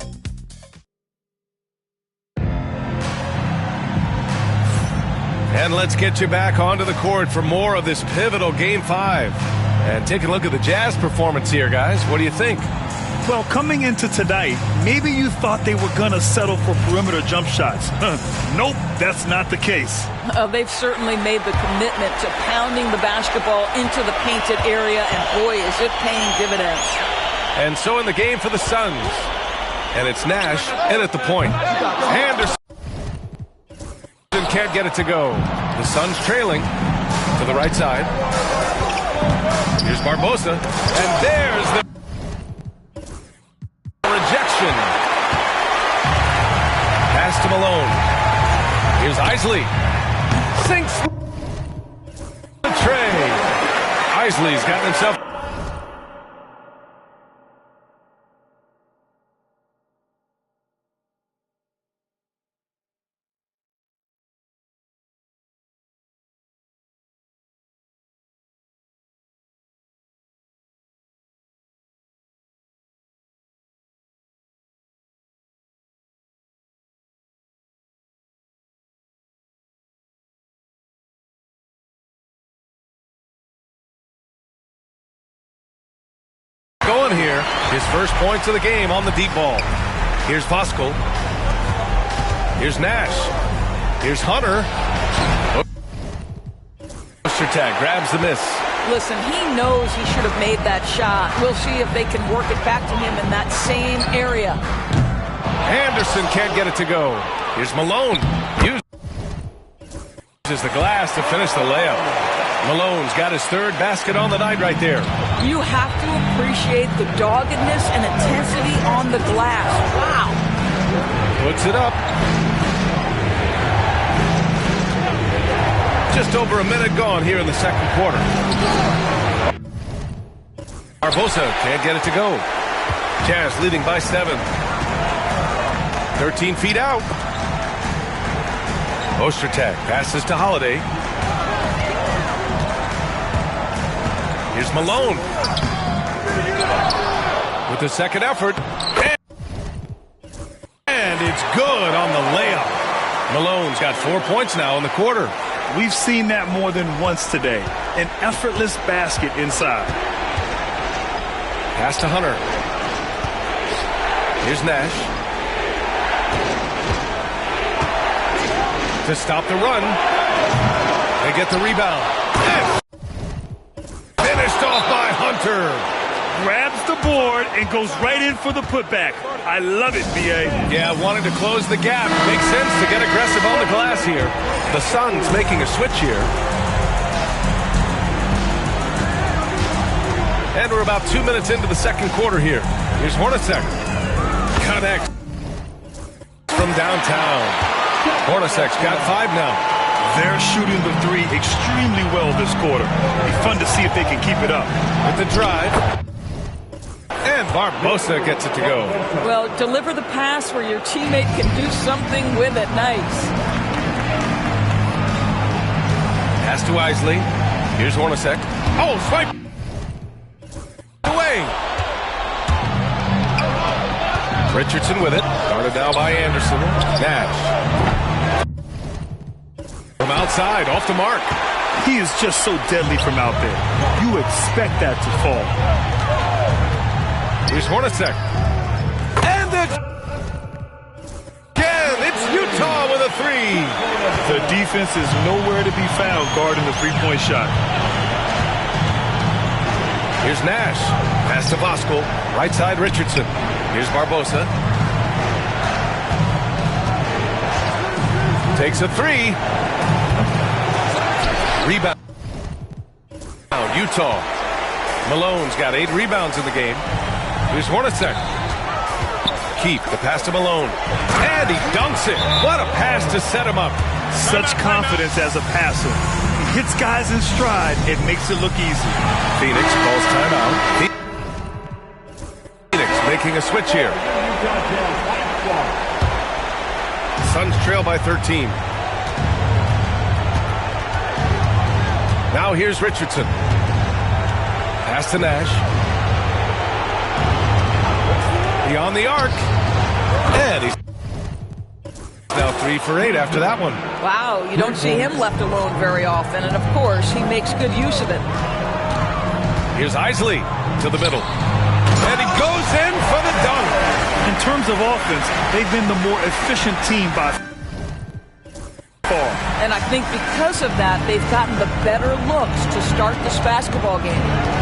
Speaker 1: And let's get you back onto the court for more of this pivotal Game 5. And take a look at the Jazz performance here, guys. What do you think?
Speaker 16: Well, coming into tonight, maybe you thought they were going to settle for perimeter jump shots. Nope, that's not the case.
Speaker 17: They've certainly made the commitment to pounding the basketball into the painted area, and boy, is it paying dividends.
Speaker 1: And so in the game for the Suns. And it's Nash in at the point. Anderson can't get it to go. The Suns trailing to the right side. Here's Barbosa. And there's the rejection. Pass to Malone. Here's Isley. Sinks the tray. Isley's got himself. Going here, his first points of the game on the deep ball. Here's Voskuhl. Here's Nash. Here's Hunter. Ostertag grabs the miss.
Speaker 17: Listen, he knows he should have made that shot. We'll see if they can work it back to him in that same area.
Speaker 1: Anderson can't get it to go. Here's Malone. Uses the glass to finish the layup. Malone's got his third basket on the night right there.
Speaker 17: You have to appreciate the doggedness and intensity on the glass. Wow.
Speaker 1: Puts it up. Just over a minute gone here in the second quarter. Barbosa can't get it to go. Jazz leading by 7. 13 feet out. Ostertag passes to Holiday. Here's Malone. With the second effort. And it's good on the layup. Malone's got 4 points now in the quarter.
Speaker 16: We've seen that more than once today. An effortless basket inside.
Speaker 1: Pass to Hunter. Here's Nash. To stop the run. They get the rebound. Finished off by Hunter.
Speaker 16: Grabs the board and goes right in for the putback. I love it, B.A.
Speaker 1: Yeah, wanting to close the gap. Makes sense to get aggressive on the glass here. The Suns making a switch here. And we're about 2 minutes into the second quarter here. Here's Hornacek. Connects from downtown. Hornacek's got 5 now.
Speaker 16: They're shooting the three extremely well this quarter. It'll be fun to see if they can keep it up.
Speaker 1: With the drive. And Barbosa gets it to go.
Speaker 17: Well, deliver the pass where your teammate can do something with it. Nice.
Speaker 1: Pass to Isley. Here's Hornacek. Oh, swipe. Away. Richardson with it. Guarded now by Anderson. Nash. From outside, off the mark.
Speaker 16: He is just so deadly from out there. You expect that to fall.
Speaker 1: Here's Hornacek. And again, it's Utah with a 3.
Speaker 16: The defense is nowhere to be found guarding the three-point shot.
Speaker 1: Here's Nash. Pass to Voskuhl. Right side, Richardson. Here's Barbosa. Takes a 3. Rebound. Utah. Malone's got 8 rebounds in the game. Here's Hornacek. Keep the pass to Malone. And he dunks it. What a pass to set him up.
Speaker 16: Such confidence as a passer. He hits guys in stride. It makes it look easy.
Speaker 1: Phoenix calls timeout. Phoenix making a switch here. Suns trail by 13. Now here's Richardson. Pass to Nash. Beyond the arc. And he's now 3 for 8 after that one.
Speaker 17: Wow, you don't see him left alone very often, and of course, he makes good use of it.
Speaker 1: Here's Isley to the middle. And he goes in for the dunk.
Speaker 16: In terms of offense, they've been the more efficient team by far.
Speaker 17: And I think because of that, they've gotten the better looks to start this basketball game.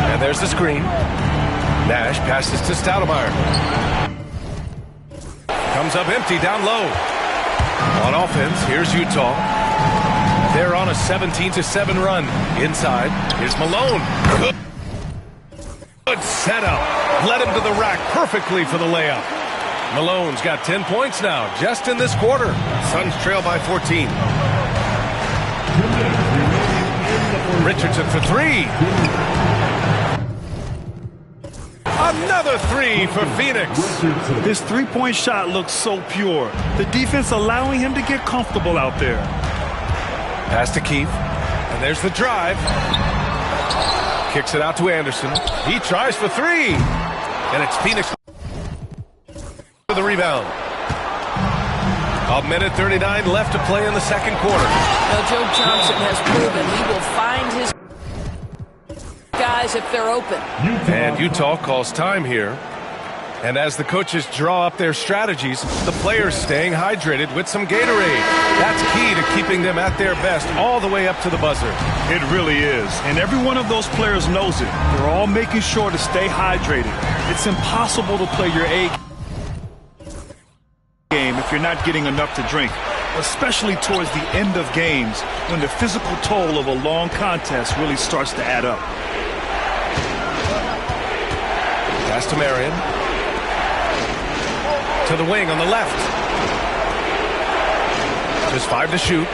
Speaker 1: And there's the screen. Nash passes to Stoudemire. Comes up empty down low. On offense, here's Utah. They're on a 17-7 run. Inside, here's Malone. Good setup. Led him to the rack perfectly for the layup. Malone's got 10 points now, just in this quarter. Suns trail by 14. Richardson for 3. Another 3 for Phoenix.
Speaker 16: His three-point shot looks so pure. The defense allowing him to get comfortable out there.
Speaker 1: Pass to Keith. And there's the drive. Kicks it out to Anderson. He tries for 3. And it's Phoenix for the rebound. 1:39 left to play in the second quarter.
Speaker 17: Now, Joe Johnson has proven he will find his guys if they're open.
Speaker 1: And Utah calls time here. And as the coaches draw up their strategies, the players staying hydrated with some Gatorade. That's key to keeping them at their best all the way up to the buzzer.
Speaker 16: It really is. And every one of those players knows it. They're all making sure to stay hydrated. It's impossible to play your A game if you're not getting enough to drink, especially towards the end of games when the physical toll of a long contest really starts to add up.
Speaker 1: Pass to Marion. To the wing on the left. Just 5 to shoot.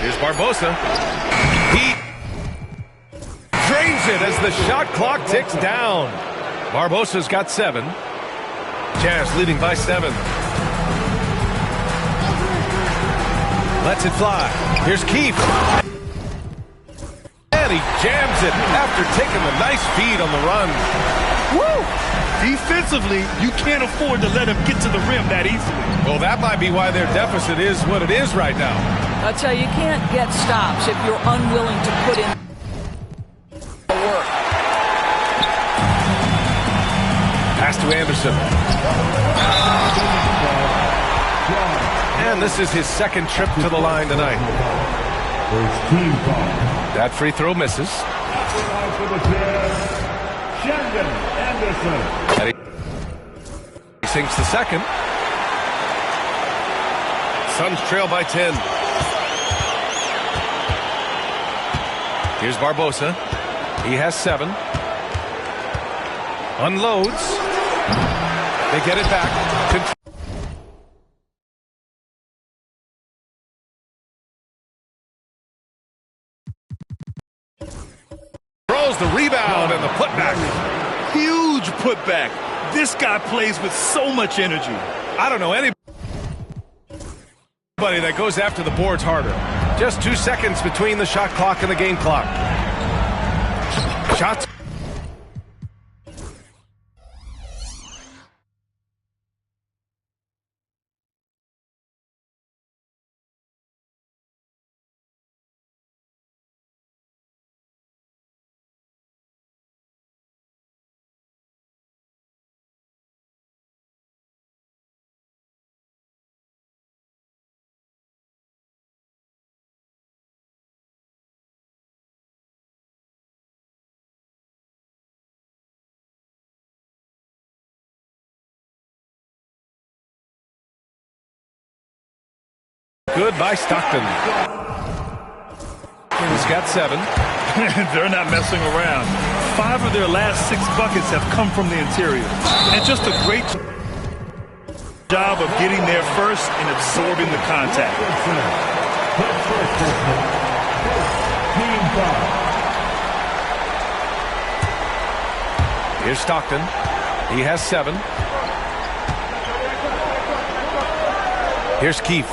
Speaker 1: Here's Barbosa. He drains it as the shot clock ticks down. Barbosa's got 7. Jazz leading by 7. Lets it fly. Here's Keith. And he jams it after taking a nice feed on the run.
Speaker 16: Woo! Defensively, you can't afford to let him get to the rim that easily.
Speaker 1: Well, that might be why their deficit is what it is right now.
Speaker 17: I'll tell you, you can't get stops if you're unwilling to put in the work.
Speaker 1: Pass to Anderson. And this is his second trip to the line tonight. That free throw misses. And he sinks the second. Suns trail by 10. Here's Barbosa. He has 7. Unloads. They get it back. Throws the rebound and the putback.
Speaker 16: Huge putback. This guy plays with so much energy.
Speaker 1: I don't know anybody that goes after the boards harder. Just 2 seconds between the shot clock and the game clock. Shots. Good by Stockton. He's got 7.
Speaker 16: They're not messing around. 5 of their last 6 buckets have come from the interior. And just a great job of getting there first and absorbing the contact.
Speaker 1: Here's Stockton. He has 7. Here's Keith.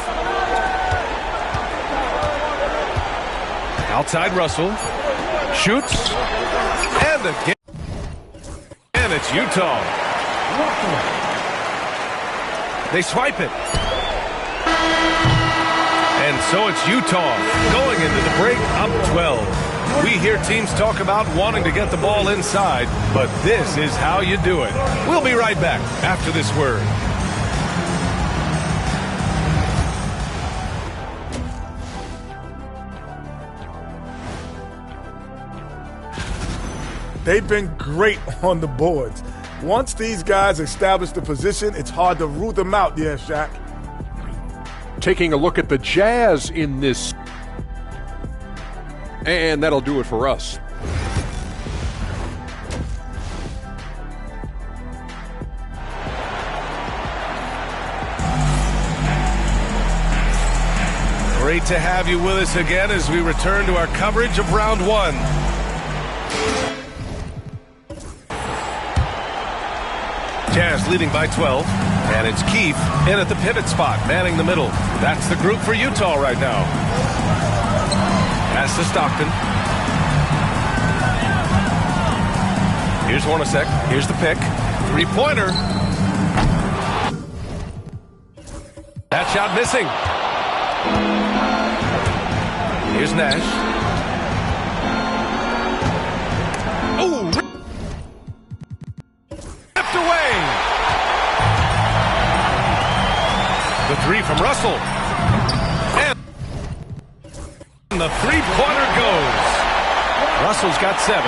Speaker 1: Outside Russell. Shoots. And again. And it's Utah. They swipe it. And so it's Utah going into the break up 12. We hear teams talk about wanting to get the ball inside, but this is how you do it. We'll be right back after this word.
Speaker 6: They've been great on the boards. Once these guys establish the position, it's hard to root them out, yeah, Shaq.
Speaker 5: Taking a look at the Jazz in this. And that'll do it for us.
Speaker 1: Great to have you with us again as we return to our coverage of round one. Jazz leading by 12, and it's Keefe in at the pivot spot, manning the middle. That's the group for Utah right now. Pass to Stockton. Here's Hornacek. Here's the pick. Three-pointer. That shot missing. Here's Nash. Oh! Ripped away. The three from Russell. And the three-pointer goes. Russell's got 7.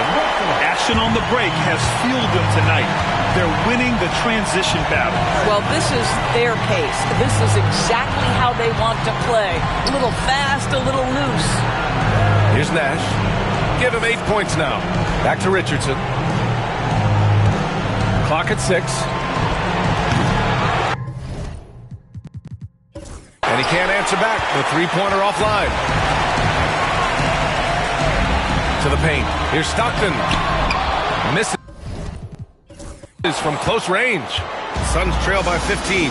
Speaker 16: Action on the break has fueled them tonight. They're winning the transition battle.
Speaker 17: Well, this is their pace. This is exactly how they want to play. A little fast, a little loose.
Speaker 1: Here's Nash. Give him 8 points now. Back to Richardson. Clock at 6. And he can't answer back. The three-pointer offline. To the paint. Here's Stockton. Misses from close range. Suns trail by 15.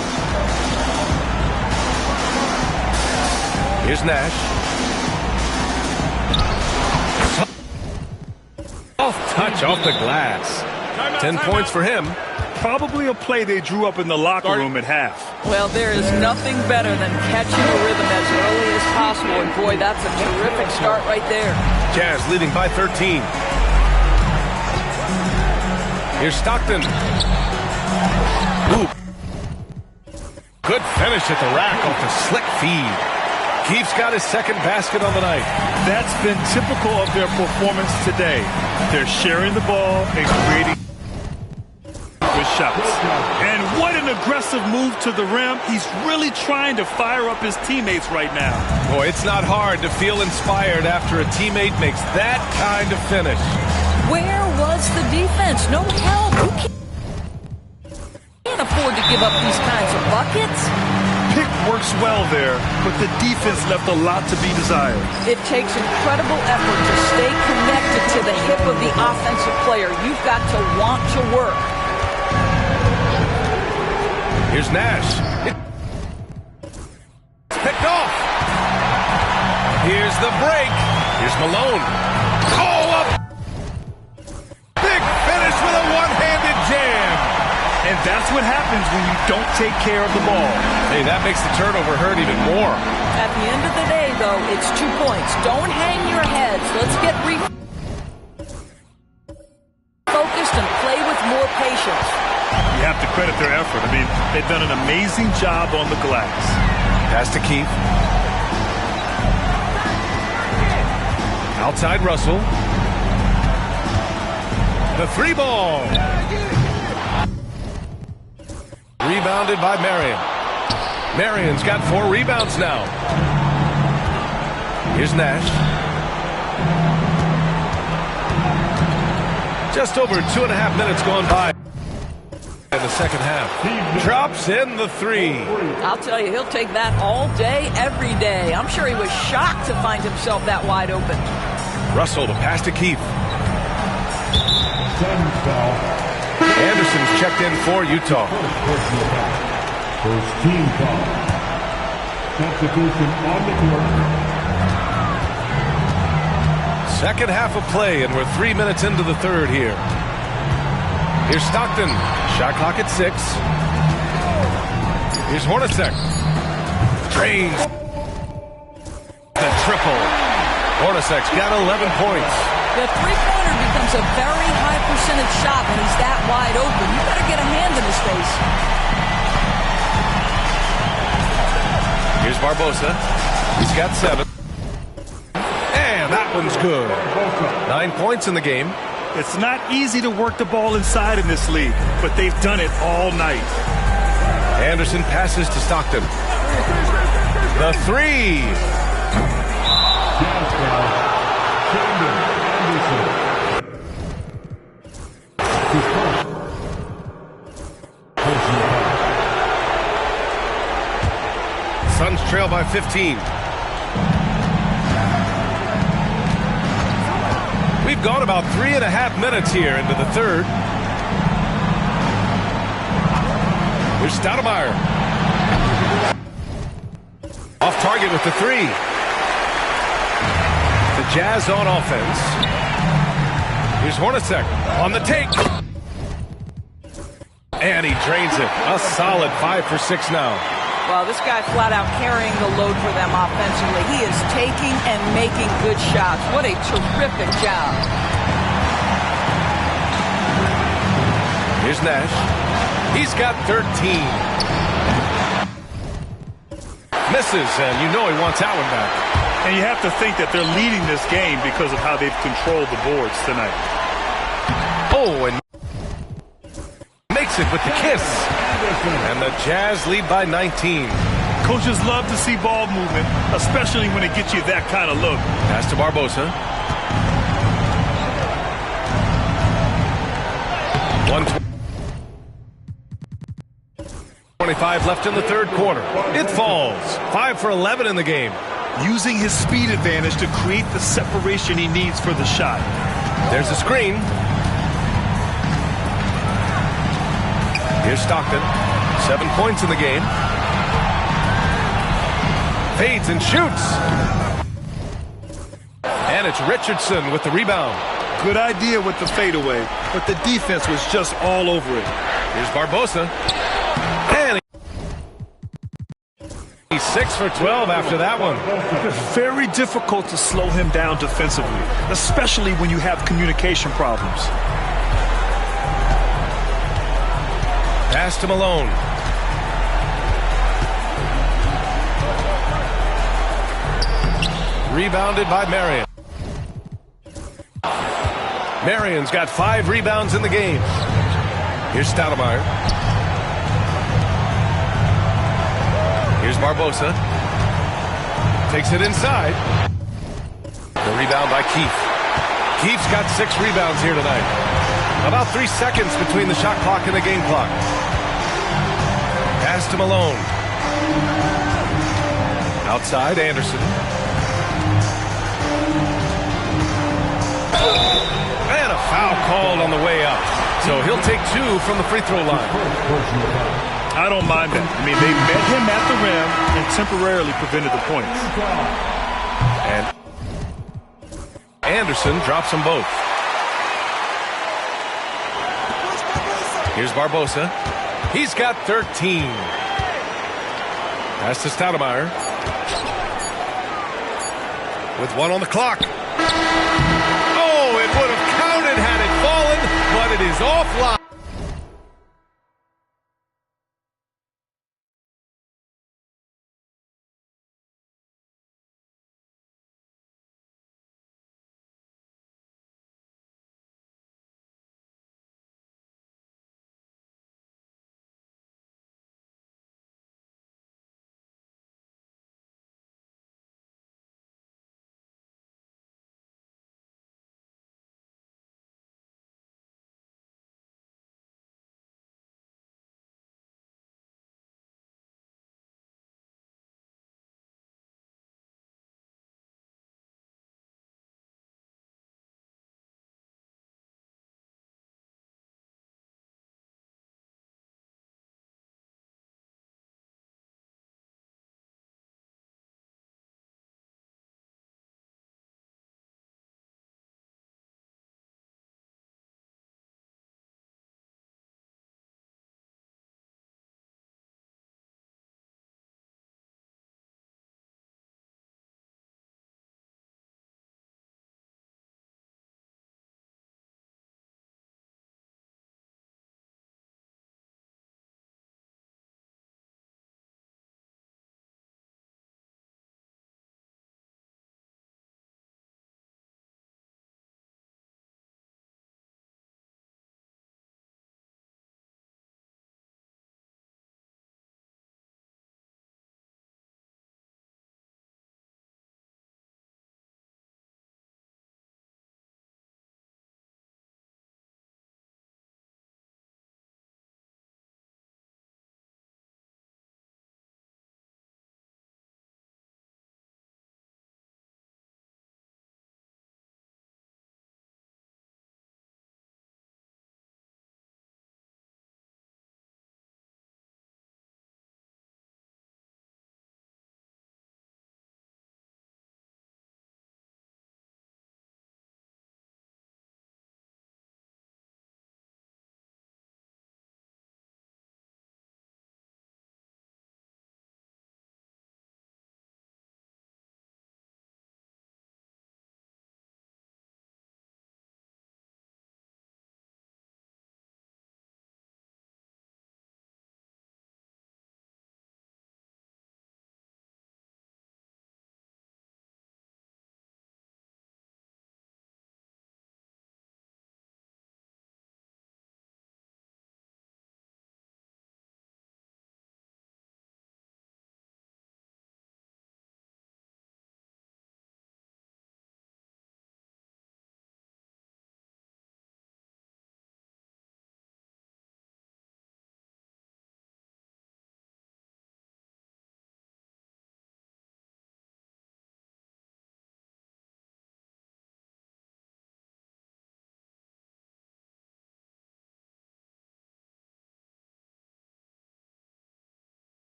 Speaker 1: Here's Nash. Soft touch off the glass. 10 points for him.
Speaker 16: Probably a play they drew up in the locker room at half.
Speaker 17: Well, there is nothing better than catching a rhythm as early as possible, and boy, that's a terrific start right there.
Speaker 1: Jazz leading by 13. Here's Stockton. Ooh. Good finish at the rack off the slick feed. Keefe's got his second basket on the night.
Speaker 16: That's been typical of their performance today. They're sharing the ball and creating with shots. And what an aggressive move to the rim. He's really trying to fire up his teammates right now.
Speaker 1: Boy, it's not hard to feel inspired after a teammate makes that kind of finish.
Speaker 17: Where was the defense? No help. Who can't afford to give up these kinds of buckets?
Speaker 16: Pick works well there, but the defense left a lot to be desired.
Speaker 17: It takes incredible effort to stay connected to the hip of the offensive player. You've got to want to work.
Speaker 1: Here's Nash. It's picked off. Here's the break. Here's Malone. Oh, up. Big finish with a one-handed jam.
Speaker 16: And that's what happens when you don't take care of the ball.
Speaker 1: Hey, that makes the turnover hurt even more.
Speaker 17: At the end of the day, though, it's 2 points. Don't hang your heads. Let's get focused and play with more patience.
Speaker 16: You have to credit their effort. I mean, they've done an amazing job on the glass.
Speaker 1: Pass to Keefe. Outside Russell. The three ball. Rebounded by Marion. Marion's got 4 rebounds now. Here's Nash. Just over 2.5 minutes gone by in the second half. Drops in the 3.
Speaker 17: I'll tell you, he'll take that all day, every day. I'm sure he was shocked to find himself that wide open.
Speaker 1: Russell to pass to Keefe. Anderson's checked in for Utah.
Speaker 4: First team foul. Substitution on the court.
Speaker 1: Second half of play, and we're 3 minutes into the third here. Here's Stockton. Shot clock at 6. Here's Hornacek. Drains the triple. Hornacek's got 11 points.
Speaker 17: The three-pointer becomes a very high percentage shot when he's that wide open. You better get a hand in his face.
Speaker 1: Here's Barbosa. He's got 7. And that one's good. 9 points in the game.
Speaker 16: It's not easy to work the ball inside in this league, but they've done it all night.
Speaker 1: Anderson passes to Stockton. The 3. Suns trail by 15. We've gone about 3.5 minutes here into the third. Here's Stoudemire. Off target with the 3. The Jazz on offense. Here's Hornacek on the take. And he drains it. A solid 5 for 6 now.
Speaker 17: Well, this guy flat out carrying the load for them offensively. He is taking and making good shots. What a terrific job.
Speaker 1: Here's Nash. He's got 13. Misses, and you know he wants that one back.
Speaker 16: And you have to think that they're leading this game because of how they've controlled the boards tonight.
Speaker 1: Oh, and makes it with the kiss. And the Jazz lead by 19.
Speaker 16: Coaches love to see ball movement, especially when it gets you that kind of look.
Speaker 1: Pass to Barbosa. 1:25 left in the third quarter. It falls. 5 for 11 in the game.
Speaker 16: Using his speed advantage to create the separation he needs for the shot.
Speaker 1: There's a screen. Here's Stockton. 7 points in the game. Fades and shoots. And it's Richardson with the rebound.
Speaker 16: Good idea with the fadeaway, but the defense was just all over it.
Speaker 1: Here's Barbosa. And he's 6 for 12 after that one.
Speaker 16: Very difficult to slow him down defensively, especially when you have communication problems.
Speaker 1: Pass to Malone. Rebounded by Marion. Marion's got 5 rebounds in the game. Here's Stoudemire. Here's Barbosa. Takes it inside. The rebound by Keith. Keith's got 6 rebounds here tonight. About 3 seconds between the shot clock and the game clock. Pass to Malone. Outside, Anderson. And a foul called on the way up. So he'll take 2 from the free throw line.
Speaker 16: I don't mind that. I mean, they met him at the rim and temporarily prevented the points.
Speaker 1: And Anderson drops them both. Here's Barbosa. He's got 13. Pass to Stoudemire. With 1 on the clock. Oh, it would have counted had it fallen, but it is offline.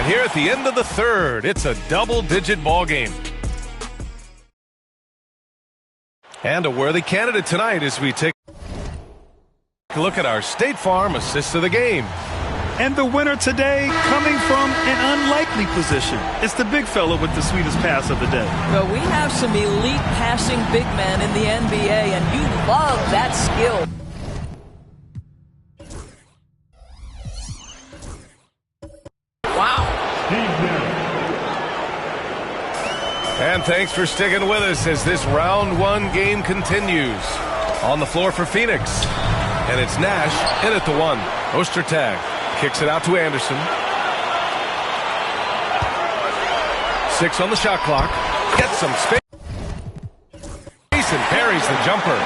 Speaker 1: And here at the end of the third, it's a double-digit ball game. And a worthy candidate tonight as we take a look at our State Farm assist of the game.
Speaker 16: And the winner today coming from an unlikely position. It's the big fella with the sweetest pass of the day.
Speaker 17: Well, we have some elite passing big men in the NBA, and you love that skill. Wow.
Speaker 1: And thanks for sticking with us as this round one game continues. On the floor for Phoenix. And it's Nash in at the one. Ostertag kicks it out to Anderson. 6 on the shot clock. Gets some space. And parries the jumper.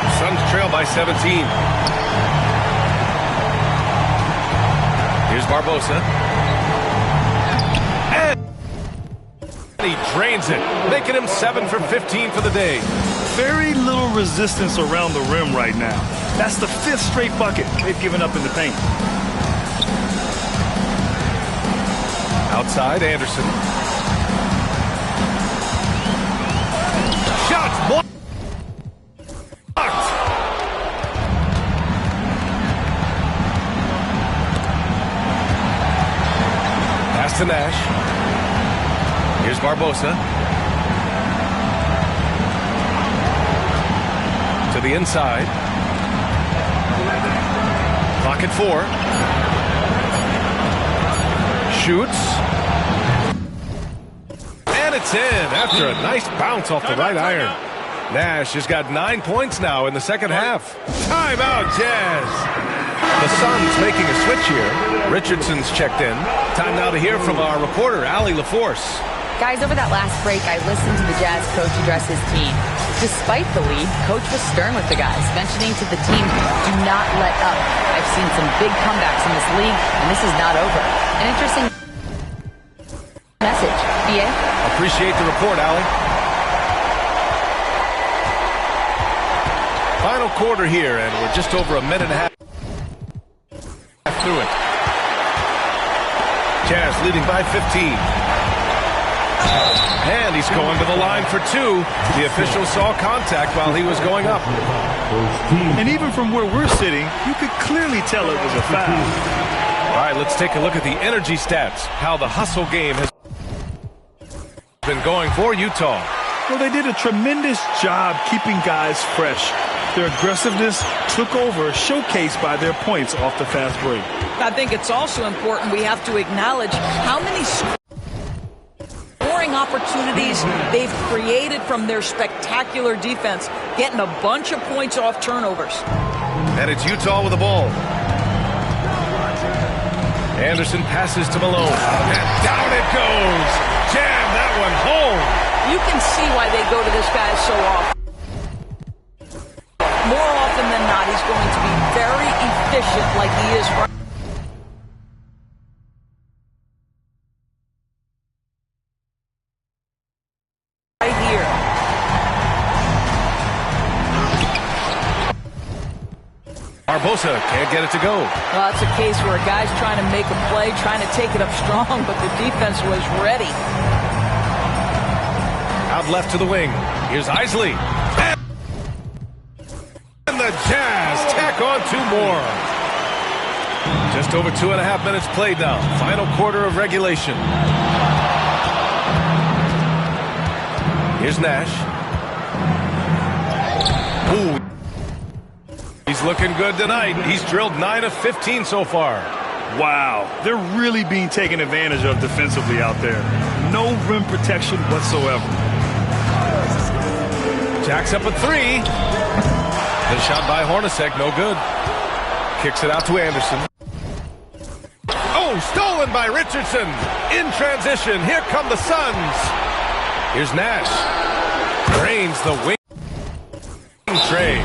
Speaker 1: The Suns trail by 17. Here's Barbosa. And he drains it, making him 7 for 15 for the day.
Speaker 16: Very little resistance around the rim right now. That's the 5th straight bucket they've given up in the paint.
Speaker 1: Outside, Anderson. Shots blocked. Pass to Nash. Here's Barbosa. To the inside. Clock at 4. Shoots. And it's in after a nice bounce off the right iron. Nash has got 9 points now in the second half. Timeout, Jazz. The Suns making a switch here. Richardson's checked in. Time now to hear from our reporter, Allie LaForce.
Speaker 8: Guys, over that last break, I listened to the Jazz coach address his team. Despite the lead, coach was stern with the guys, mentioning to the team, do not let up. I've seen some big comebacks in this league, and this is not over. An interesting message. BA?
Speaker 1: Appreciate the report, Allie. Final quarter here, and we're just over a minute and a half through it. Jazz leading by 15. And he's going to the line for 2. The official saw contact while he was going up.
Speaker 16: And even from where we're sitting, you could clearly tell it was a foul.
Speaker 1: All right, let's take a look at the energy stats. How the hustle game has been going for Utah.
Speaker 16: Well, they did a tremendous job keeping guys fresh. Their aggressiveness took over, showcased by their points off the fast break.
Speaker 17: I think it's also important we have to acknowledge how many scoring opportunities they've created from their spectacular defense, getting a bunch of points off turnovers.
Speaker 1: And it's Utah with the ball. Anderson passes to Malone. And down it goes. Jam that one home.
Speaker 17: You can see why they go to this guy so often. More often than not, he's going to be very efficient like he is right here.
Speaker 1: Barbosa can't get it to go.
Speaker 17: Well, it's a case where a guy's trying to make a play, trying to take it up strong, but the defense was ready.
Speaker 1: Out left to the wing. Here's Isley. And the Jazz tack on 2 more. Just over 2.5 minutes played now. Final quarter of regulation. Here's Nash. Ooh. He's looking good tonight. He's drilled 9 of 15 so far.
Speaker 16: Wow, they're really being taken advantage of defensively out there. No rim protection whatsoever.
Speaker 1: Jacks up at 3. The shot by Hornacek, no good. Kicks it out to Anderson. Oh, stolen by Richardson. In transition, here come the Suns. Here's Nash. Drains the wing tray.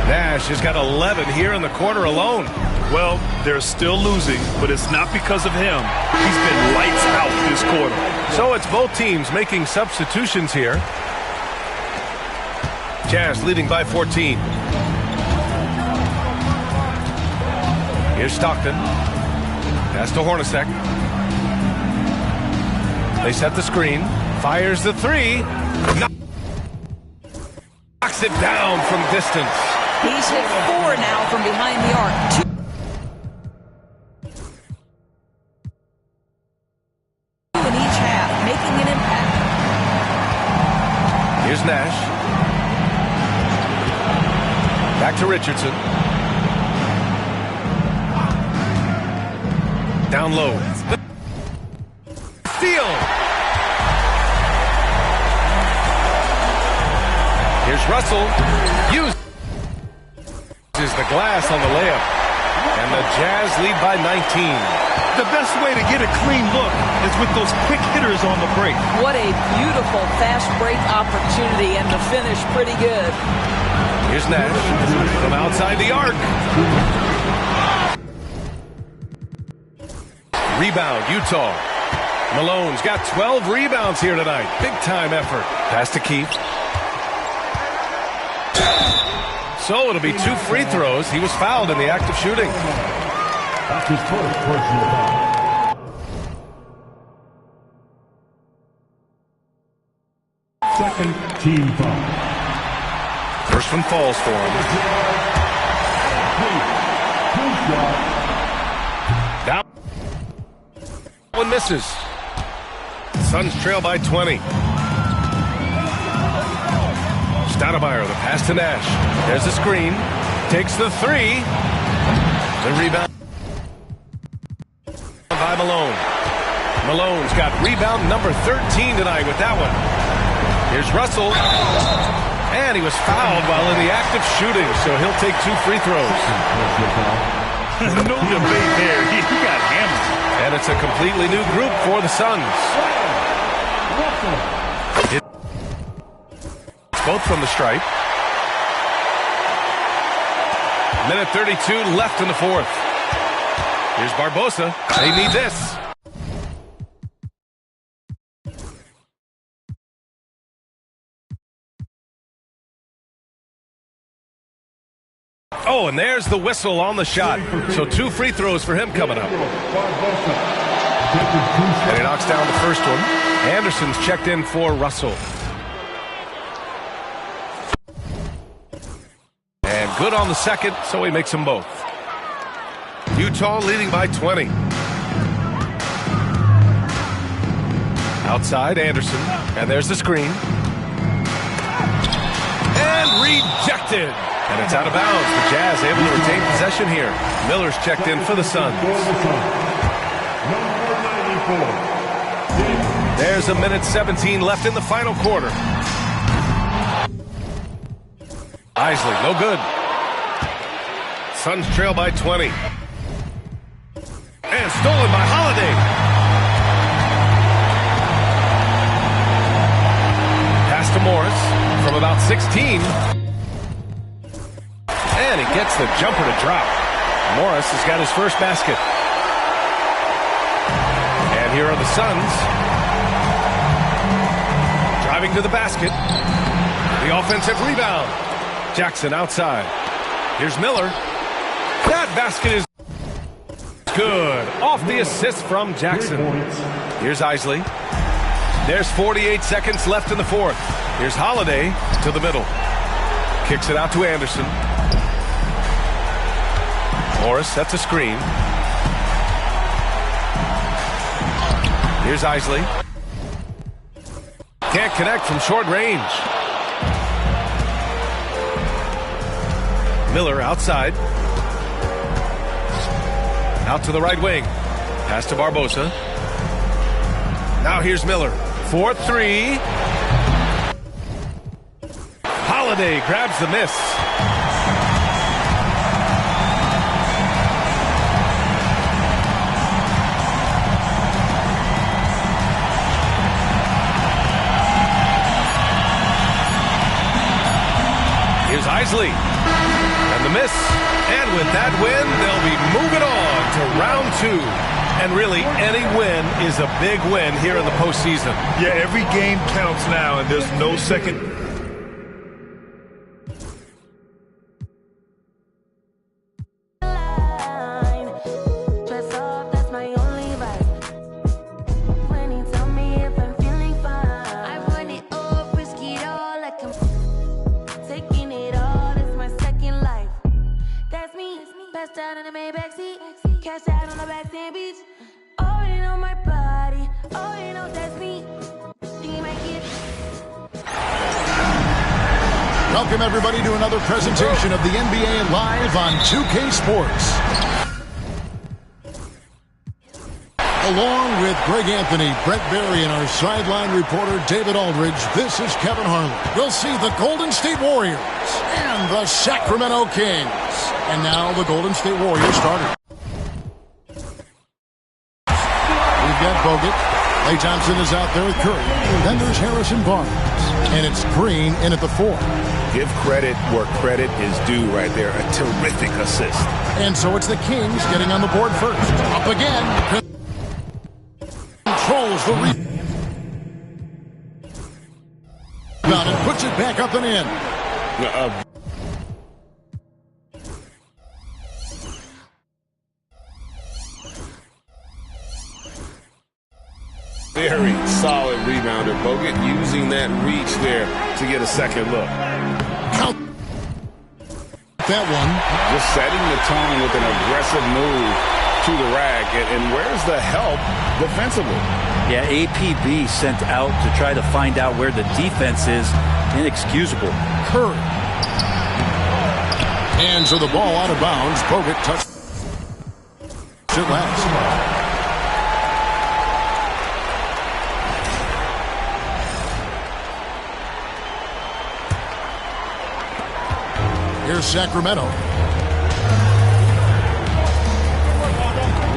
Speaker 1: Nash has got 11 here in the quarter alone.
Speaker 16: Well, they're still losing, but it's not because of him. He's been lights out this quarter.
Speaker 1: So it's both teams making substitutions here. Jazz leading by 14. Here's Stockton. Pass to Hornacek. They set the screen. Fires the three. Knocks it down from distance.
Speaker 17: He's hit 4 now from behind the arc. 2 in each half, making an impact.
Speaker 1: Here's Nash. Back to Richardson. Down low. Steal. Here's Russell. Uses the glass on the layup. And the Jazz lead by 19.
Speaker 16: The best way to get a clean look is with those quick hitters on the break.
Speaker 17: What a beautiful fast break opportunity, and the finish pretty good.
Speaker 1: Here's Nash from outside the arc. Rebound, Utah. Malone's got 12 rebounds here tonight. Big-time effort. Pass to Keith. So it'll be 2 free throws. He was fouled in the act of shooting.
Speaker 4: That's his first personal foul. Second team foul.
Speaker 1: First one falls for him. Down. One misses. Suns trail by 20. Stoudemire, the pass to Nash. There's the screen. Takes the 3. The rebound by Malone. Malone's got rebound number 13 tonight with that one. Here's Russell. And he was fouled while in the act of shooting, so he'll take 2 free throws.
Speaker 16: No debate there. He got hammered.
Speaker 1: And it's a completely new group for the Suns. It's both from the stripe. Minute 32 left in the fourth. Here's Barbosa. They need this. Oh, and there's the whistle on the shot. So 2 free throws for him coming up. And he knocks down the first one. Anderson's checked in for Russell. And good on the second, so he makes them both. Utah leading by 20. Outside, Anderson. And there's the screen. And rejected. And it's out of bounds. The Jazz able to retain possession here. Miller's checked in for the Suns. There's a minute 17 left in the final quarter. Isley, no good. Suns trail by 20. And stolen by Holiday. Pass to Morris from about 16. And he gets the jumper to drop. Morris has got his first basket. And here are the Suns. Driving to the basket. The offensive rebound. Jackson outside. Here's Miller. That basket is good. Off the assist from Jackson. Here's Isley. There's 48 seconds left in the fourth. Here's Holiday to the middle. Kicks it out to Anderson. Morris sets a screen. Here's Isley. Can't connect from short range. Miller outside. Out to the right wing. Pass to Barbosa. Now here's Miller. 4-3. Holiday grabs the miss. Here's Isley. And the miss. And with that win, they'll be moving on to round 2. And really, any win is a big win here in the postseason.
Speaker 16: Yeah, every game counts now, and there's no second.
Speaker 10: Dress up, that's my
Speaker 11: Welcome, everybody, to another presentation of the NBA Live on 2K Sports. Along with Greg Anthony, Brett Barry, and our sideline reporter, David Aldridge, this is Kevin Harlan. We'll see the Golden State Warriors and the Sacramento Kings. And now the Golden State Warriors starter. We've got Bogut. Klay Thompson is out there with Curry. Then there's Harrison Barnes. And it's Green in at the 4.
Speaker 12: Give credit where credit is due right there. A terrific assist.
Speaker 11: And so it's the Kings getting on the board first. Up again. Controls the rebound and puts it back up and in.
Speaker 12: Very solid rebounder. Bogut using that reach there to get a second look.
Speaker 11: Count that one.
Speaker 12: Just setting the tone with an aggressive move to the rack. And where's the help defensively?
Speaker 13: Yeah, APB sent out to try to find out where the defense is. Inexcusable.
Speaker 11: Curry. And so the ball out of bounds. Bogut touched it last. Here's Sacramento.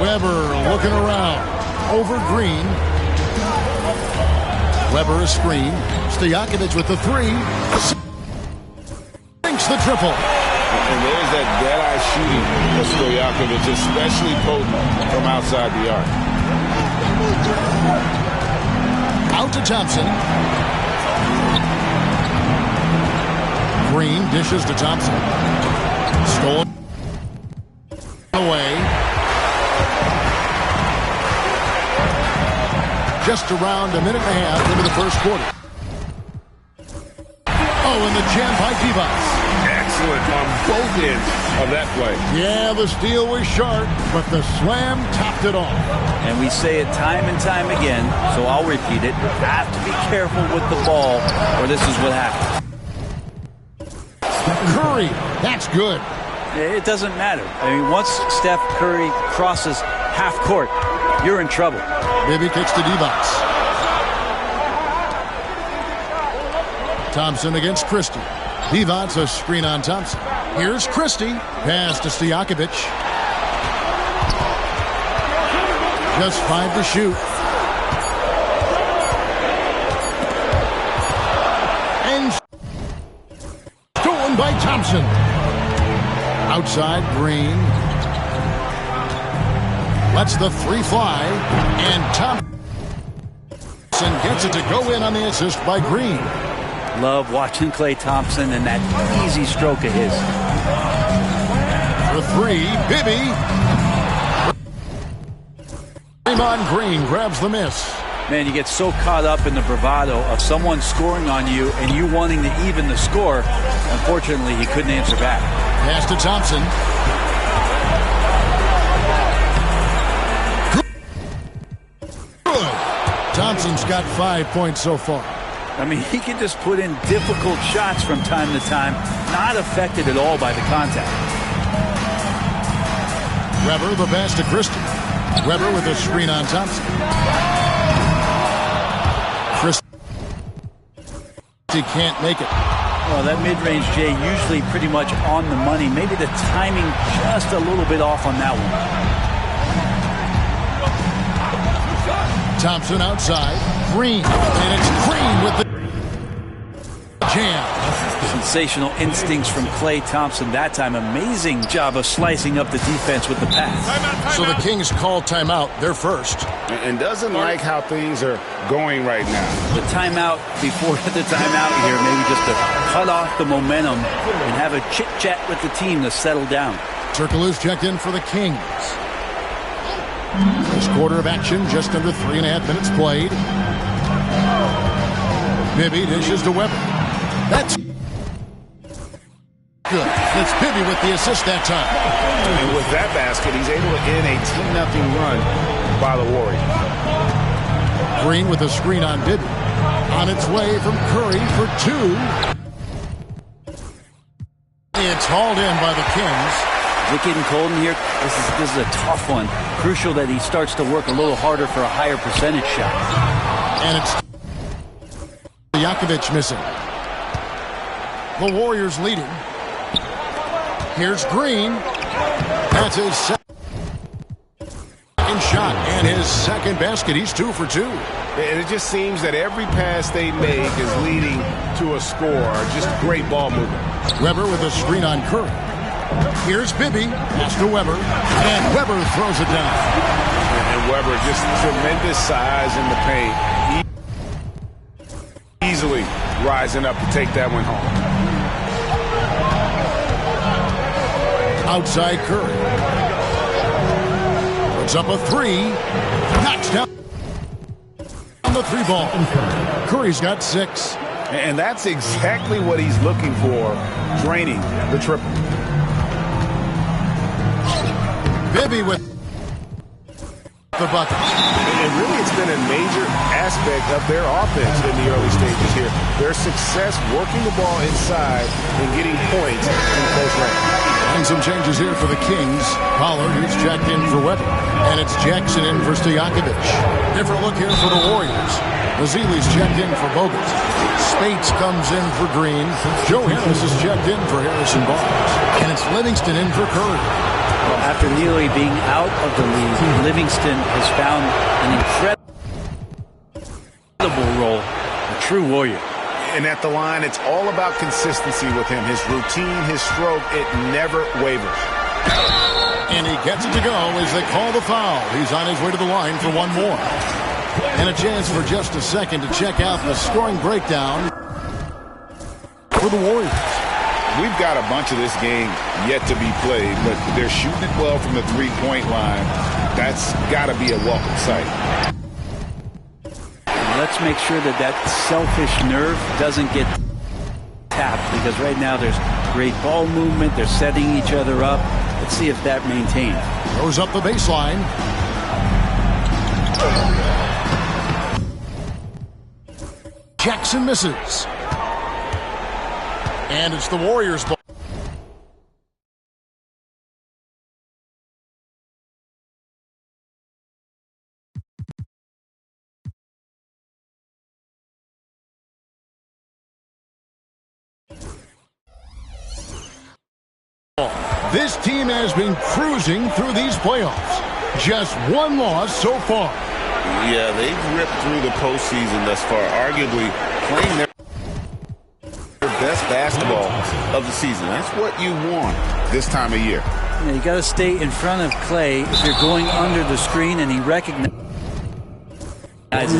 Speaker 11: Weber looking around. Over Green. Weber a screen. Stojakovic with the 3. Sinks the triple.
Speaker 12: And there's that dead-eye shooting of Stojakovic, especially potent from outside the arc.
Speaker 11: Out to Thompson. Green dishes to Thompson. Stolen away. Just around a minute and a half into the first quarter. Oh, and the jam by Divac.
Speaker 12: Excellent on both ends of that play.
Speaker 11: Yeah, the steal was sharp, but the slam topped it off.
Speaker 13: And we say it time and time again, so I'll repeat it. You have to be careful with the ball, or this is what happens.
Speaker 11: Curry, that's good.
Speaker 13: It doesn't matter. I mean, once Steph Curry crosses half court, you're in trouble.
Speaker 11: Bibby kicks to Divac. Thompson against Christie. Divac a screen on Thompson. Here's Christie. Pass to Stojakovic. Just 5 to shoot. And stolen by Thompson. Outside Green. Lets the 3 fly. And Thompson gets it to go in on the assist by Green.
Speaker 13: Love watching Klay Thompson and that easy stroke of his.
Speaker 11: For 3, Bibby. Draymond Green grabs the miss.
Speaker 13: Man, you get so caught up in the bravado of someone scoring on you and you wanting to even the score. Unfortunately, he couldn't answer back.
Speaker 11: Pass to Thompson. Good. Thompson's got 5 points so far.
Speaker 13: I mean, he can just put in difficult shots from time to time, not affected at all by the contact.
Speaker 11: Weber the pass to Christie. Weber with a screen on Thompson. Christie can't make it.
Speaker 13: Well, that mid-range, Jay, usually pretty much on the money. Maybe the timing just a little bit off on that one.
Speaker 11: Thompson outside. Green. And it's Green with the jam.
Speaker 13: Sensational instincts from Klay Thompson that time. Amazing job of slicing up the defense with the pass.
Speaker 11: So the Kings call timeout. They're first.
Speaker 12: And doesn't like how things are going right now.
Speaker 13: The timeout before the timeout here, maybe just to cut off the momentum and have a chit-chat with the team to settle down.
Speaker 11: Turkoglu's checked in for the Kings. This quarter of action, just under 3.5 minutes played. Bibby dishes to Weber. That's good. It's Bibby with the assist that time.
Speaker 12: And with that basket, he's able to end a 2-0 run by the Warriors.
Speaker 11: Green with a screen on Bibby. On its way from Curry for 2. It's hauled in by the Kings.
Speaker 13: Is it getting cold in here? This is a tough one. Crucial that he starts to work a little harder for a higher percentage shot.
Speaker 11: And it's Jakovic missing. The Warriors leading. Here's Green. That's his second shot and his second basket. He's 2 for 2.
Speaker 12: And it just seems that every pass they make is leading to a score. Just great ball movement.
Speaker 11: Weber with a screen on Curry. Here's Bibby. Pass to Weber. And Weber throws it down.
Speaker 12: And Weber, just tremendous size in the paint. Easily rising up to take that one home.
Speaker 11: Outside Curry. Puts up a 3. Knocks down on the 3 ball. Curry's got 6.
Speaker 12: And that's exactly what he's looking for, draining the triple.
Speaker 11: Bibby with the bucket.
Speaker 12: And really, it's been a major aspect of their offense in the early stages here. Their success working the ball inside and getting points in close range.
Speaker 11: And some changes here for the Kings. Pollard is checked in for Weber. And it's Jackson in for Stojakovic. Different look here for the Warriors. Vasili's checked in for Bogut. Spates comes in for Green. Joe Harris is checked in for Harrison Barnes. And it's Livingston in for Curry.
Speaker 13: Well, after nearly being out of the league, Livingston has found an incredible role, a true warrior.
Speaker 12: And at the line, it's all about consistency with him. His routine, his stroke, it never wavers.
Speaker 11: And he gets it to go as they call the foul. He's on his way to the line for one more. And a chance for just a second to check out the scoring breakdown for the Warriors.
Speaker 12: We've got a bunch of this game yet to be played, but they're shooting it well from the three-point line. That's got to be a welcome sight.
Speaker 13: Let's make sure that that selfish nerve doesn't get tapped, because right now there's great ball movement. They're setting each other up. Let's see if that maintains.
Speaker 11: Goes up the baseline. Jackson misses. And it's the Warriors' ball. This team has been cruising through these playoffs. Just one loss so far.
Speaker 12: Yeah, they've ripped through the postseason thus far, arguably playing their best basketball of the season. That's what you want this time of year.
Speaker 13: Yeah, you got to stay in front of Clay if you're going under the screen, and he recognizes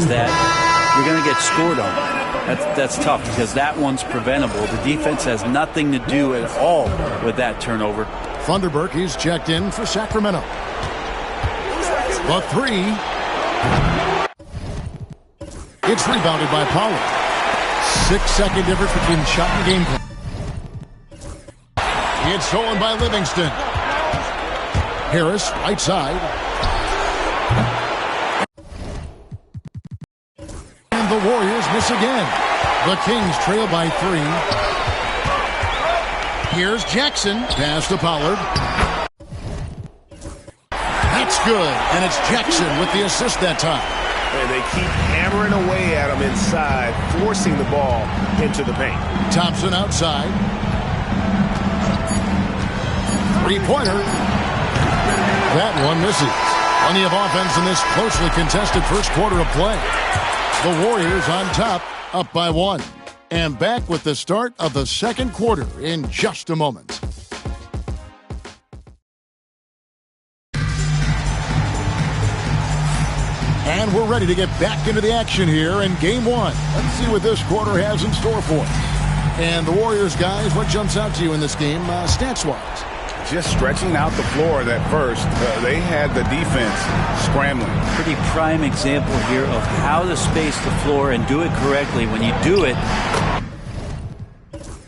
Speaker 13: that you're going to get scored on. That's tough, because that one's preventable. The defense has nothing to do at all with that turnover.
Speaker 11: Thunderberg, he's checked in for Sacramento. The 3. It's rebounded by Pollard. 6-second difference between shot and game play. It's stolen by Livingston. Harris, right side. And the Warriors miss again. The Kings trail by 3. Here's Jackson. Pass to Pollard. That's good. And it's Jackson with the assist that time.
Speaker 12: And they keep hammering away at him inside, forcing the ball into the paint.
Speaker 11: Thompson outside. 3-pointer. That one misses. Plenty of offense in this closely contested first quarter of play. The Warriors on top, up by 1. And back with the start of the second quarter in just a moment. And we're ready to get back into the action here in Game 1. Let's see what this quarter has in store for us. And the Warriors, guys, what jumps out to you in this game stats-wise?
Speaker 12: Just stretching out the floor that first. They had the defense scrambling.
Speaker 13: Pretty prime example here of how to space the floor and do it correctly. When you do it,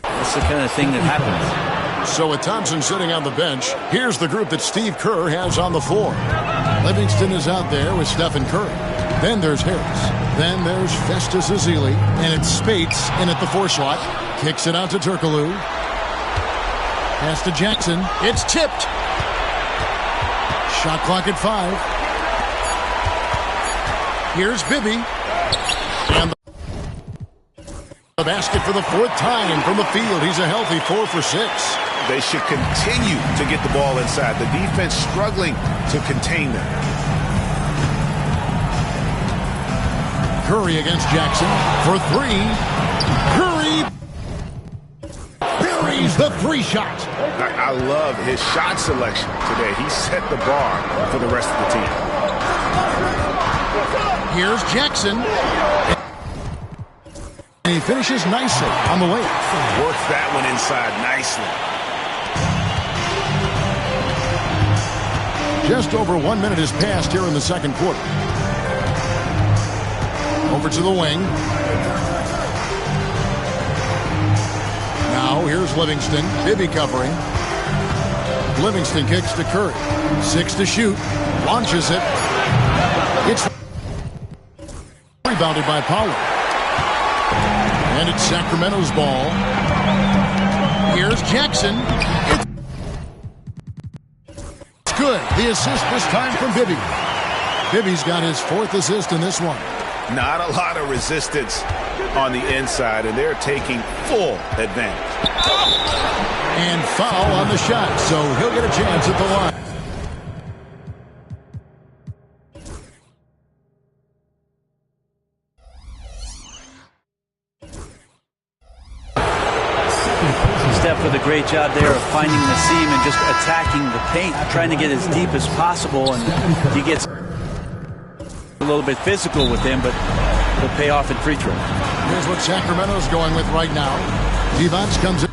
Speaker 13: that's the kind of thing that happens.
Speaker 11: So with Thompson sitting on the bench, here's the group that Steve Kerr has on the floor. Livingston is out there with Stephen Curry. Then there's Harris. Then there's Festus Ezeli. And it's Spates in at the 4 slot. Kicks it out to Turkoglu. Pass to Jackson. It's tipped. Shot clock at 5. Here's Bibby. And the basket for the 4th time from the field. He's a healthy 4 for 6.
Speaker 12: They should continue to get the ball inside. The defense struggling to contain them.
Speaker 11: Curry against Jackson for 3. Curry buries the 3 shot.
Speaker 12: I love his shot selection today. He set the bar for the rest of the team.
Speaker 11: Here's Jackson. And he finishes nicely on the way.
Speaker 12: Works that one inside nicely.
Speaker 11: Just over 1 minute has passed here in the second quarter. Over to the wing. Now here's Livingston. Bibby covering. Livingston kicks to Curry. 6 to shoot. Launches it. It's rebounded by Powell. And it's Sacramento's ball. Here's Jackson. It's good. The assist this time from Bibby. Bibby's got his 4th assist in this one.
Speaker 12: Not a lot of resistance on the inside, and they're taking full advantage.
Speaker 11: And foul on the shot, so he'll get a chance at the line.
Speaker 13: Steph with a great job there of finding the seam and just attacking the paint, trying to get as deep as possible, and he gets a little bit physical with him, but he'll pay off in free throw.
Speaker 11: Here's what Sacramento's going with right now. Devons comes in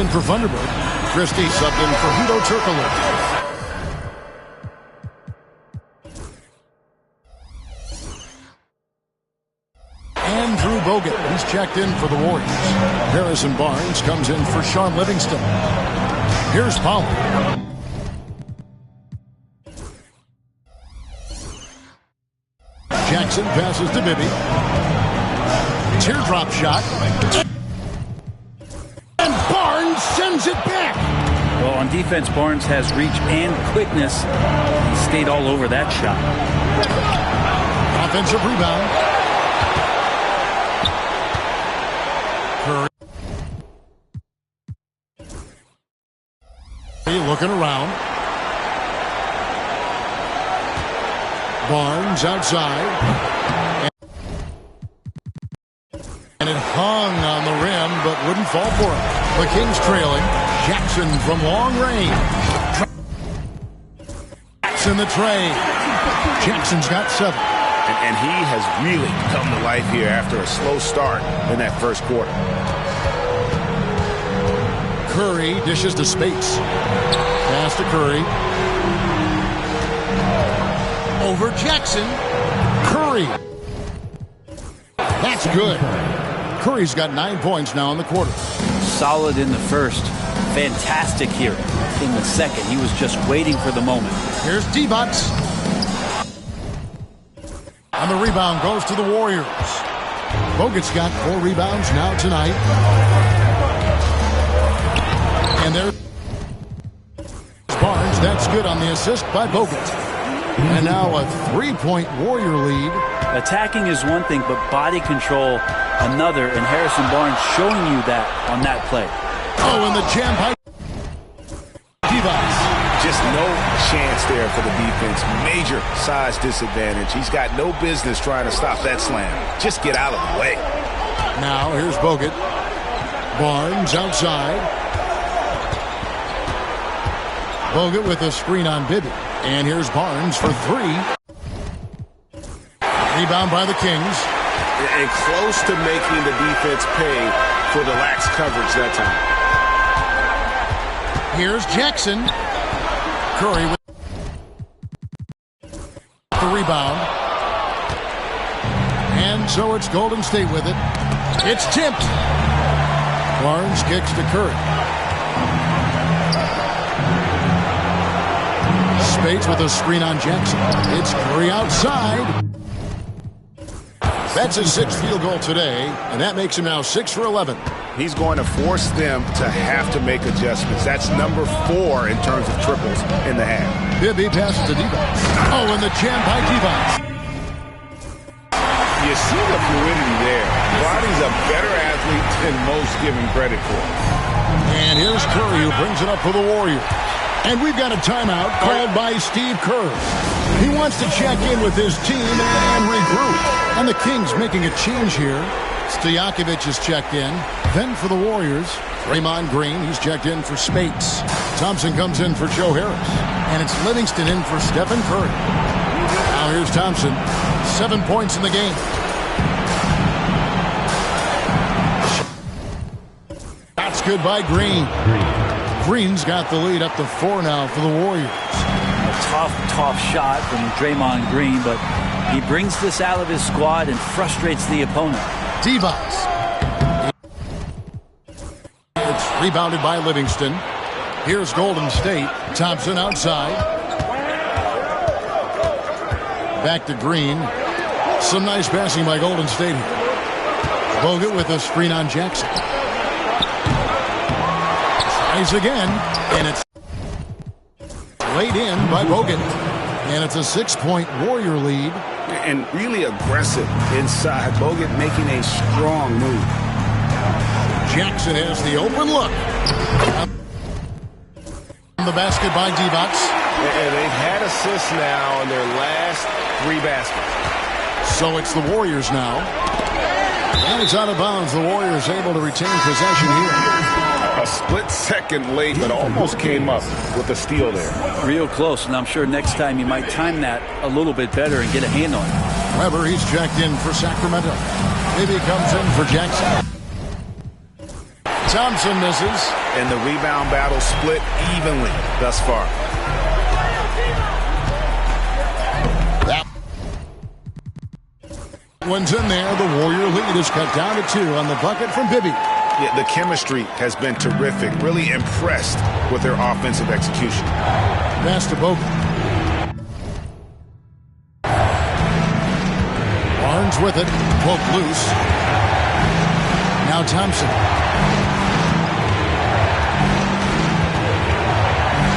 Speaker 11: for Thunderbird. Christie subbed in for Hudo Turkoglu. Andrew Bogut, he's checked in for the Warriors. Harrison Barnes comes in for Sean Livingston. Here's Powell. Jackson passes to Bibby. Teardrop shot. And Barnes sends it back.
Speaker 13: Well, on defense, Barnes has reach and quickness. He stayed all over that shot.
Speaker 11: Offensive rebound. Curry looking around. Barnes outside. And it hung on the rim, but wouldn't fall for him. The Kings trailing. Jackson from long range. Jackson the tray. Jackson's got 7.
Speaker 12: And he has really come to life here after a slow start in that first quarter.
Speaker 11: Curry dishes to Spates. Pass to Curry. Over Jackson. Curry. That's good. Curry's got 9 points now in the quarter.
Speaker 13: Solid in the first. Fantastic here in the second. He was just waiting for the moment.
Speaker 11: Here's D-Box. On the rebound goes to the Warriors. Bogut's got 4 rebounds now tonight. And there's Barnes. That's good on the assist by Bogut. And now a 3-point Warrior lead.
Speaker 13: Attacking is one thing, but body control another. And Harrison Barnes showing you that on that play.
Speaker 11: Oh, and the jam by D-Box.
Speaker 12: Just no chance there for the defense. Major size disadvantage. He's got no business trying to stop that slam. Just get out of the way.
Speaker 11: Now here's Bogut. Barnes outside. Bogut with a screen on Bibby. And here's Barnes for 3. Rebound by the Kings.
Speaker 12: And close to making the defense pay for the lax coverage that time.
Speaker 11: Here's Jackson. Curry with the rebound. And so it's Golden State with it. It's tipped. Barnes kicks to Curry. Spates with a screen on Jackson. It's Curry outside. That's his 6th field goal today, and that makes him now 6 for 11.
Speaker 12: He's going to force them to have to make adjustments. That's number 4 in terms of triples in the half.
Speaker 11: Bibby passes to Divac. Oh, and the jam by Divac.
Speaker 12: You see the fluidity there. Roddy's a better athlete than most give him credit for.
Speaker 11: And here's Curry, who brings it up for the Warriors. And we've got a timeout called by Steve Kerr. He wants to check in with his team and regroup. And the Kings making a change here. Stojakovic is checked in. Then for the Warriors, Draymond Green, he's checked in for Spates. Thompson comes in for Joe Harris. And it's Livingston in for Stephen Curry. Now here's Thompson. 7 points in the game. That's good by Green. Green's got the lead up to 4 now for the Warriors.
Speaker 13: A tough shot from Draymond Green, but he brings this out of his squad and frustrates the opponent.
Speaker 11: Divac. It's rebounded by Livingston. Here's Golden State. Thompson outside. Back to Green. Some nice passing by Golden State here. Bogut with a screen on Jackson. Tries again, and it's laid in by Bogut. And it's a 6-point Warrior lead.
Speaker 12: And really aggressive inside. Bogut making a strong move.
Speaker 11: Jackson has the open look. The basket by Divac.
Speaker 12: And they've had assists now in their last 3 baskets.
Speaker 11: So it's the Warriors now. And it's out of bounds. The Warriors able to retain possession here.
Speaker 12: A split second late, but almost came up with a steal there.
Speaker 13: Real close, and I'm sure next time you might time that a little bit better and get a hand on it.
Speaker 11: Weber, he's checked in for Sacramento. Maybe comes in for Jackson. Thompson misses.
Speaker 12: And the rebound battle split evenly thus far.
Speaker 11: That one's in there. The Warrior lead is cut down to 2 on the bucket from Bibby.
Speaker 12: Yeah, the chemistry has been terrific. Really impressed with their offensive execution.
Speaker 11: Pass to Bogut. Barnes with it. Poke loose. Now Thompson.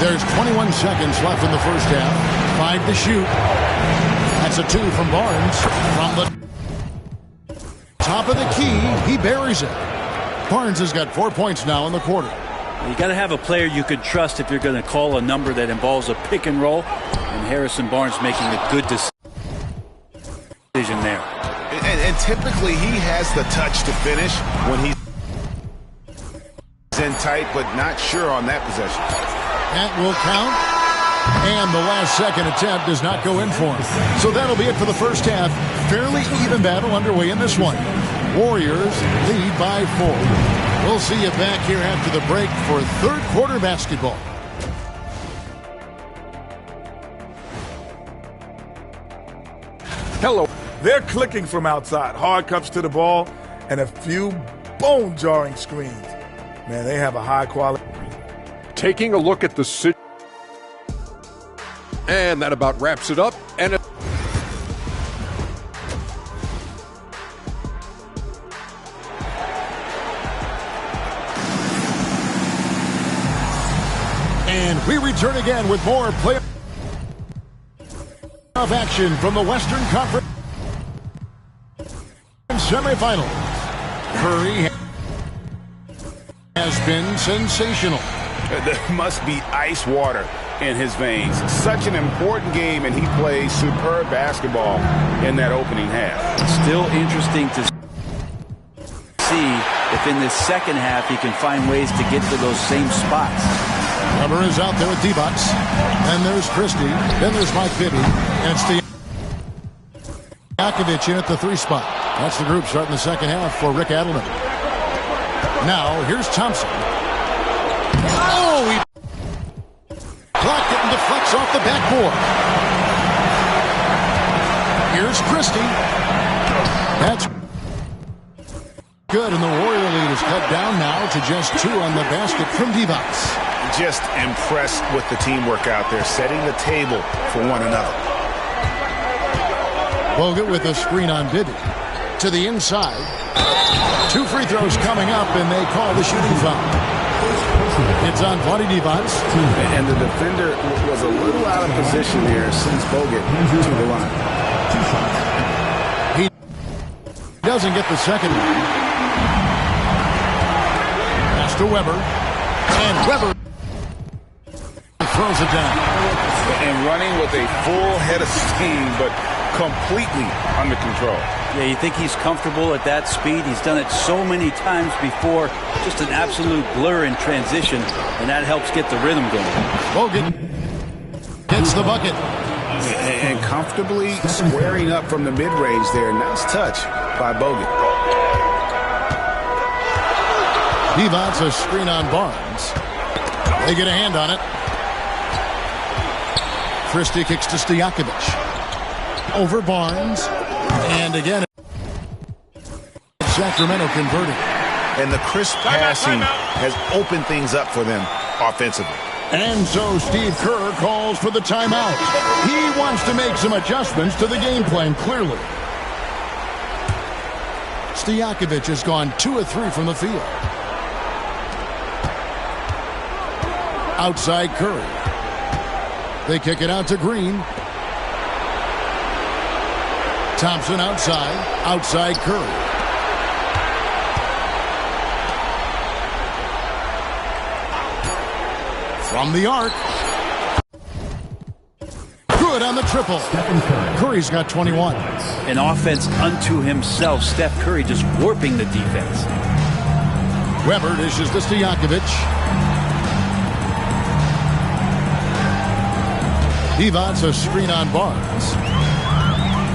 Speaker 11: There's 21 seconds left in the first half. 5 to shoot. That's a 2 from Barnes. From the top of the key, he buries it. Barnes has got 4 points now in the quarter.
Speaker 13: You got to have a player you could trust if you're going to call a number that involves a pick and roll. And Harrison Barnes making a good decision there.
Speaker 12: And typically he has the touch to finish when he's in tight, but not sure on that possession.
Speaker 11: That will count. And the last second attempt does not go in for him. So that'll be it for the first half. Fairly even battle underway in this one. Warriors lead by 4. We'll see you back here after the break for third quarter basketball.
Speaker 6: Hello. They're clicking from outside. Hard cuts to the ball and a few bone-jarring screens. Man, they have a high quality.
Speaker 5: Taking a look at the situation. And that about wraps it up. And
Speaker 11: we return again with more playoff action from the Western Conference semifinal. Curry has been sensational.
Speaker 12: There must be ice water in his veins. Such an important game, and he plays superb basketball in that opening half.
Speaker 13: Still interesting to see if in this second half he can find ways to get to those same spots.
Speaker 11: Weber is out there with Divac. Then there's Christie. Then there's Mike Bibby. And it's Stojakovic in at the 3 spot. That's the group starting the second half for Rick Adelman. Now, here's Thompson. Oh, he blocked it and deflects off the backboard. Here's Christie. That's good, and the Warrior lead is cut down now to just 2 on the basket from Divac.
Speaker 12: Just impressed with the teamwork out there, setting the table for one another.
Speaker 11: Bogut with a screen on Bibby. to the inside. 2 free throws coming up, and they call the shooting foul. It's on Vlade Divac.
Speaker 12: And the defender was a little out of position there since Bogut to the line.
Speaker 11: He doesn't get the second one. Pass to Weber. And Weber throws it down.
Speaker 12: And running with a full head of steam, but completely under control.
Speaker 13: Yeah, you think he's comfortable at that speed. He's done it so many times before. Just an absolute blur in transition, and that helps get the rhythm going.
Speaker 11: Bogut gets the bucket.
Speaker 12: And comfortably squaring up from the mid-range there. Nice touch by Bogut.
Speaker 11: Divac a screen on Barnes. They get a hand on it. Christie kicks to Stojakovic. Over Barnes. And again, Sacramento converting.
Speaker 12: And the crisp passing has opened things up for them offensively.
Speaker 11: And so Steve Kerr calls for the timeout. He wants to make some adjustments to the game plan, clearly. Stojakovic has gone 2 of 3 from the field. Outside Curry. They kick it out to Green. Thompson outside Curry. From the arc. Good on the triple. Curry's got 21.
Speaker 13: An offense unto himself. Steph Curry just warping the defense.
Speaker 11: Weber dishes to Stojakovic. Divac a screen on Barnes.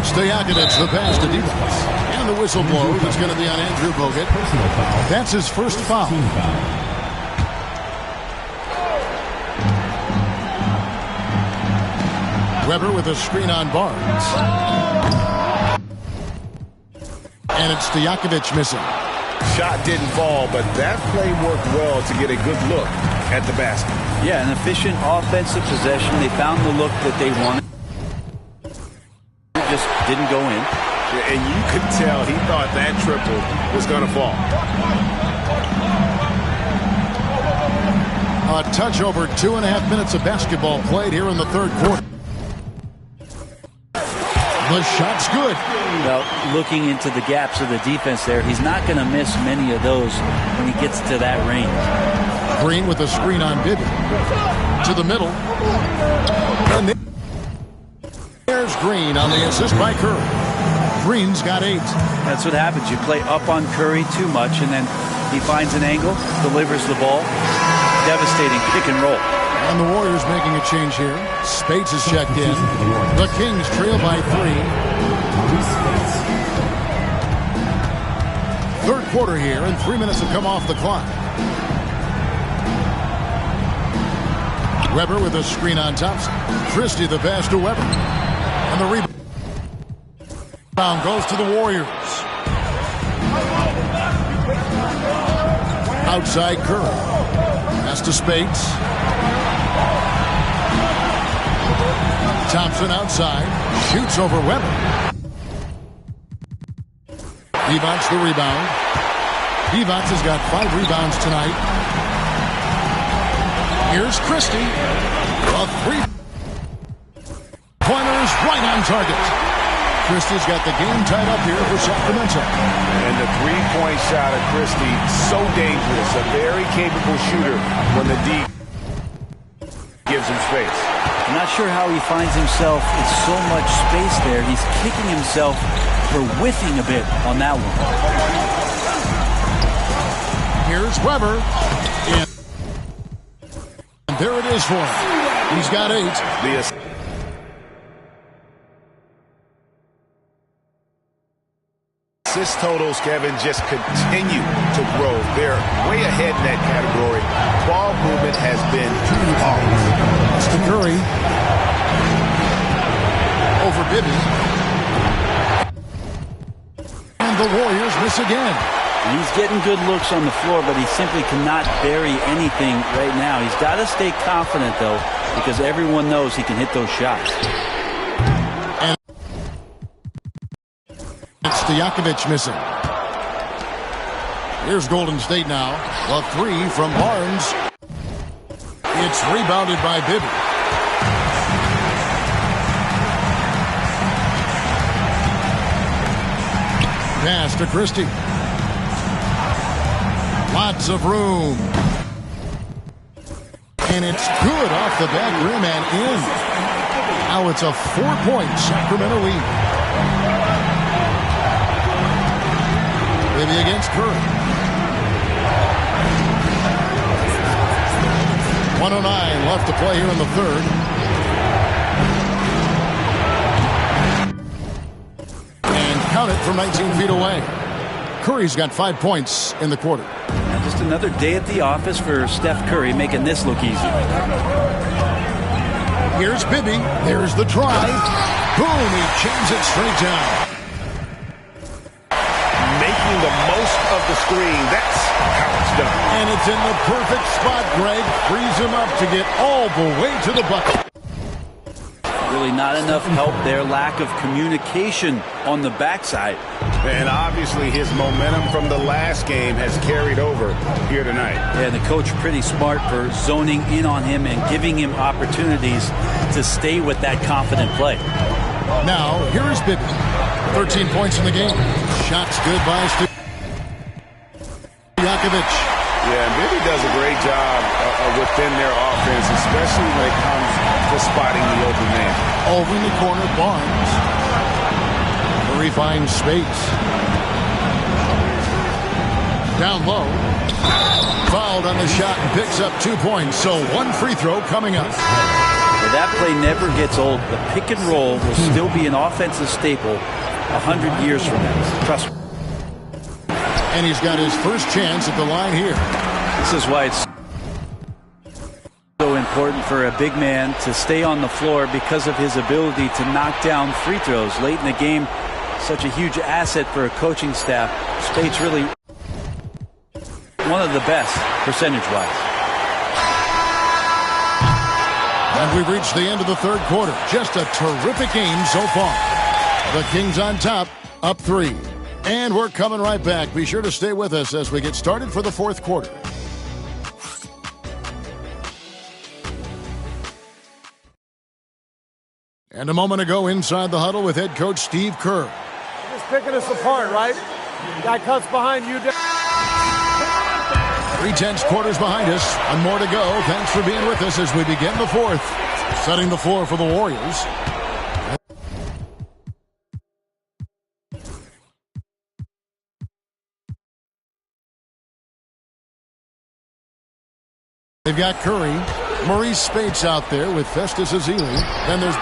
Speaker 11: Stojakovic the pass to Divac. And the whistle blows. It's going to be on Andrew Bogut. That's his first foul. Weber with a screen on Barnes. And it's Stojakovic missing.
Speaker 12: Shot didn't fall, but that play worked well to get a good look at the basket.
Speaker 13: Yeah, an efficient offensive possession. They found the look that they wanted. Just didn't go in.
Speaker 12: Yeah, and you could tell he thought that triple was going to fall.
Speaker 11: A touch over 2.5 minutes of basketball played here in the third quarter. The shot's good.
Speaker 13: Well, looking into the gaps of the defense there, he's not going to miss many of those when he gets to that range.
Speaker 11: Green with a screen on Bibby. To the middle. And there's Green on the assist by Curry. Green's got 8.
Speaker 13: That's what happens. You play up on Curry too much, and then he finds an angle, delivers the ball. Devastating pick and roll.
Speaker 11: And the Warriors making a change here. Spates is checked in. The Kings trail by 3. Third quarter here, and 3 minutes have come off the clock. Weber with a screen on Thompson. Christie the pass to Weber. And the rebound goes to the Warriors. Outside Curry. Pass to Spates. Thompson outside. Shoots over Weber. Divac the rebound. Divac has got 5 rebounds tonight. Here's Christie. A 3-pointer is right on target. Christie's got the game tied up here for Sacramento.
Speaker 12: And the 3-point shot of Christie, so dangerous. A very capable shooter when the D gives him space.
Speaker 13: I'm not sure how he finds himself in so much space there. He's kicking himself for whiffing a bit on that one.
Speaker 11: Here's Weber. And there it is for him. He's got 8.
Speaker 12: Assist totals, Kevin, just continue to grow. They're way ahead in that category. Ball movement has been flawless.
Speaker 11: To Curry. Over Bibby. And the Warriors miss again.
Speaker 13: He's getting good looks on the floor, but he simply cannot bury anything right now. He's got to stay confident, though, because everyone knows he can hit those shots.
Speaker 11: And it's Stojakovic missing. Here's Golden State now. A three from Barnes. It's rebounded by Bibby. Pass to Christie. Lots of room. And it's good off the back rim and in. Now it's a 4-point Sacramento lead. Bibby against Curry. 1:09 left to play here in the third. And count it from 19 feet away. Curry's got 5 points in the quarter.
Speaker 18: Now just another day at the office for Steph Curry, making this look easy.
Speaker 11: Here's Bibby. There's the drive. Boom, he jams it straight down.
Speaker 12: Making the most of the screen. That's how it's done.
Speaker 11: And it's in the perfect spot, Greg. Frees him up to get all the way to the bucket.
Speaker 18: Really not enough help there. Lack of communication on the backside.
Speaker 12: And obviously his momentum from the last game has carried over here tonight.
Speaker 18: Yeah, the coach pretty smart for zoning in on him and giving him opportunities to stay with that confident play.
Speaker 11: Now, here is Bibby. 13 points in the game. Shots good by Stojakovic.
Speaker 12: Yeah, and Bibby does a great job within their offense, especially when it comes to spotting the open man.
Speaker 11: Over in the corner, Barnes. Curry finds space. Down low. Fouled on the shot and picks up 2 points. So one free throw coming up.
Speaker 18: Well, that play never gets old. The pick and roll will still be an offensive staple 100 years from now. Trust me.
Speaker 11: And he's got his first chance at the line here.
Speaker 18: This is why it's so important for a big man to stay on the floor because of his ability to knock down free throws late in the game. Such a huge asset for a coaching staff. Spate's really one of the best percentage-wise.
Speaker 11: And we've reached the end of the third quarter. Just a terrific game so far. The Kings on top, up 3. And we're coming right back. Be sure to stay with us as we get started for the fourth quarter. And a moment ago inside the huddle with head coach Steve Kerr.
Speaker 7: Just picking us apart, right? Guy cuts behind you.
Speaker 11: 3/10 quarters behind us. One more to go. Thanks for being with us as we begin the fourth. Setting the floor for the Warriors. They've got Curry. Maurice Spates out there with Festus Ezeli. Then there's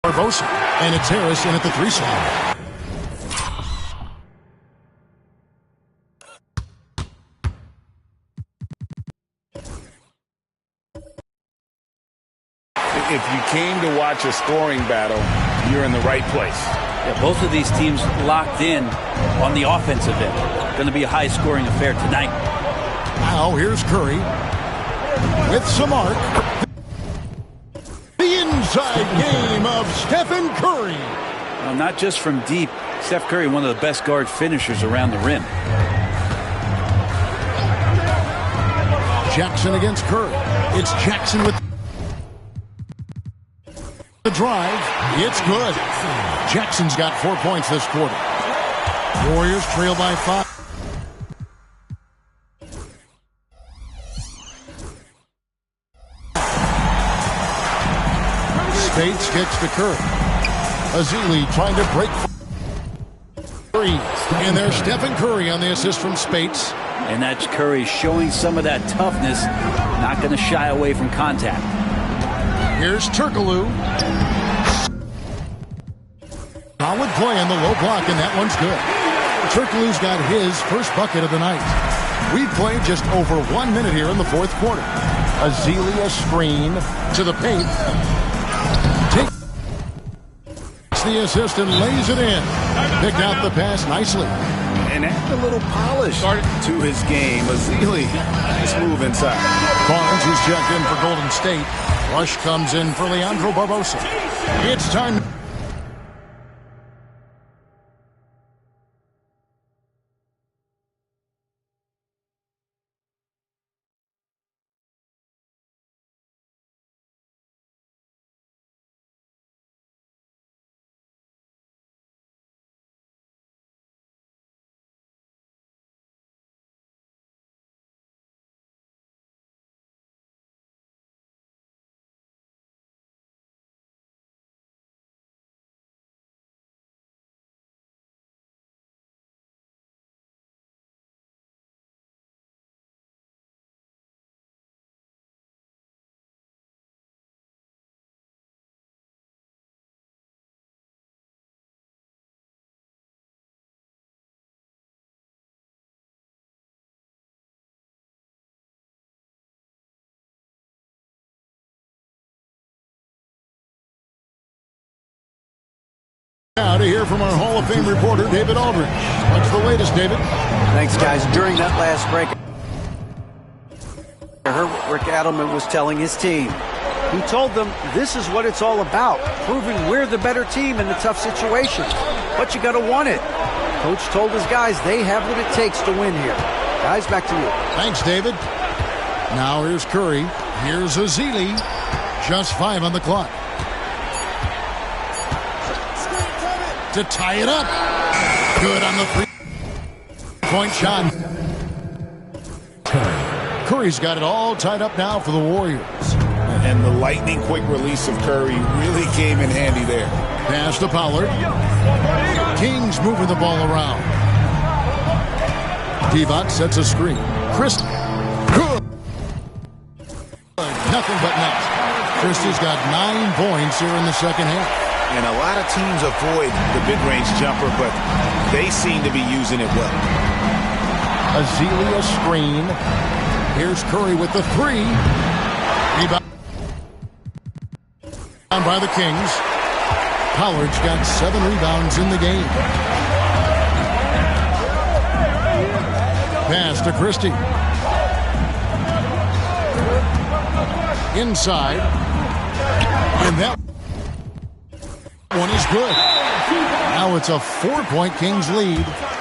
Speaker 11: Barbosa. And it's Harris in at the 3 slot.
Speaker 12: If you came to watch a scoring battle, you're in the right place.
Speaker 18: Yeah, both of these teams locked in on the offensive end. Going to be a high-scoring affair tonight.
Speaker 11: Now here's Curry with some arc. The inside game of Stephen Curry.
Speaker 18: Well, not just from deep. Steph Curry, one of the best guard finishers around the rim.
Speaker 11: Jackson against Curry. It's Jackson with the drive. It's good. Jackson's got 4 points this quarter. Warriors trail by 5. Spates kicks to Curry. Ezeli trying to break free. And there's Stephen Curry on the assist from Spates.
Speaker 18: And that's Curry showing some of that toughness. Not going to shy away from contact.
Speaker 11: Here's Turkoglu. Solid play on the low block, and that one's good. Turkoglu's got his first bucket of the night. We've played just over 1 minute here in the fourth quarter. Ezeli a screen to the paint. Takes the assist and lays it in. Picked out the pass nicely.
Speaker 12: And add a little polish to his game. Ezeli, nice move inside.
Speaker 11: Barnes is checked in for Golden State. Rush comes in for Leandro Barbosa. It's time. Now to hear from our Hall of Fame reporter, David Aldridge. What's the latest, David?
Speaker 13: Thanks, guys. During that last break, I heard what Rick Adelman was telling his team. He told them this is what it's all about, proving we're the better team in the tough situations. But you got to want it. Coach told his guys they have what it takes to win here. Guys, back to you.
Speaker 11: Thanks, David. Now here's Curry. Here's Ezeli. Just 5 on the clock. To tie it up. Good on the three-point shot. Curry's got it all tied up now for the Warriors.
Speaker 12: And the lightning quick release of Curry really came in handy there.
Speaker 11: Pass to Pollard. Kings moving the ball around. Divac sets a screen. Chris. Good. Nothing but net. Christie's got 9 points here in the second half.
Speaker 12: And a lot of teams avoid the mid-range jumper, but they seem to be using it well.
Speaker 11: Ezeli screen. Here's Curry with the 3. Rebound by the Kings. Pollard's got 7 rebounds in the game. Pass to Christie. Inside. And that one is good. Now it's a 4-point Kings lead.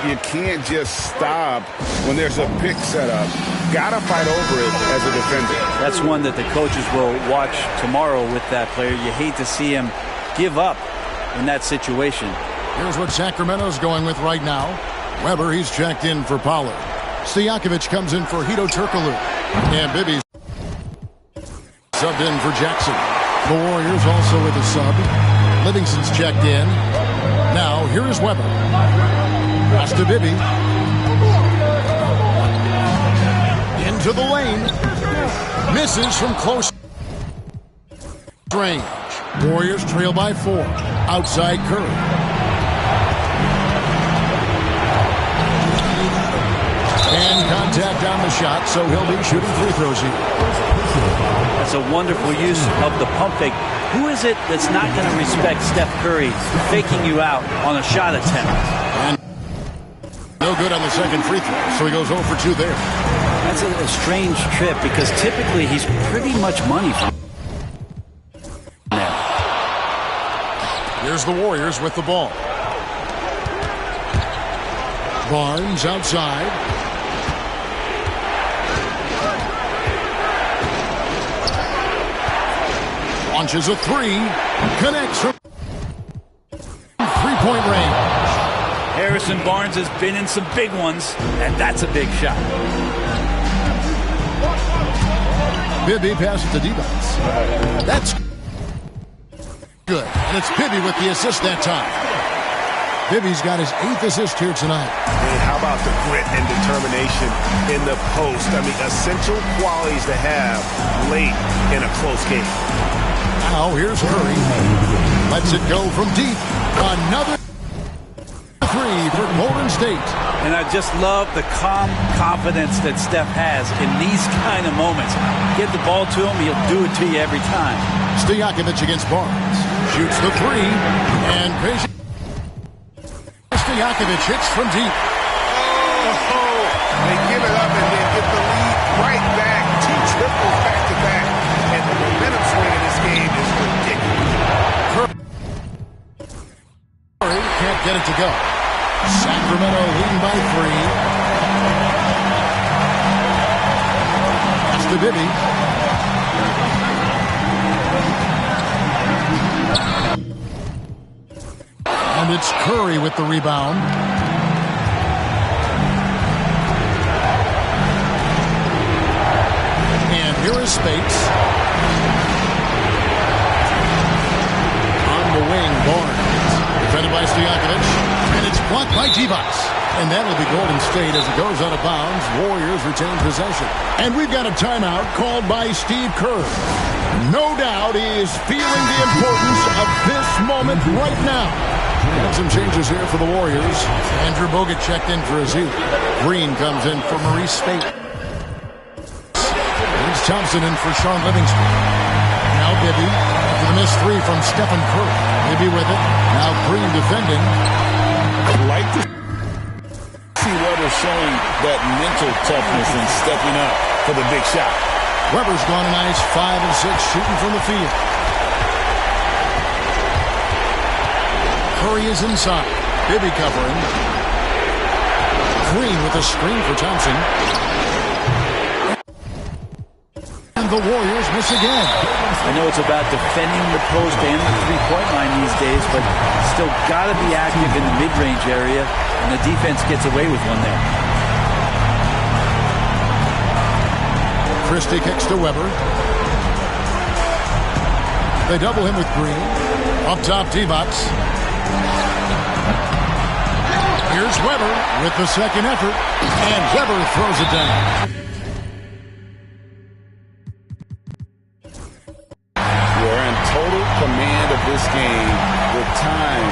Speaker 12: You can't just stop when there's a pick set up. Gotta fight over it as a defender.
Speaker 18: That's one that the coaches will watch tomorrow with that player. You hate to see him give up in that situation.
Speaker 11: Here's what Sacramento's going with right now. Weber, he's checked in for Pollard. Stojakovic comes in for Hedo Turkoglu. And Bibby's subbed in for Jackson. The Warriors also with a sub. Livingston's checked in. Now, here is Weber. Pass to Bibby. Into the lane. Misses from close range. Warriors trail by 4. Outside Curry. And contact on the shot, so he'll be shooting free throws here.
Speaker 18: That's a wonderful use of the pump fake. Who is it that's not going to respect Steph Curry faking you out on a shot attempt?
Speaker 11: And no good on the second free throw, so he goes 0 for 2 there.
Speaker 18: That's a strange trip because typically he's pretty much money from there.
Speaker 11: Here's the Warriors with the ball. Barnes outside. Launches a 3. Connects from 3-point range.
Speaker 18: Harrison Barnes has been in some big ones, and that's a big shot.
Speaker 11: Bibby passes to Divac. That's good. And it's Bibby with the assist that time. Bibby's got his 8th assist here tonight.
Speaker 12: And how about the grit and determination in the post? I mean, essential qualities to have late in a close game.
Speaker 11: Now here's Curry. Lets it go from deep. Another 3 for Golden State.
Speaker 18: And I just love the calm confidence that Steph has in these kind of moments. Get the ball to him, he'll do it to you every time.
Speaker 11: Stojakovic against Barnes. Shoots the 3. And Stojakovic hits from deep.
Speaker 12: Oh, they give it up and then get the lead right back. 2 triples back to back. And the momentum swing in this game is ridiculous.
Speaker 11: Curry can't get it to go. Sacramento leading by 3. That's to Bibby. And it's Curry with the rebound. And here is Spates. On the wing, Barnes. Defended by Stojakovic. And it's blocked by Divac. And that'll be Golden State as it goes out of bounds. Warriors retain possession. And we've got a timeout called by Steve Kerr. No doubt he is feeling the importance of this moment right now. And some changes here for the Warriors. Andrew Bogut checked in for Ezeli. Green comes in for Maurice Spate. James Thompson in for Sean Livingston. Now Bibby at the After the missed three from Stephen Curry. Maybe with it. Now Green defending.
Speaker 12: I'd like to see Weber showing that mental toughness and stepping up for the big shot.
Speaker 11: Weber's gone a nice 5 of 6 shooting from the field. Curry is inside. Bibby covering. Green with a screen for Thompson. And the Warriors miss again.
Speaker 18: I know it's about defending the post and the three-point line these days, but still got to be active in the mid-range area, and the defense gets away with one there.
Speaker 11: Christie kicks to Weber. They double him with Green. Up top, T-Box. Here's Weber with the second effort, and Weber throws it down.
Speaker 12: We're in total command of this game with time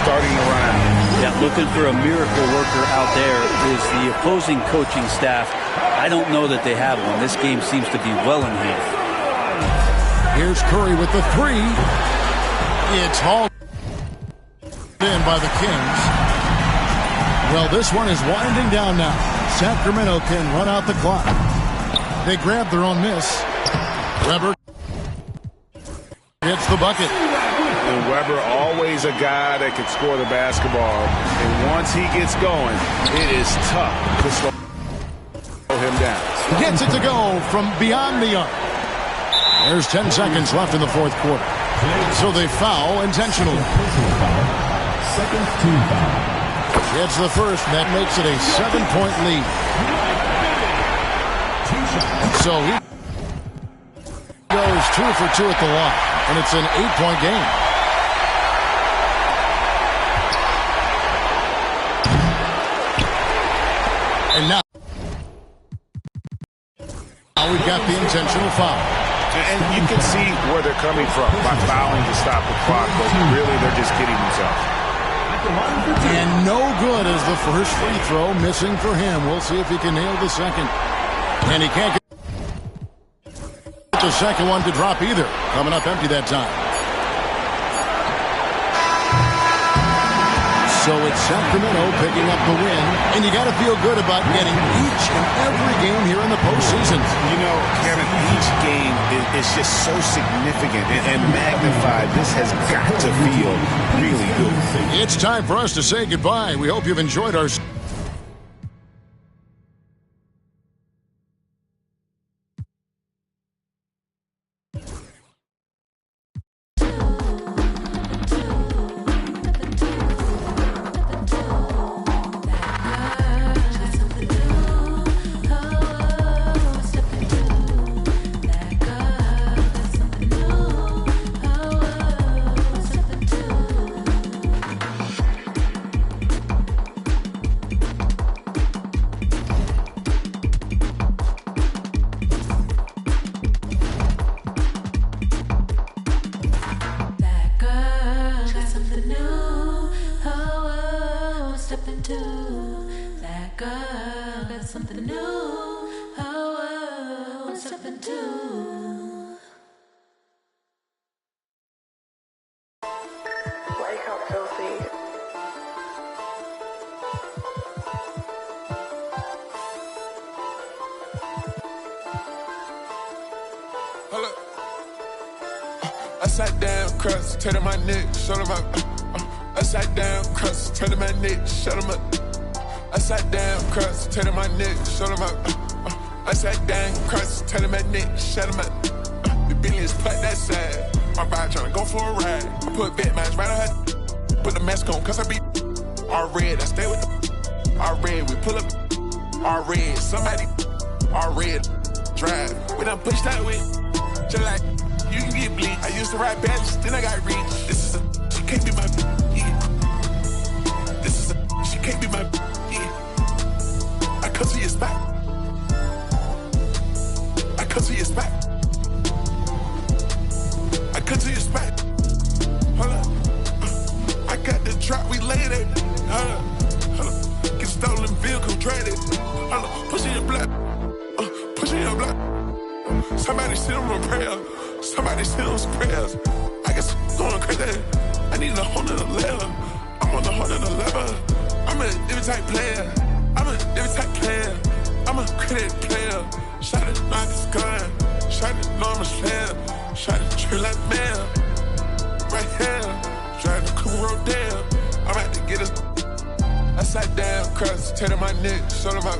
Speaker 12: starting to run out.
Speaker 18: Yeah, looking for a miracle worker out there is the opposing coaching staff. I don't know that they have one. This game seems to be well in hand.
Speaker 11: Here's Curry with the three. It's hauled in by the Kings. Well, this one is winding down now. Sacramento can run out the clock. They grab their own miss. Weber hits the bucket.
Speaker 12: And Weber, always a guy that can score the basketball. And once he gets going, it is tough to slow him down.
Speaker 11: Gets it to go from beyond the arc. There's 10 seconds left in the fourth quarter. So they foul intentionally.
Speaker 4: Second team foul.
Speaker 11: Gets the first, and that makes it a 7-point lead. So he goes 2 for 2 at the line, and it's an 8-point game. And now we've got the intentional foul.
Speaker 12: And you can see where they're coming from by fouling to stop the clock, but really they're just kidding themselves.
Speaker 11: And no good as the first free throw, missing for him. We'll see if he can nail the second. And he can't get the second one to drop either. Coming up empty that time. So it's Sacramento picking up the win. And you got to feel good about getting each and every game here in the postseason.
Speaker 12: You know, Kevin, each game is just so significant and magnified. This has got to feel really good.
Speaker 11: It's time for us to say goodbye. We hope you've enjoyed our...
Speaker 19: Upside down crust, turn to my neck, show them my. Upside down crust, turn to my neck, show them my. Upside down crust, turn to my neck, show them my. Upside down crust, turn to my neck, show them my. The billions put that side. My bride tryna go for a ride. I put vet mines right on her. Put the mask on, cause I be all red. I stay with the all red. We pull up all red. Somebody all red. Drive. We done pushed that way. Just like. You can get bleed. I used to ride badges, then I got rich. This is a, she can't be my, yeah. This is a, she can't be my, yeah. I come to your spot. I come to your spot. I come to your spot. Hold up. I got the drop, we laid it. Hold up. Get stolen vehicle, trade it. Hold up. Push in your block. Push in your block. Somebody sit on a prayer. Somebody send us prayers. going crazy. I need a whole nother layer. I'm on the whole nother level. I'm an every type player. I'm an every type player. I'm a credit player. Shot it, not this gun. Shot it, enormous player. Shot it, true like mail. Right here. Driving the cool road down. I'm about to get us. Upside down, cross, turn my neck, shut him up.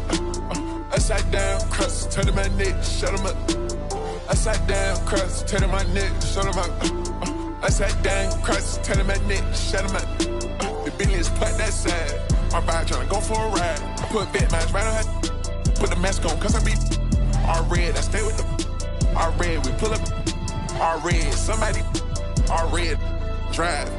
Speaker 19: Upside down, cross, turn my neck, shut him up. Upside down, cross, turn my neck, shut him up. Upside down, cross, turn my neck, shut him up. The Bentley's put that side. My body tryna go for a ride. Put bit mask right on her. Put the mask on, cause I be all red. I stay with the all red. We pull up all red. Somebody all red drive.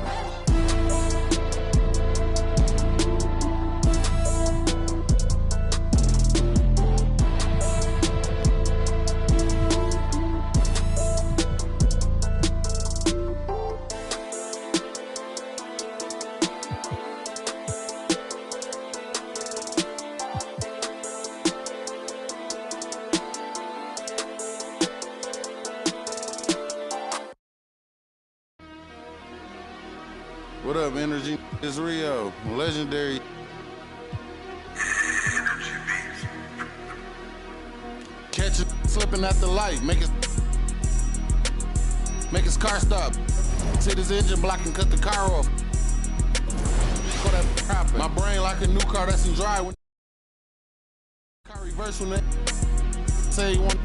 Speaker 20: What up, Energy? It's Rio, legendary. Catch it slipping at the light, make his car stop. Hit his engine block and cut the car off. My brain like a new car that's in drive. Car reverse when they say you want.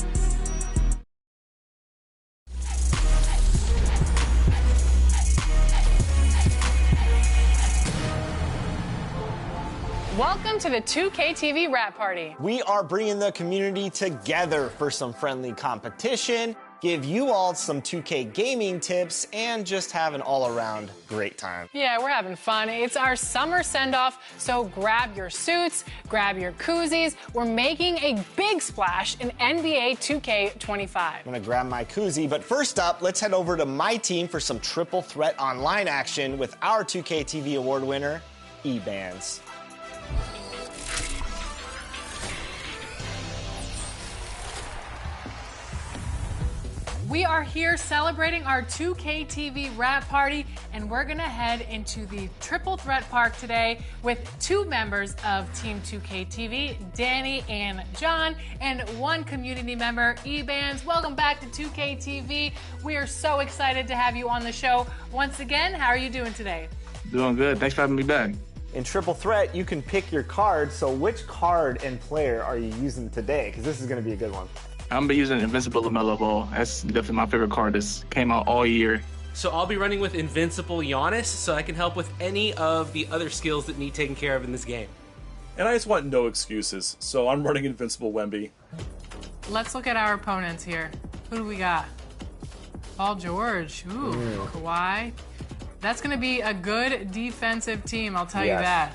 Speaker 21: Welcome to the 2K TV Rap Party.
Speaker 22: We are bringing the community together for some friendly competition, give you all some 2K gaming tips, and just have an all-around great time.
Speaker 21: Yeah, we're having fun. It's our summer send-off, so grab your suits, grab your koozies. We're making a big splash in NBA 2K25.
Speaker 22: I'm gonna grab my koozie, but first up, let's head over to my team for some triple threat online action with our 2K TV award winner, eBands.
Speaker 21: We are here celebrating our 2K TV Rap Party, and we're gonna head into the Triple Threat Park today with two members of Team 2K TV, Danny and John, and one community member, eBands. Welcome back to 2K TV. We are so excited to have you on the show. Once again, how are you doing today?
Speaker 23: Doing good. Thanks for having me back.
Speaker 22: In Triple Threat, you can pick your card, so which card and player are you using today? Because this is gonna be a good one.
Speaker 23: I'm gonna be using Invincible LaMelo Ball. That's definitely my favorite card that's came out all year.
Speaker 24: So I'll be running with Invincible Giannis, so I can help with any of the other skills that need taken care of in this game.
Speaker 25: And I just want no excuses, so I'm running Invincible Wemby.
Speaker 21: Let's look at our opponents here. Who do we got? Paul George. Ooh, Kawhi. That's going to be a good defensive team, I'll tell you that.